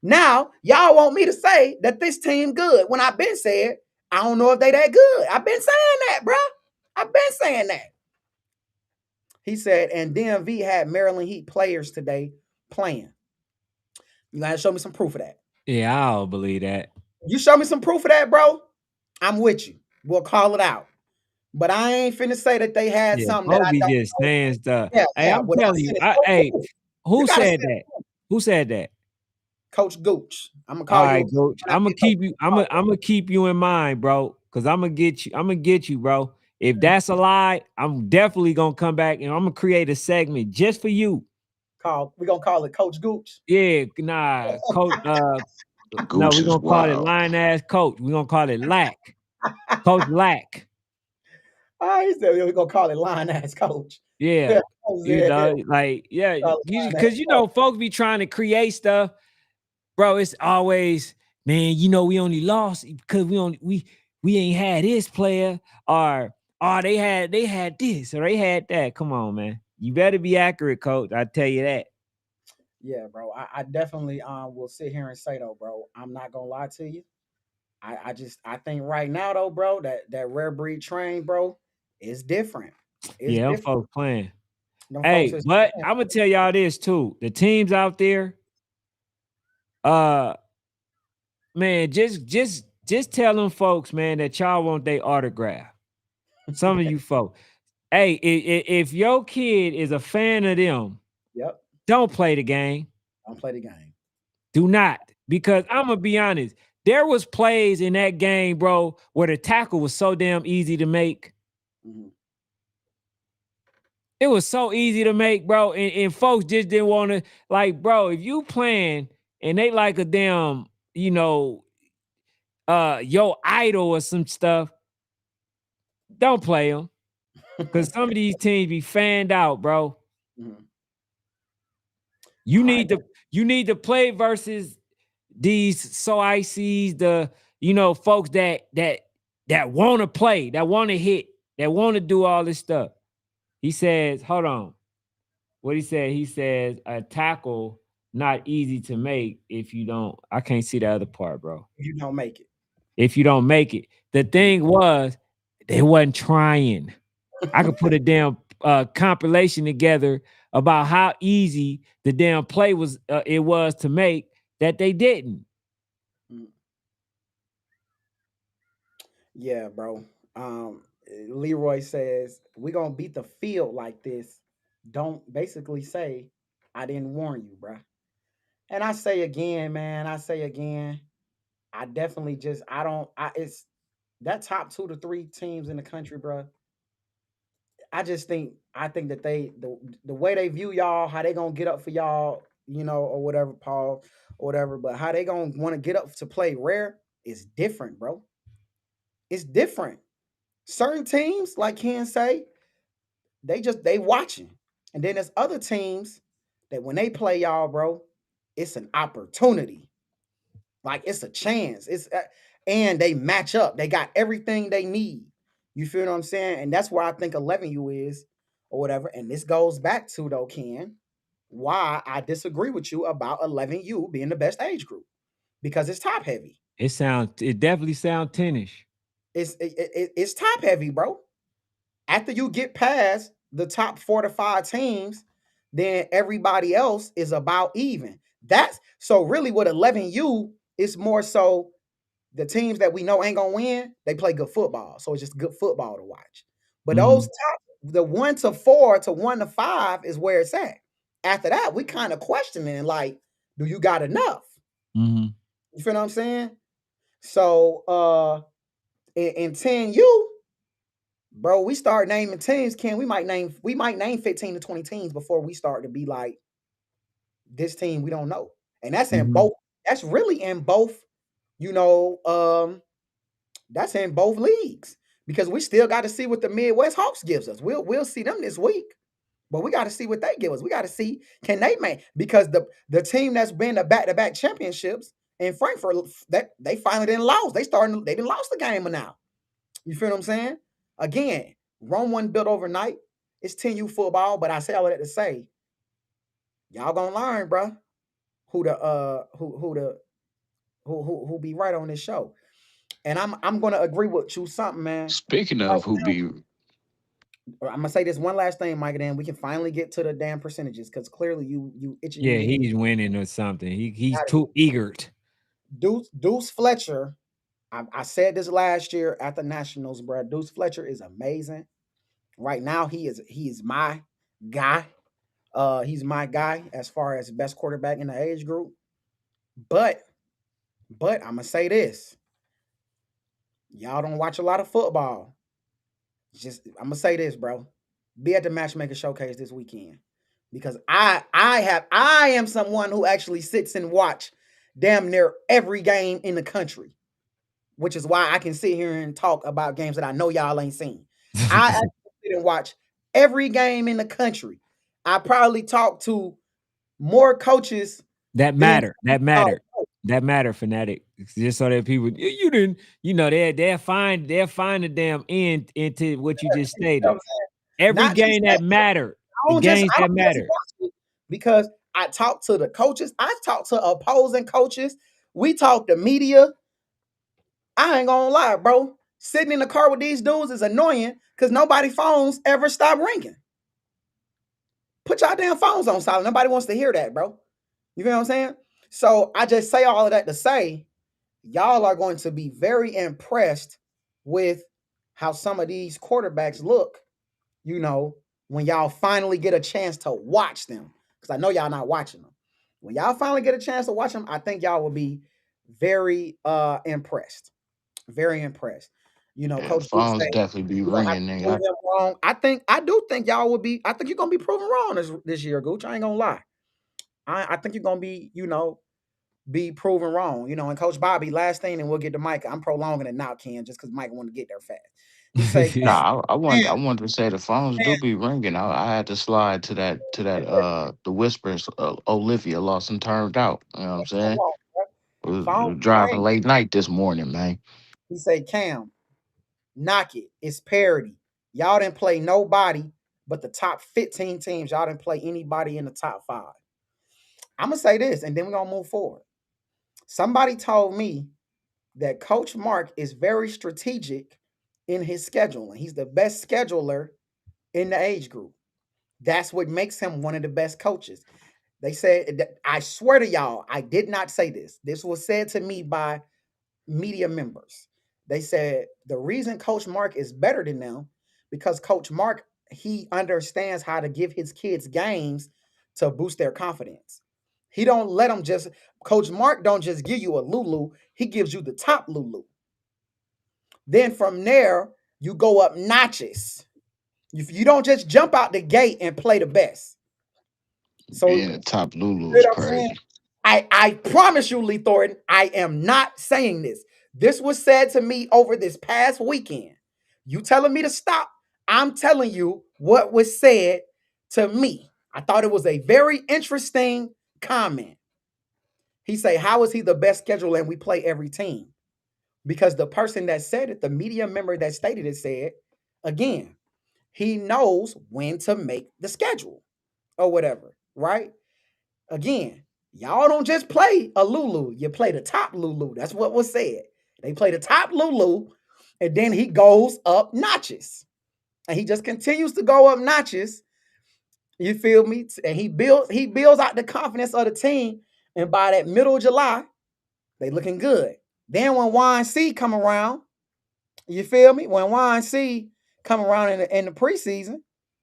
Now, y'all want me to say that this team good when I've been said, I don't know if they that good. I've been saying that, bro. I've been saying that. He said, and DMV had Maryland Heat players today playing. You got to show me some proof of that.
Yeah, I don't believe that.
You show me some proof of that, bro, I'm with you. We'll call it out. But I ain't finna say that they had something that I
Kobe
don't
just
know.
saying stuff.
Yeah,
Hey, I'm telling you. Hey, who said that? Who said that?
Coach Gooch. I'm gonna
All
call
right,
you.
Coach. I'm gonna keep you. I'm gonna keep you in mind, bro. Cause I'm gonna get you. I'm gonna get you, bro. If that's a lie, I'm definitely gonna come back and I'm gonna create a segment just for you.
We're gonna call it Coach Gooch.
Yeah, nah, Coach. No,
Gooch
we're
is
gonna call it
wild.
line ass coach. We're gonna call it Lack. Coach Lack.
He said we're gonna call it line ass coach.
Yeah. You know, like, yeah, because you know, folks be trying to create stuff, bro. It's always, man, you know, we only lost because we ain't had this player, or they had this, or they had that. Come on, man. You better be accurate, coach. I tell you that.
Yeah, bro. I definitely will sit here and say though, bro, I'm not gonna lie to you. I think right now though, bro, that rare breed train, bro, is different. It's
Yeah, them
different.
folks playing.
Them
Hey,
folks is
but
playing.
I'm gonna tell y'all this too. The teams out there, man, just tell them folks, man, that y'all want their autograph. Some of you folks. Hey, if your kid is a fan of them,
Yep.
don't play the game.
Don't play the game.
Do not. Because I'm gonna be honest, there was plays in that game, bro, where the tackle was so damn easy to make.
Mhm.
It was so easy to make, bro. And folks just didn't want to, like, bro, if you playing and they like a damn, you know, your idol or some stuff, don't play them. Because some of these teams be fanned out, bro.
Mhm.
You
All right.
need to play versus these so I sees the, you know, folks that want to play, that want to hit, that want to do all this stuff. He says, hold on. What he said, he says a tackle not easy to make if you don't. I can't see the other part, bro.
You don't make it.
If you don't make it. The thing was, they wasn't trying. I could put a damn compilation together about how easy the damn play was. It was to make that they didn't.
Yeah, bro. Leroy says we're gonna beat the field like this. Don't basically say I didn't warn you, bro. And I say again, man. I definitely just I don't. It's that top 2 to 3 teams in the country, bro. I think that the way they view y'all, how they gonna get up for y'all, you know, or whatever, Paul, or whatever. But how they gonna want to get up to play rare is different, bro. It's different. Certain teams, like Ken say, they watching, and then there's other teams that when they play y'all, bro, it's an opportunity. Like it's a chance. And they match up. They got everything they need. You feel what I'm saying? And that's where I think 11U is. or whatever. And this goes back to, though, Ken, why I disagree with you about 11U being the best age group, because it's top heavy.
It definitely sound 10-ish.
It's top heavy, bro. After you get past the top 4 to 5 teams, then everybody else is about even. That's so really what 11U is more so the teams that we know ain't gonna win, they play good football. So it's just good football to watch. But those top, the 1 to 4 to 1 to 5 is where it's at. After that, we kind of questioning, like, do you got enough?
Mm-hmm.
You feel what I'm saying? So in 10U, bro, we start naming teams. We might name 15 to 20 teams before we start to be like, this team we don't know. And that's in both, that's really in both, that's in both leagues, because we still got to see what the Midwest Hawks gives us. We'll see them this week, but we got to see what they give us. We got to see, can they make, because the team that's been the back-to-back championships in Frankfurt, that they finally didn't lose. They didn't lost the game now. You feel what I'm saying? Again, Rome wasn't built overnight. It's 10U football, but I say all that to say, y'all gonna learn, bro, who be right on this show. And I'm gonna agree with you something, man.
Speaking of who be,
I'm gonna say this one last thing, Mike, and then we can finally get to the damn percentages, because clearly you itching.
Yeah, he's winning or something. He's too eager.
Deuce Fletcher. I said this last year at the Nationals, bro. Deuce Fletcher is amazing. Right now, he is my guy. He's my guy as far as best quarterback in the age group. But I'm gonna say this. Y'all don't watch a lot of football. I'm gonna say this, bro. Be at the Matchmaker Showcase this weekend, because I am someone who actually sits and watch damn near every game in the country, which is why I can sit here and talk about games that I know y'all ain't seen. I actually sit and watch every game in the country. I probably talk to more coaches
that matter. That matter, Fanatic. Just so that people, you didn't, they'll find the damn end into what you just stated. Every game that matter. The games that matter.
Because I talk to the coaches, I talk to opposing coaches, we talk to media. I ain't gonna lie, bro. Sitting in the car with these dudes is annoying, because nobody's phones ever stop ringing. Put y'all damn phones on silent. Nobody wants to hear that, bro. You feel what I'm saying? So I just say all of that to say, y'all are going to be very impressed with how some of these quarterbacks look, when y'all finally get a chance to watch them. Because I know y'all not watching them. When y'all finally get a chance to watch them, I think y'all will be very impressed. Very impressed. Coach
phones definitely be ringing, nigga.
Wrong. I do think y'all will be. I think you're gonna be proven wrong this year, Gooch. I ain't gonna lie. I think you're gonna be, be proven wrong. And Coach Bobby, last thing, and we'll get to Mike. I'm prolonging it now, Ken, just because Mike want to get there fast. He say,
I wanted to say the phones do be ringing. I had to slide to that the whispers. Olivia Lawson turned out. You know what I'm saying? Was driving late night this morning, man.
He say, Cam, knock it. It's parity. Y'all didn't play nobody but the top 15 teams. Y'all didn't play anybody in the top 5. I'm going to say this, and then we're going to move forward. Somebody told me that Coach Mark is very strategic in his scheduling. He's the best scheduler in the age group. That's what makes him one of the best coaches. They said, I swear to y'all, I did not say this. This was said to me by media members. They said the reason Coach Mark is better than them, because Coach Mark, he understands how to give his kids games to boost their confidence. He don't let them just, Coach Mark don't just give you a Lulu, he gives you the top Lulu. Then from there, you go up notches. You don't just jump out the gate and play the best. So
the top Lulu is crazy.
I promise you, Lee Thornton, I am not saying this. This was said to me over this past weekend. You telling me to stop? I'm telling you what was said to me. I thought it was a very interesting comment. He say, how is he the best scheduler and we play every team? Because the person that said it, the media member that stated it, said, again, he knows when to make the schedule or whatever, right? Again, y'all don't just play a Lulu, you play the top Lulu. That's what was said. They play the top Lulu, and then he goes up notches. And he just continues to go up notches. You feel me? And he builds out the confidence of the team. And by that middle of July, they looking good. Then when YNC come around, you feel me? When YNC come around in the preseason,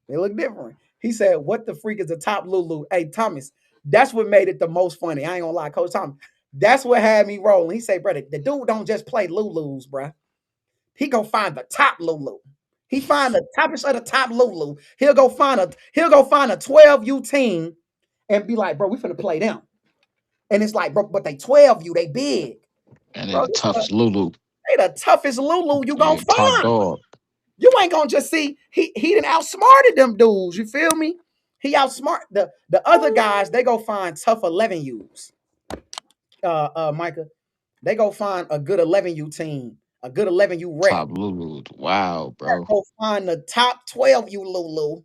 they look different. He said, "What the freak is the top Lulu?" Hey, Thomas, that's what made it the most funny. I ain't gonna lie, Coach Thomas. That's what had me rolling. He said, "Brother, the dude don't just play Lulus, bruh. He gonna find the top Lulu. He find the toppest of the top Lulu. He'll go find a 12U team and be like, bro, we finna play them. And it's like, bro, but they 12U, they big.
And
Bro,
they're the toughest Lulu.
they the toughest Lulu you gonna
Top
find.
dog.
You ain't gonna just see he done outsmarted them dudes. You feel me? He outsmart the other guys. They go find tough 11Us. Micah, they go find a good 11U team, a good 11U rep.
Top Lulu. Wow, bro.
Go find the top 12U Lulu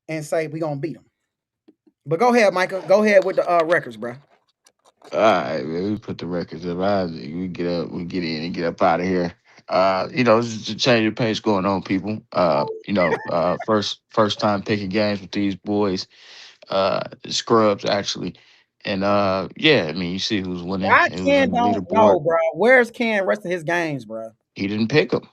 and say we gonna beat them. But go ahead, Micah. Go ahead with the records, bro.
All right, man. We put the records up. We get up, we get in and get up out of here. Just a change of pace going on, people. First time picking games with these boys. Scrubs actually. And you see who's winning.
I
It was
Ken
on the
don't
leaderboard.
know, bro. Where's Ken rest of his games, bro?
He didn't pick him.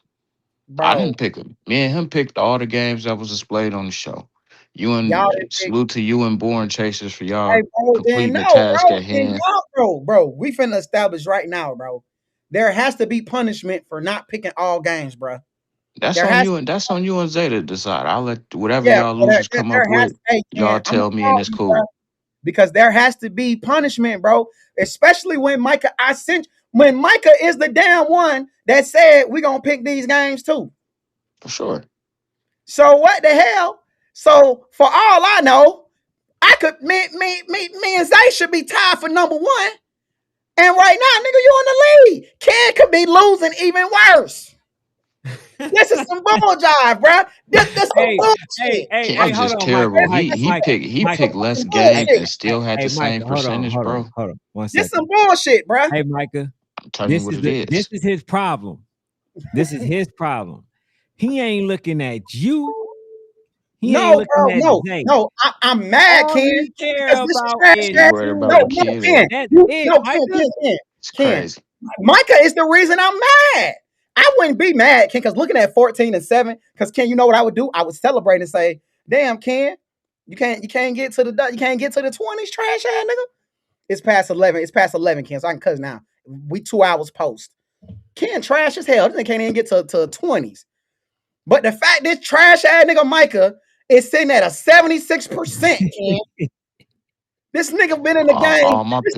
Bro,
I didn't pick him. Me and him picked all the games that was displayed on the show.
y'all didn't pick.
Salute to you and Born Chasers for y'all
Hey, bro,
completing
then
the task
bro,
at hand.
bro. We finna establish right now, bro. There has to be punishment for not picking all games, bro.
That's on you, and that's on you and Zay to decide. I'll let whatever y'all losers come up with. Y'all tell me, and it's cool.
Bro, because there has to be punishment, bro. Especially when Micah, when Micah is the damn one that said we gonna pick these games too.
For sure.
So what the hell? So for all I know, I could me and Zay should be tied for number one. And right now, nigga, you in the lead. Ken could be losing even worse. This is some bull jive, bro. This some bullshit.
Ken's just terrible. He picked less games and still had the same percentage, bro.
Hold on. 1 second.
This some bullshit, bro.
Hey, Micah.
I'm telling you what it is.
This is his problem. This is his problem. He ain't looking at you.
No, I'm mad,
all
Ken.
you care about is
Ken. Micah is the reason I'm mad. I wouldn't be mad, Ken, because looking at 14-7, because Ken, you know what I would do? I would celebrate and say, "Damn, Ken, you can't get to the 20s, trash ass nigga." It's past 11. It's past 11, Ken. So I can cut now. We 2 hours post. Ken trash as hell. This nigga can't even get to 20s. But the fact this trash ass nigga Micah is sitting at a 76%, Ken. This nigga been in the game.
All my picks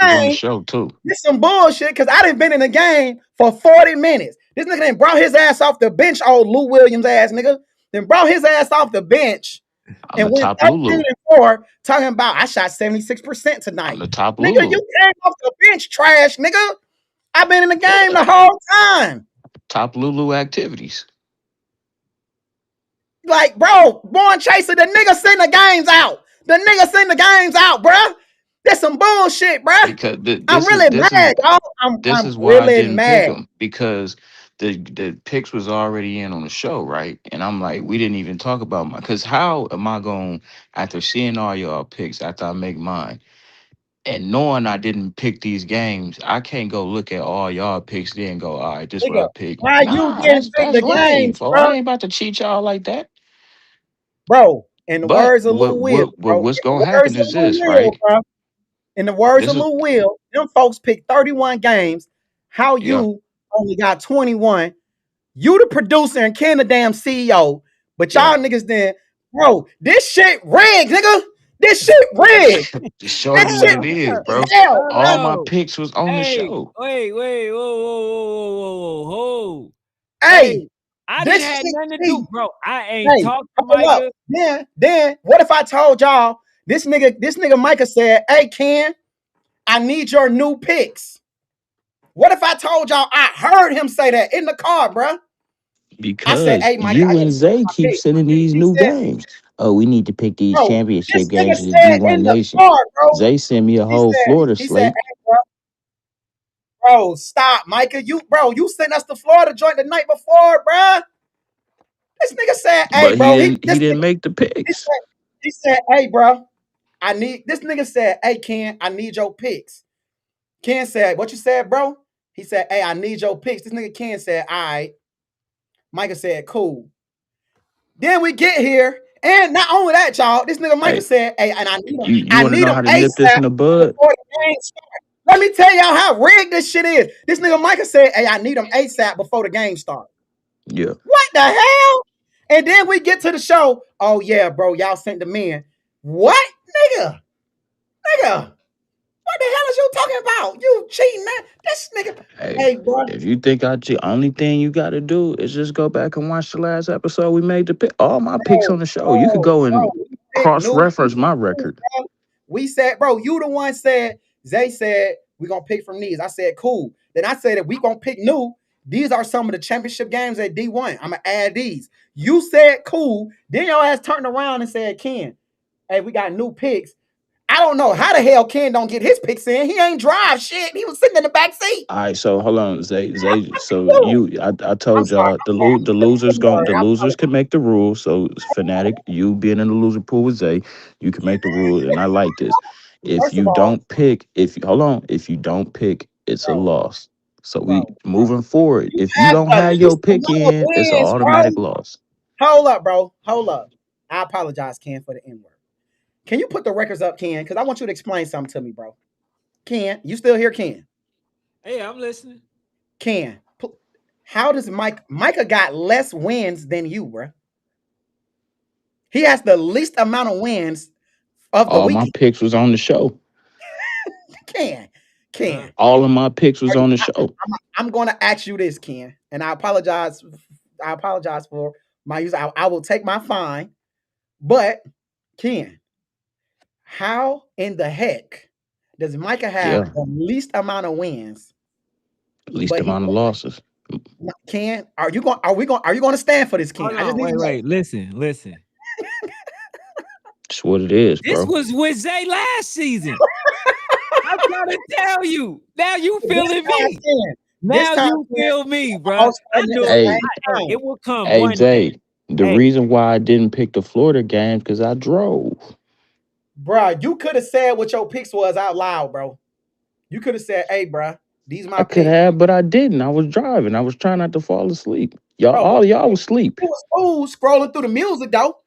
was on the show too.
This some bullshit because I done been in the game for 40 minutes. This nigga done brought his ass off the bench, old Lou Williams ass nigga. Then brought his ass off the bench and went 13-4 talking about I shot 76% tonight.
I'm the top
nigga,
Lulu.
You came off the bench, trash nigga. I've been in the game the whole time.
Top Lulu activities.
Like, bro, Born Chaser, the nigga send the games out. The nigga send the games out, bruh. That's some bullshit, bruh.
Because
I'm really mad, y'all. I'm
why
really
I didn't
mad.
pick him, because the picks was already in on the show, right? And I'm like, we didn't even talk about mine. Because how am I going, after seeing all y'all picks, after I make mine, and knowing I didn't pick these games, I can't go look at all y'all picks then and go, all right, this is what I picked.
Why you didn't pick the games, bro?
I ain't about to cheat y'all like that.
Bro, in the words of Lil Will,
what's going to happen is this, right?
Bro, in the words of Lil Will, them folks picked 31 games. How you only got 21? You the producer and Ken the damn CEO, but y'all niggas then, bro, this shit rigged, nigga. This shit rigged.
Just show you what it is, bro. All my picks was on the show.
Wait, whoa.
Hey.
I didn't have nothing to do, bro. I ain't talking to Micah.
Then what if I told y'all this nigga Micah said, "Hey Ken, I need your new picks." What if I told y'all I heard him say that in the car, bro? I said,
Because
hey, Mike,
you
I
and
just
Zay
my
keep
pick.
sending these
He
new
said,
games. Oh, we need to pick these
bro, this
championship
nigga
games to the
said
D1
in the
Nation.
car, bro.
Zay sent me a
He
whole
said,
Florida
he said,
slate.
hey, bro, stop, Micah. You sent us to Florida joint the night before, bro. This nigga said, hey,
But he
bro,
didn't he
this
didn't
nigga,
make the picks.
he said, hey, bro, this nigga said, hey, Ken, I need your picks. Ken said, what you said, bro? He said, hey, I need your picks. This nigga Ken said, all right. Micah said, cool. Then we get here, and not only that, y'all, this nigga Micah
Hey,
said, hey, and I need him.
you
I
want to
need
know
him
how to nip this
ASAP
in the bud?
before the game starts. Let me tell y'all how rigged this shit is. This nigga Micah said, hey, I need him ASAP before the game starts.
Yeah.
What the hell? And then we get to the show. Oh, yeah, bro, y'all sent the men. What? Nigga. What the hell is you talking about? You cheating, man. This nigga.
Hey,
Hey, bro.
if you think I cheat, only thing you got to do is just go back and watch the last episode. We made the pick. All my picks on the show. You could go and
We picked
cross
new
reference my
people,
record.
bro. We said, bro, you the one said, Zay said, we're going to pick from these. I said, cool. Then I said that we going to pick new. These are some of the championship games at D1. I'm going to add these. You said, cool. Then your ass turned around and said, Ken, hey, we got new picks. I don't know how the hell Ken don't get his picks in. He ain't drive shit. He was sitting in the back seat.
All right, so hold on, Zay. So
Dude,
I
I'm
told
sorry.
y'all the losers
Sorry.
the losers can make the rules. So Fanatic, you being in the loser pool with Zay, you can make the rules, and I like this. If
First of
you
all,
don't pick, if you don't pick, it's a
bro,
loss. So we
bro,
moving forward.
you
If you
have
don't
the
have your
least
pick
amount of
in, it's an
wins,
automatic
bro.
loss.
Hold up, bro. Hold up. I apologize, Ken, for the N word. Can you put the records up, Ken? Because I want you to explain something to me, bro. Ken, you still here, Ken?
Hey, I'm listening.
Ken, how does Micah got less wins than you, bro? He has the least amount of wins of the
All my
weekend.
picks was on the show.
Ken,
All of my picks was on the show.
I'm going to ask you this, Ken, and I apologize. I apologize for my use. I will take my fine, but Ken, how in the heck does Micah have
Yeah,
the least amount of wins,
least
but he
amount of losses.
Ken? Are you going to stand for this, Ken?
Hold
I just
on,
need to know.
wait. Listen.
That's what it is,
This
bro.
was with Zay last season. I'm trying to tell you. Now you
This
feeling
time,
me.
Ken, this
Now
time,
you
Ken,
feel me, bro.
all
I
starting at
knew
the
it.
Hey,
same
It
time.
will come
hey,
one day.
Zay. The
Hey,
reason why I didn't pick the Florida games because I drove.
Bruh, you could have said what your picks was out loud, bro. You could have said, hey, bruh, these my
I could
picks.
have, but I didn't. I was driving. I was trying not to fall asleep. Y'all,
Bro,
all
but
of y'all was asleep.
you was cool scrolling through the music, though.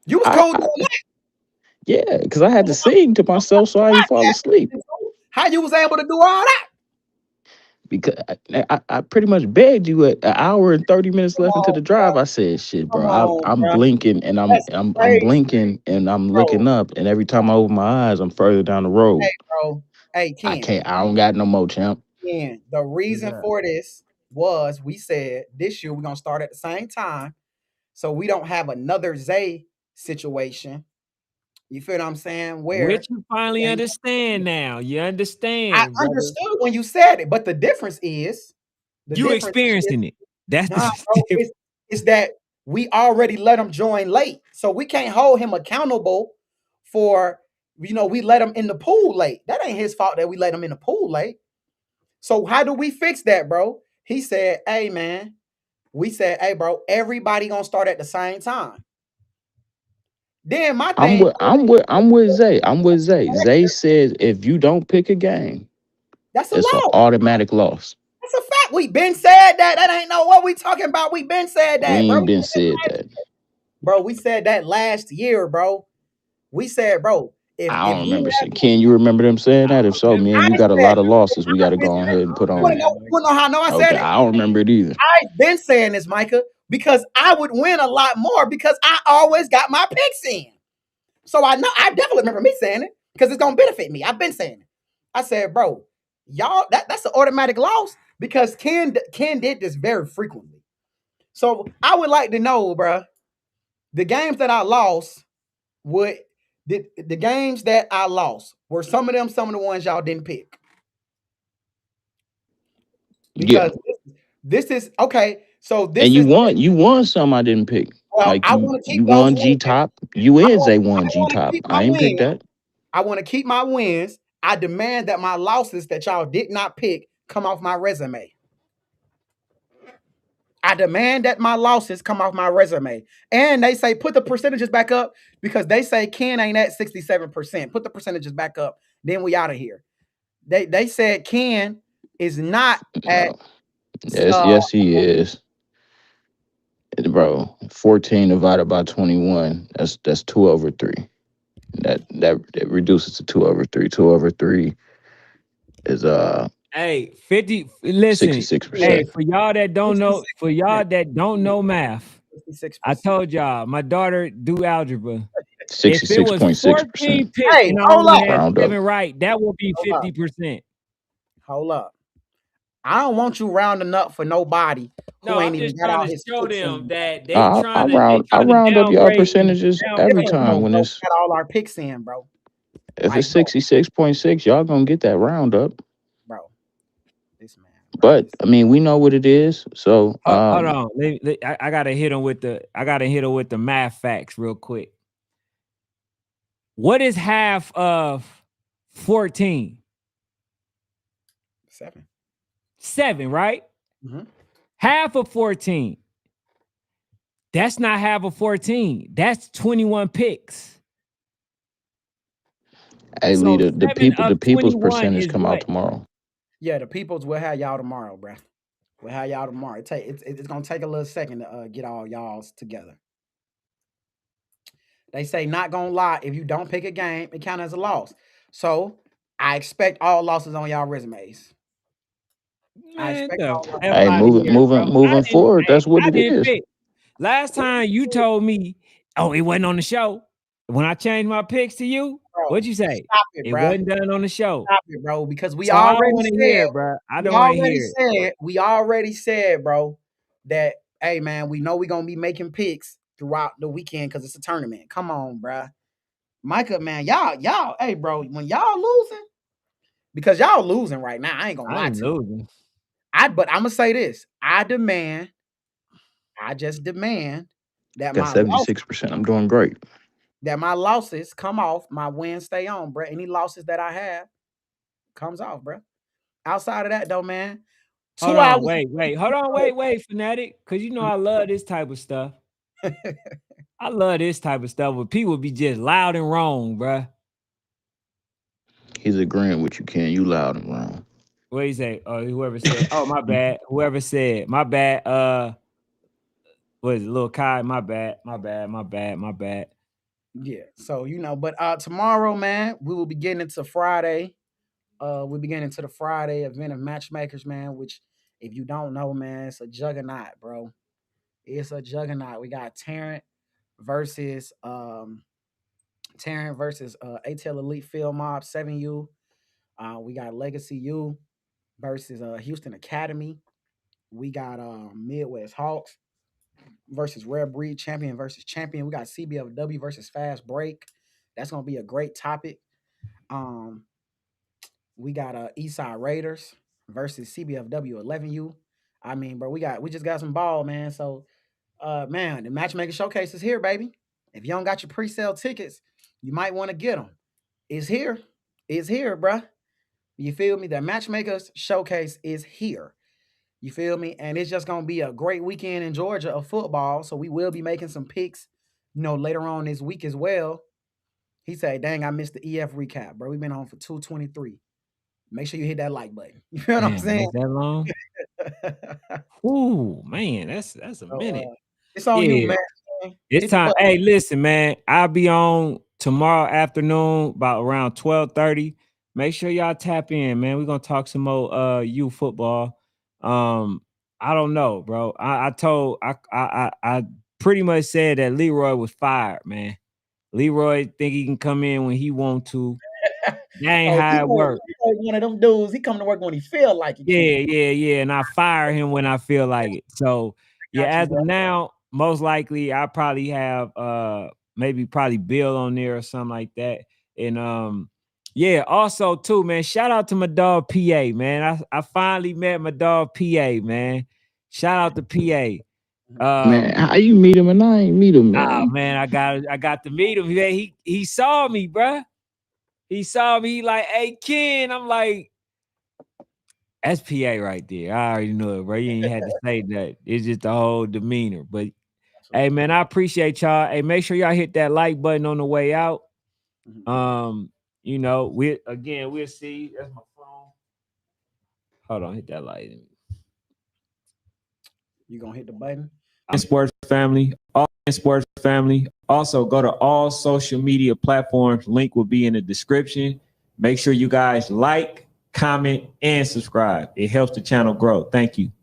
You was
I,
cool
I
doing that.
yeah, because I had to sing to myself so I didn't fall asleep.
How you was able to do all that?
Because I pretty much begged you at an hour and 30 minutes
Come
left into
on,
the drive. I said, "Shit,
come
bro,
on,
I'm
bro.
blinking and
That's
I'm
crazy,
blinking and I'm
bro.
looking up, and every time I open my eyes, I'm further down the
Hey,
road.
bro. Hey,
I
Ken.
can't. I don't got no more, champ.
Ken. The reason for this was we said this year we're gonna start at the same time, so we don't have another Zay situation. You feel what I'm saying? Where
which you finally understand now. You
I
understand, brother.
understood when you said it, but the difference is
You experiencing it. That's
nah,
the
bro,
difference.
it's that we already let him join late. So we can't hold him accountable for, we let him in the pool late. That ain't his fault that we let him in the pool late. So how do we fix that, bro? He said, hey, man, we said, hey, bro, everybody gonna start at the same time. Then my thing,
I'm with Zay. I'm with Zay. Zay says if you don't pick a game,
that's a
it's an
law.
automatic loss.
That's a fact. We been said that. That ain't no what we talking about. We been said
We
that, bro.
ain't been said that.
Bro, we said that last year, bro. We said, bro, if
I don't
you
remember
have,
saying. Can you remember them saying that? If so, me
I
and you got a
said,
lot of losses. We got to
been
go ahead and
I
put
don't
you
on
remember
wanna
it.
that,
know,
Mike.
you wanna know how I know I said
Okay,
it?
I don't remember it either.
I've been saying this, Micah, because I would win a lot more because I always got my picks in. So I know I definitely remember me saying it because it's gonna benefit me. I've been saying it. I said, bro, y'all, that's an automatic loss because Ken did this very frequently. So I would like to know, bro, the games that I lost would the games that I lost were some of the ones y'all didn't pick
Yeah,
because this is okay. So this
And
is
you won some I didn't pick.
well,
Like
I
you
want to
you
keep those
won
wins.
G Top. You
I
is
want,
a
I
one G
want to
Top.
keep my
I ain't picked
wins.
that.
I want to keep my wins. I demand that my losses that y'all did not pick come off my resume. I demand that my losses come off my resume. And they say put the percentages back up because they say Ken ain't at 67%. Put the percentages back up. Then we out of here. They said Ken is not at
No. Yes, he is. Bro, 14 divided by 21. That's 2/3. That reduces to 2/3. 2/3 is
Hey, 50. Listen, hey,
66%.
for y'all that don't know,
66%.
math, I
66%.
told y'all my daughter do algebra. If it was 14
66%.
picks
Hey,
and I
hold
only
up.
had
Round up.
7 right, that would be
Hold up.
50%.
Hold up. I don't want you rounding up for nobody who
No,
ain't
I'm
even
just
got
trying
all
to
his
show
picks
them
in.
that they
I
trying to
round up y'all
downgrade
percentages every
Yeah,
time
bro,
when
bro,
it's
we got all our picks in, bro.
if
Like,
it's 66.6, y'all gonna get that round up.
bro, this man, bro.
But I mean, we know what it is. So
Hold on. I gotta hit him with the math facts real quick. What is half of 14?
7.
7, right?
Mhm.
Half of 14. That's not half of 14. That's 21 picks.
hey
So
Lee, the
7 of
people's
21
percentage
is
come out
what?
tomorrow.
Yeah, the peoples will have y'all tomorrow, bro. We'll have y'all tomorrow. It's gonna take a little second to get all y'all's together. They say not gonna lie, if you don't pick a game, it counts as a loss. So I expect all losses on y'all resumes. I
Man,
expect
the
all losses.
F
Hey,
out of here, bro.
moving forward, that's what
I
it
didn't
is.
pick. Last time you told me, oh, it wasn't on the show. When I changed my picks to you,
Bro,
what'd you say?
stop it,
It
bro.
wasn't done on the show.
Stop it, bro. Because we
So I don't
already
want to
said,
hear it, bro. I don't want to hear it.
we already said, bro, that hey man, we know we're gonna be making picks throughout the weekend because it's a tournament. Come on, bro. Micah, man, y'all, hey, bro, when y'all losing, because y'all losing right now, I ain't gonna
I
lie
ain't
to you.
losing.
But I'm gonna say this. I just demand that
Got
my losses,
76%. I'm doing great.
come off, my wins stay on, bro. Any losses that I have comes off, bro. Outside of that, though, man,
Hold
2
on,
hours.
wait. Hold on, wait, Fanatic. Cause you know I love this type of stuff. I love this type of stuff where people be just loud and wrong, bruh.
He's agreeing with you, Ken. You loud and wrong.
What you say? Oh, whoever said, oh, my bad. Whoever said, my bad. What is it, Lil Kai? My bad.
Yeah. So but tomorrow, man, we will be getting into Friday. We'll be getting into the Friday event of matchmakers, man. Which, if you don't know, man, it's a juggernaut, bro. It's a juggernaut. We got versus ATL Elite Field Mob 7U. We got Legacy U versus Houston Academy. We got Midwest Hawks versus Rare Breed, champion versus champion. We got CBFW versus Fast Break. That's gonna be a great topic. We got Eastside Raiders versus CBFW 11U. I mean, bro, we just got some ball, man. So, man, the matchmaker showcase is here, baby. If you don't got your pre-sale tickets, you might want to get them. It's here. It's here, bruh. You feel me? The matchmakers showcase is here. You feel me? And it's just gonna be a great weekend in Georgia of football. So we will be making some picks, later on this week as well. He said, "Dang, I missed the EF recap, bro. We've been on for 2:23. Make sure you hit that like button." You know what I'm
Damn,
saying?
is that long? Ooh, man, that's a
So,
minute.
it's on you,
Yeah.
man.
It's
Hit the
time.
button.
Hey, listen, man. I'll be on tomorrow afternoon, about around 12:30. Make sure y'all tap in, man. We're gonna talk some more youth football. I don't know, bro. I pretty much said that Leroy was fired, man. Leroy think he can come in when he want to. That ain't how it works.
One of them dudes. He come to work when he feel like it.
Yeah. And I fire him when I feel like it. So yeah,
Got you,
as
bro.
of now, most likely I probably have maybe Bill on there or something like that. And yeah, also too, man, shout out to my dog PA, man. I finally met my dog PA, man. Shout out to PA.
Man, how you meet him and I ain't meet him, man?
Man, I got to meet him. He saw me, bruh. He saw me. He like, hey, Ken. I'm like, that's PA right there. I already know it, bro. You ain't had to say that. It's just the whole demeanor. But hey, man, I appreciate y'all. Hey, make sure y'all hit that like button on the way out. You know, we'll see. That's my phone. Hold on, hit that light.
You gonna hit the button?
Sports family, all sports family. Also, go to all social media platforms. Link will be in the description. Make sure you guys like, comment, and subscribe. It helps the channel grow. Thank you.